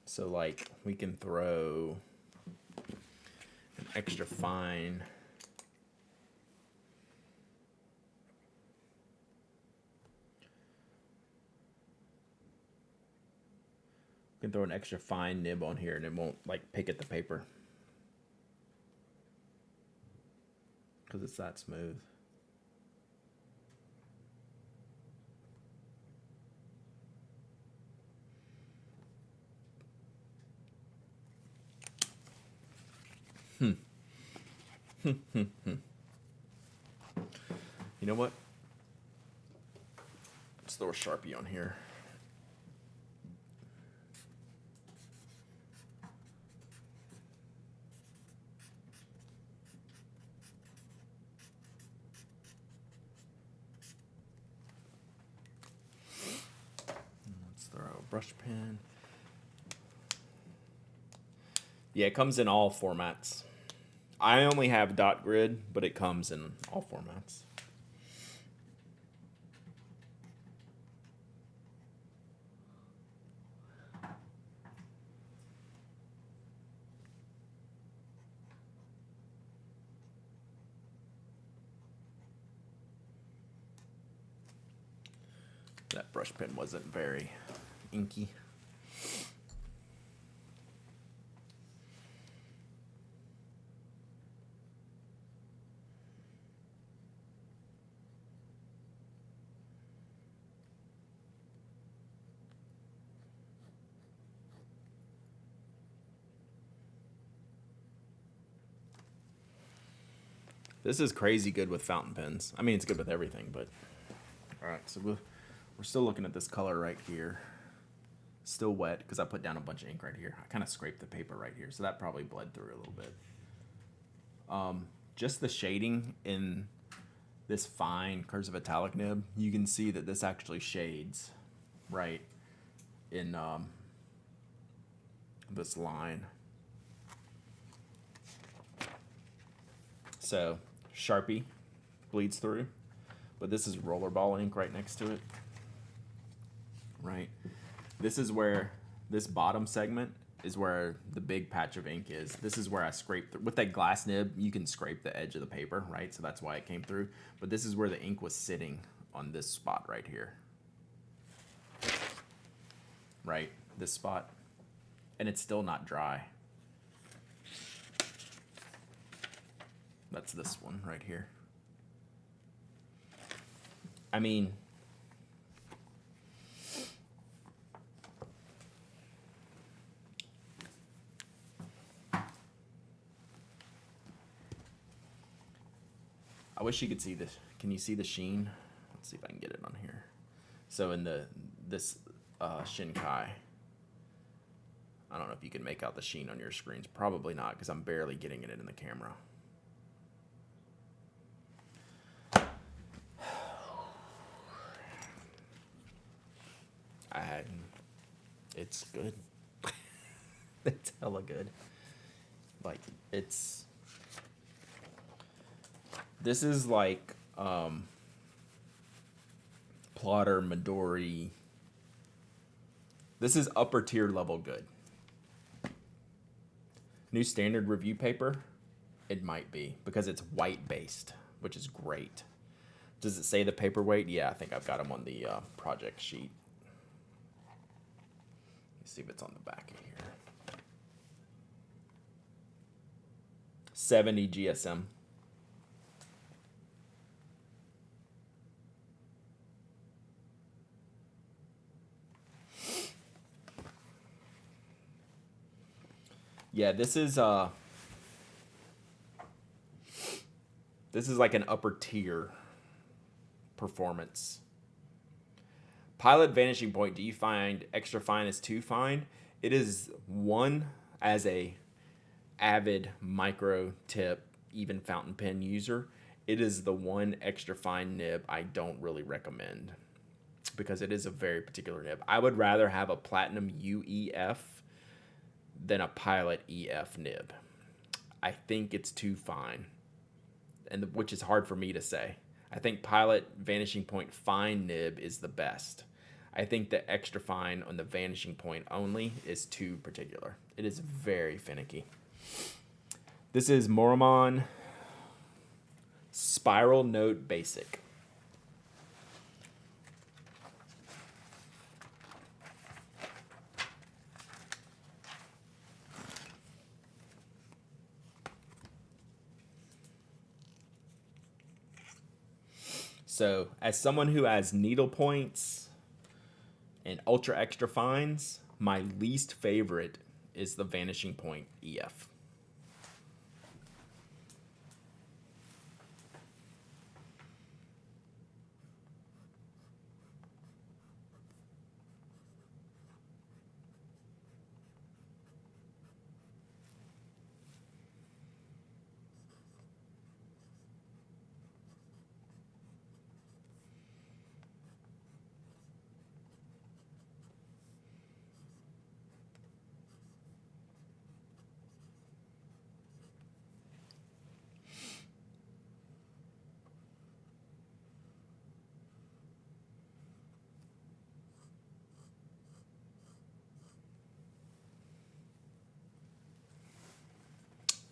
So, like, we can throw an extra fine. We can throw an extra fine nib on here, and it won't, like, pick at the paper. Because it's that smooth. You know what? Let's throw a Sharpie on here. Let's throw a brush pen. Yeah, it comes in all formats. I only have dot grid, but it comes in all formats. That brush pen wasn't very inky. This is crazy good with fountain pens. I mean, it's good with everything, but... Alright, so we're still looking at this color right here. Still wet, because I put down a bunch of ink right here. I kind of scraped the paper right here, so that probably bled through a little bit. Just the shading in this fine cursive italic nib, you can see that this actually shades right in this line. So, Sharpie bleeds through, but this is rollerball ink right next to it. Right? This is where this bottom segment is where the big patch of ink is. This is where I scraped with that glass nib. You can scrape the edge of the paper, right? So that's why it came through. But this is where the ink was sitting on this spot right here. Right? This spot. And it's still not dry. That's this one right here. I mean... I wish you could see this. Can you see the sheen? Let's see if I can get it on here. So in this Shinkai, I don't know if you can make out the sheen on your screens. Probably not, because I'm barely getting it in the camera. It's good. It's hella good. Like, it's... This is like, Plotter, Midori. This is upper tier level good. New standard review paper? It might be, because it's white based, which is great. Does it say the paperweight? Yeah, I think I've got them on the project sheet. Let's see if it's on the back of here. 70 GSM. Yeah, this is like an upper tier performance. Pilot vanishing point. Do you find extra fine is too fine? It is one as a avid micro tip, even fountain pen user. It is the one extra fine nib I don't really recommend because it is a very particular nib. I would rather have a platinum UEF than a pilot EF nib. I think it's too fine, and which is hard for me to say. I think pilot vanishing point fine nib is the best. I think the extra fine on the vanishing point only is too particular. It is very finicky. This is Moromon Spiral Note Basic. So, as someone who has needle points and ultra extra fines, my least favorite is the Vanishing Point EF.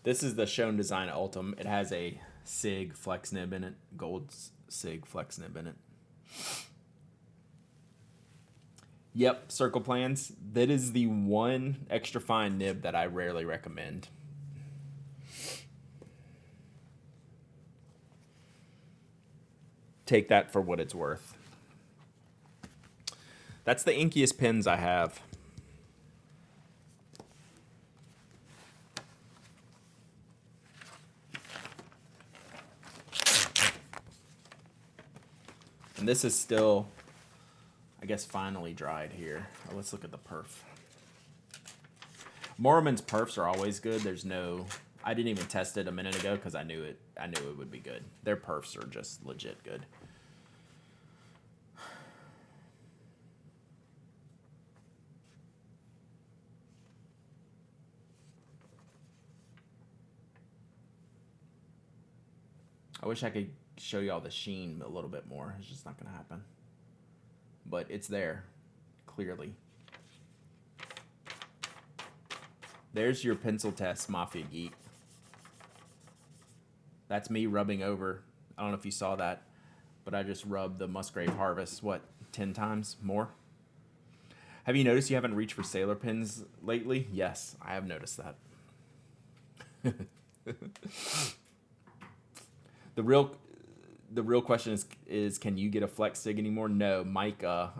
This is the Shown Design Ultim. It has a SIG flex nib in it, gold SIG flex nib in it. Yep, circle plans. That is the one extra fine nib that I rarely recommend. Take that for what it's worth. That's the inkiest pens I have. And this is still, I guess, finally dried here. Oh, let's look at the perf. Moroman's perfs are always good. There's no, I didn't even test it a minute ago because I knew it would be good. Their perfs are just legit good. I wish I could show you all the sheen a little bit more. It's just not going to happen. But it's there, clearly. There's your pencil test, Mafia Geek. That's me rubbing over. I don't know if you saw that, but I just rubbed the Musgrave Harvest, 10 times more? Have you noticed you haven't reached for sailor pins lately? Yes, I have noticed that. The real question is can you get a flex sig anymore? No, Mike. Oh,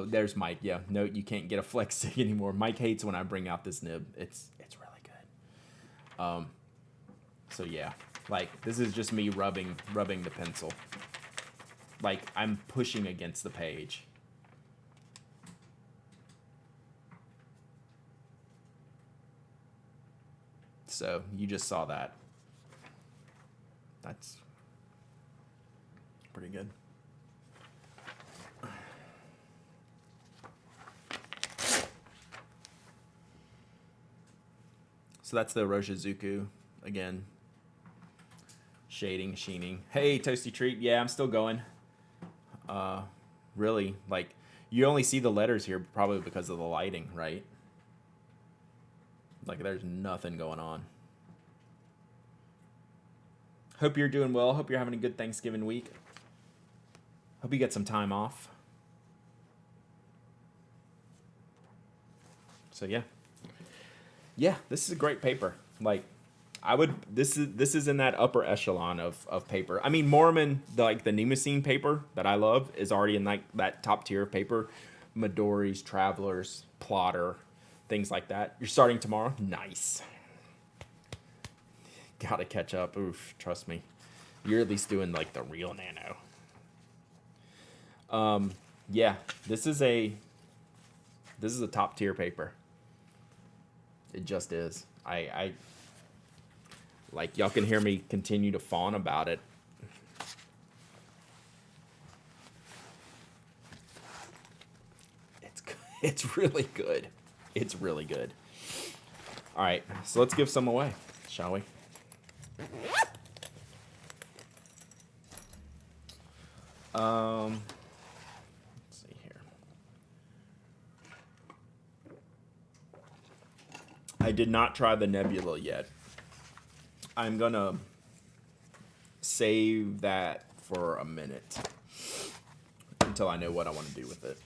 there's Mike. Yeah, no, you can't get a flex sig anymore. Mike hates when I bring out this nib. It's really good. So yeah, like this is just me rubbing the pencil. Like I'm pushing against the page. So you just saw that. That's pretty good. So that's the Roshizuku again. Shading, sheening. Hey, Toasty Treat. Yeah, I'm still going. Really, like, you only see the letters here probably because of the lighting, right? Like, there's nothing going on. Hope you're doing well. Hope you're having a good Thanksgiving week. Hope you get some time off. So, yeah. Yeah, this is a great paper. Like, this is in that upper echelon of paper. I mean, Mormon, the Nemosine paper that I love is already in like that top tier of paper. Midori's, Travelers, Plotter, things like that. You're starting tomorrow? Nice. Gotta catch up. Oof, trust me. You're at least doing like the real nano. Yeah, this is a top tier paper. It just is. I like, y'all can hear me continue to fawn about it. It's really good. It's really good. All right, so let's give some away, shall we? Let's see here. I did not try the Nebula yet. I'm gonna save that for a minute until I know what I want to do with it.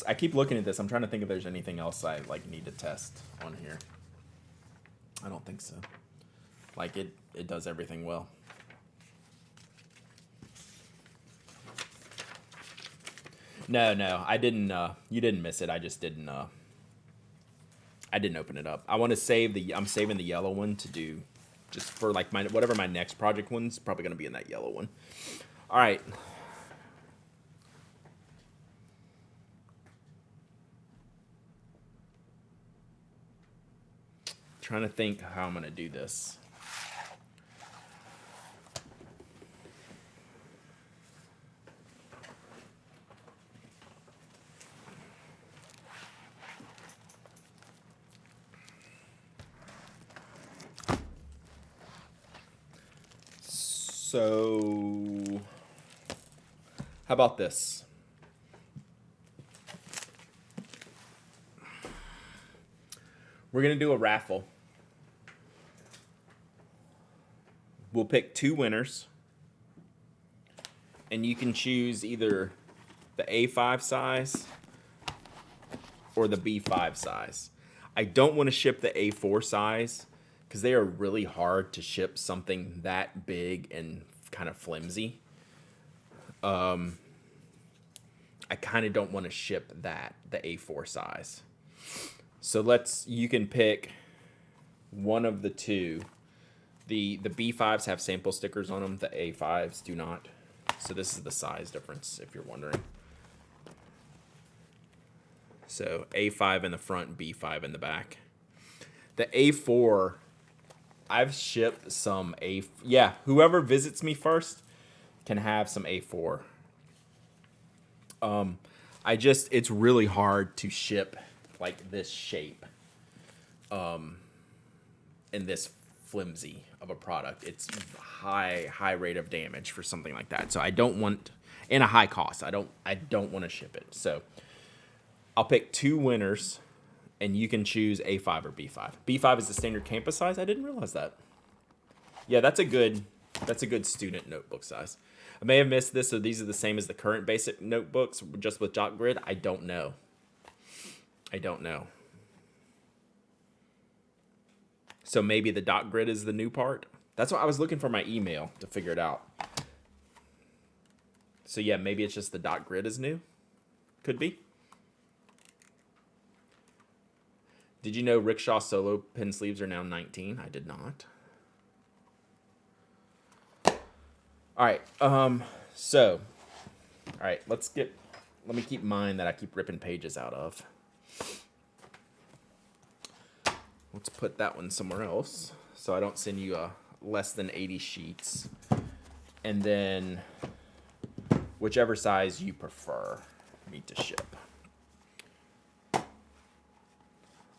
I keep looking at this. I'm trying to think if there's anything else I like need to test on here. I don't think so. Like, it does everything well. No, I didn't. You didn't miss it. I just didn't. I didn't open it up. I want to save I'm saving the yellow one to do, just for like whatever my next project one's probably gonna be in that yellow one. All right. Trying to think how I'm gonna do this. So, how about this? We're going to do a raffle. We'll pick 2 winners. And you can choose either the A5 size or the B5 size. I don't want to ship the A4 size because they are really hard to ship something that big and kind of flimsy. I kind of don't want to ship the A4 size. So you can pick one of the 2. The B5s have sample stickers on them. The A5s do not. So this is the size difference, if you're wondering. So A5 in the front, B5 in the back. The A4, I've shipped some whoever visits me first can have some A4. It's really hard to ship like this shape in this flimsy of a product. It's high rate of damage for something like that. So I don't want, and a high cost. I don't want to ship it. So I'll pick 2 winners, and you can choose A5 or B5. B5 is the standard campus size. I didn't realize that. Yeah, that's a good student notebook size. I may have missed this, so these are the same as the current basic notebooks, just with dot grid. I don't know. So maybe the dot grid is the new part. That's why I was looking for my email to figure it out. So yeah, maybe it's just the dot grid is new. Could be. Did you know Rickshaw solo pen sleeves are now 19? I did not. All right. All right. Let me keep mine that I keep ripping pages out of. Let's put that one somewhere else so I don't send you less than 80 sheets. And then whichever size you prefer me to ship.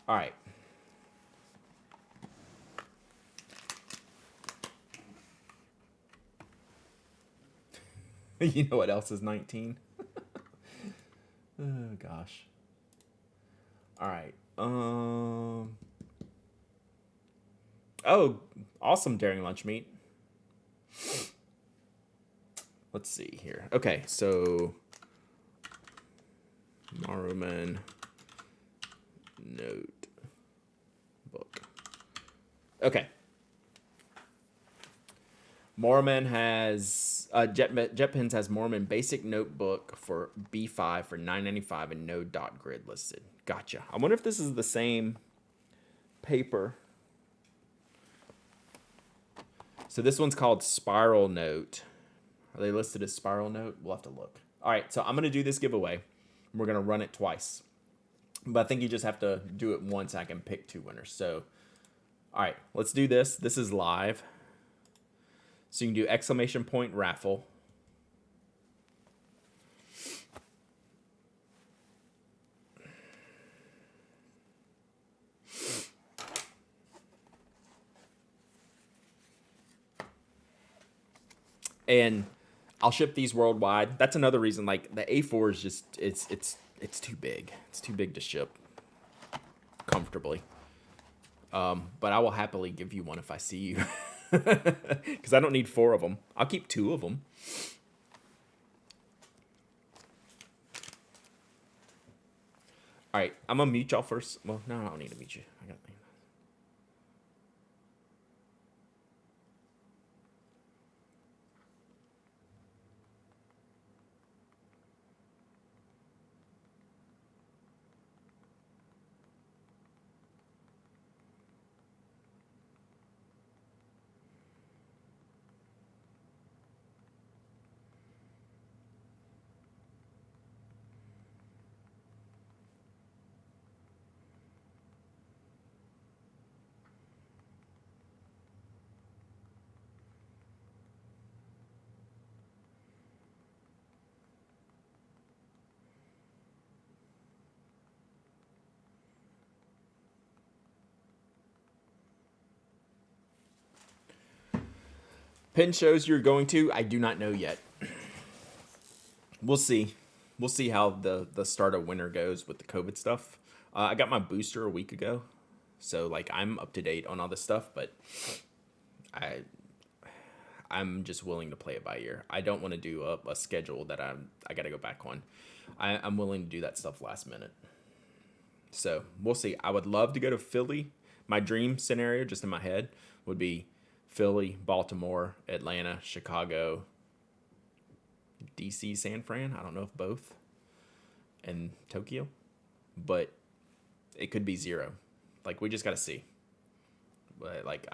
All right. You know what else is 19? Oh gosh. All right. Oh, awesome daring lunch meat. Let's see here. Okay, so Maruman note book. Okay. Mormon has JetPens has Mormon basic notebook for B5 for $9.95 and no dot grid listed. Gotcha. I wonder if this is the same paper. So this one's called Spiral Note. Are they listed as Spiral Note? We'll have to look. All right, so I'm going to do this giveaway. We're going to run it twice. But I think you just have to do it once. I can pick 2 winners. So, all right, let's do this. This is live. So you can do exclamation point raffle. And I'll ship these worldwide. That's another reason. Like the A4 is just it's too big. It's too big to ship comfortably. But I will happily give you one if I see you, because I don't need 4 of them. I'll keep 2 of them. All right, I'm gonna mute y'all first. Well, no, I don't need to mute you. I got. Pen shows you're going to, I do not know yet. We'll see. We'll see how the start of winter goes with the COVID stuff. I got my booster a week ago, so like I'm up to date on all this stuff, but I'm just willing to play it by ear. I don't want to do a schedule that I got to go back on. I'm willing to do that stuff last minute. So we'll see. I would love to go to Philly. My dream scenario, just in my head, would be Philly, Baltimore, Atlanta, Chicago, DC, San Fran. I don't know if both, and Tokyo, but it could be 0. Like we just got to see. But like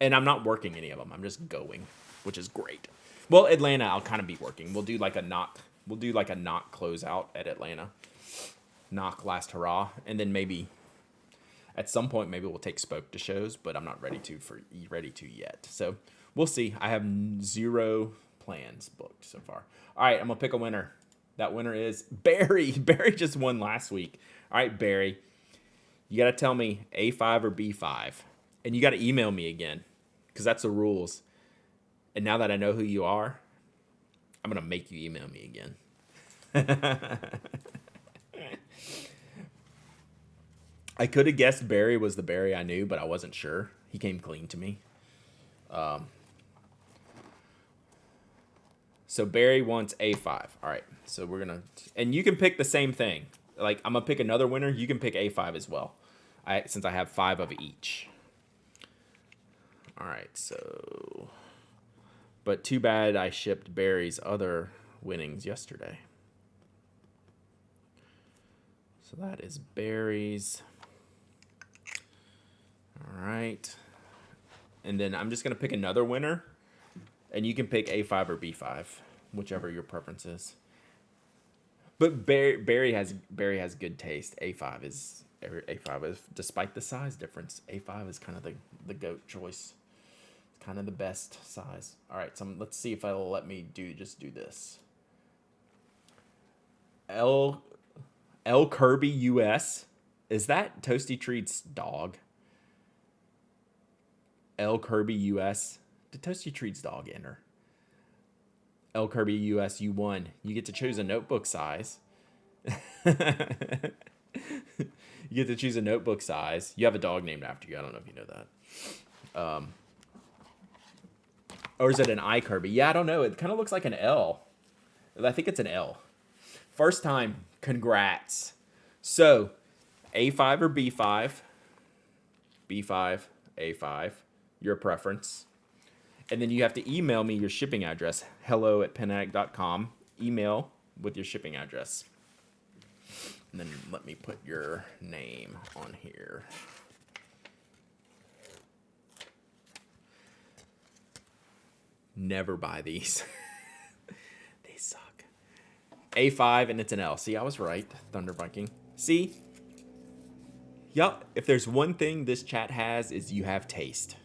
and I'm not working any of them. I'm just going, which is great. Well, Atlanta, I'll kind of be working. We'll do like a knock closeout at Atlanta. Knock last hurrah, and then maybe at some point maybe we'll take Spoke to shows, but I'm not ready to yet. So we'll see. I have 0 plans booked so far. All right, I'm gonna pick a winner. That winner is Barry. Barry just won last week. All right, Barry, you gotta tell me A5 or B5, and you gotta email me again, because that's the rules. And now that I know who you are, I'm gonna make you email me again. I could have guessed Barry was the Barry I knew, but I wasn't sure. He came clean to me. So Barry wants A5. All right. So we're going to... And you can pick the same thing. Like, I'm going to pick another winner. You can pick A5 as well. Since I have 5 of each. All right. So... But too bad I shipped Barry's other winnings yesterday. So that is Barry's... All right. And then I'm just going to pick another winner. And you can pick A5 or B5, whichever your preference is. But Barry has good taste. A5 is, despite the size difference, A5 is kind of the GOAT choice. It's kind of the best size. All right, so let's see if it'll let me do this. L Kirby US Is that Toasty Treat's dog? L Kirby US. Did Toasty Treat's dog enter? L Kirby US, you won. You get to choose a notebook size. You get to choose a notebook size. You have a dog named after you. I don't know if you know that. Or is it an I Kirby? Yeah, I don't know. It kind of looks like an L. I think it's an L. First time. Congrats. So, A5 or B5? B5, A5. Your preference. And then you have to email me your shipping address. hello@penaddict.com. Email with your shipping address. And then let me put your name on here. Never buy these. They suck. A5 and it's an L. See, I was right. Thunder Viking. See? Yup. If there's one thing this chat has is you have taste.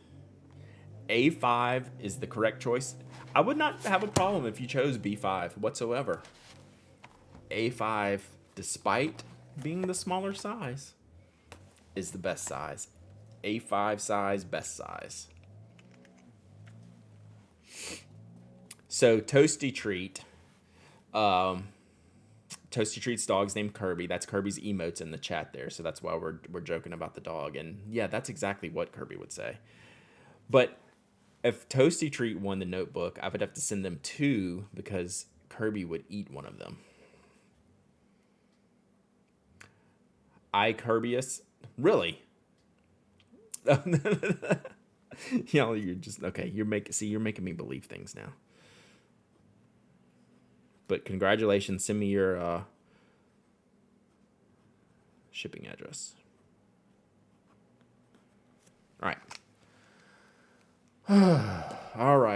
A5 is the correct choice. I would not have a problem if you chose B5 whatsoever. A5, despite being the smaller size, is the best size. A5 size, best size. So Toasty Treat, Toasty Treat's dog's named Kirby. That's Kirby's emotes in the chat there, so that's why we're joking about the dog. And yeah, that's exactly what Kirby would say. But if Toasty Treat won the notebook, I would have to send them 2 because Kirby would eat one of them. Kirbyus, really? You're just okay. You're making me believe things now. But congratulations. Send me your shipping address. All right.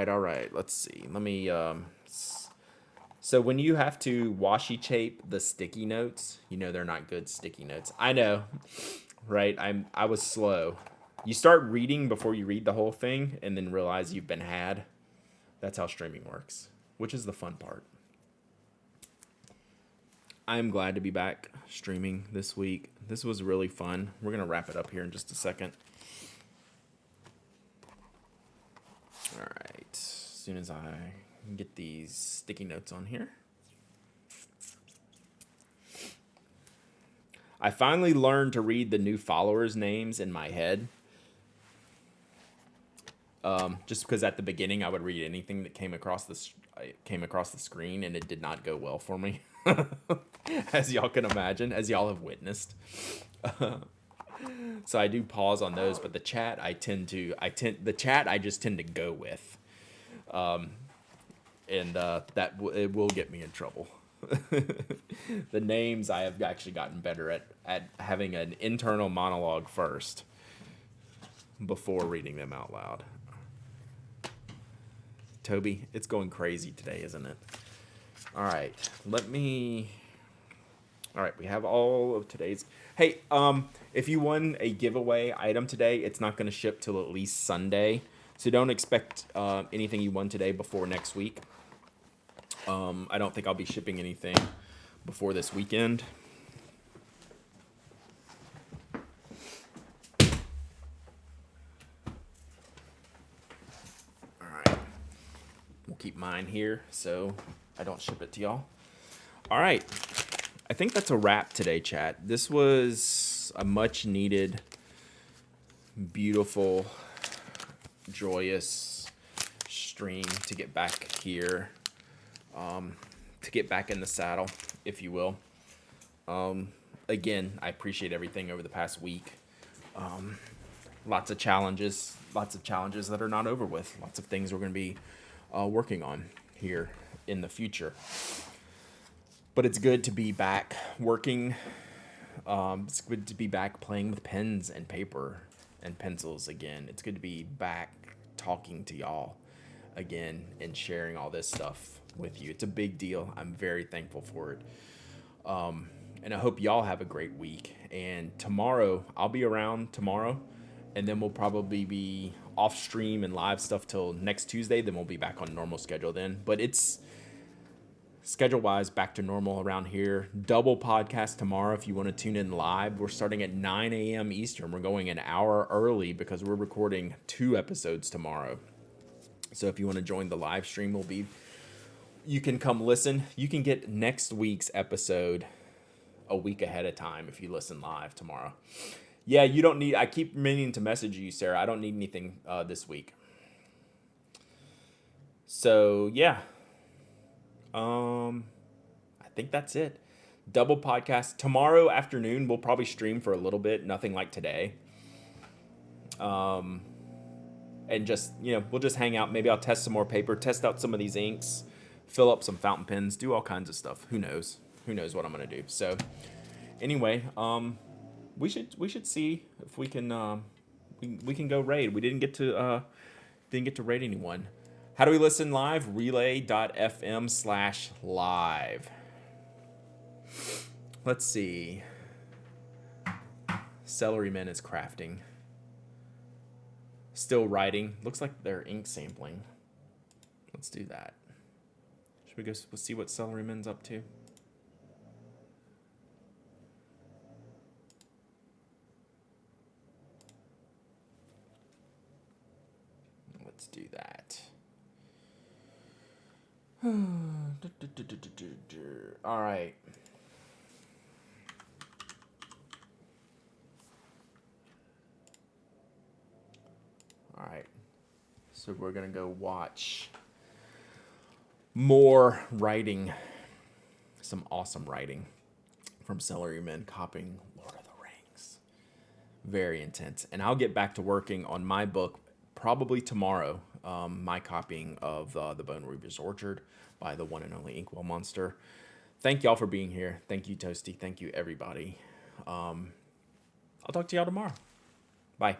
All right. Let's see. Let me. So when you have to washi tape the sticky notes, they're not good sticky notes. I know, right? I was slow. You start reading before you read the whole thing, and then realize you've been had. That's how streaming works, which is the fun part. I am glad to be back streaming this week. This was really fun. We're gonna wrap it up here in just a second. All right, as soon as I get these sticky notes on here. I finally learned to read the new followers' names in my head. Just because at the beginning I would read anything that came across the screen, and it did not go well for me, as y'all can imagine, as y'all have witnessed. So I do pause on those, but the chat I just tend to go with, and that it will get me in trouble. The names I have actually gotten better at having an internal monologue first before reading them out loud. Toby, it's going crazy today, isn't it? All right, we have all of today's. Hey, if you won a giveaway item today, it's not going to ship till at least Sunday, so don't expect anything you won today before next week. I don't think I'll be shipping anything before this weekend. All right. We'll keep mine here so I don't ship it to y'all. All right. I think that's a wrap today, chat. This was a much needed, beautiful, joyous stream to get back here. To get back in the saddle, if you will. Again, I appreciate everything over the past week. Lots of challenges that are not over with. Lots of things we're going to be working on here in the future. But it's good to be back working. It's good to be back playing with pens and paper and pencils again. It's good to be back talking to y'all again and sharing all this stuff with you. It's a big deal. I'm very thankful for it. And I hope y'all have a great week. And tomorrow, I'll be around tomorrow, and then we'll probably be off stream and live stuff till next Tuesday. Then we'll be back on normal schedule then. But it's schedule-wise, back to normal around here. Double podcast tomorrow if you want to tune in live. We're starting at 9 a.m. Eastern. We're going an hour early because we're recording 2 episodes tomorrow. So if you want to join the live stream, you can come listen. You can get next week's episode a week ahead of time if you listen live tomorrow. Yeah, you don't need, I keep meaning to message you, Sarah. I don't need anything this week. So yeah. I think that's it. Double podcast tomorrow afternoon. We'll probably stream for a little bit, nothing like today. And just, we'll just hang out. Maybe I'll test some more paper, test out some of these inks, fill up some fountain pens, do all kinds of stuff. Who knows? Who knows what I'm gonna do? So, anyway, we should see if we can we can go raid. We didn't get to raid anyone. How do we listen live? Relay.fm/live. Let's see. Celeryman is crafting. Still writing. Looks like they're ink sampling. Let's do that. Should we go see what Celeryman's up to? Let's do that. All right. All right. So we're going to go watch more writing. Some awesome writing from Celeryman copying Lord of the Rings. Very intense. And I'll get back to working on my book probably tomorrow. My copying of The Bone Reaper's Orchard by the one and only Inkwell Monster. Thank y'all for being here. Thank you, Toasty. Thank you, everybody. I'll talk to y'all tomorrow. Bye.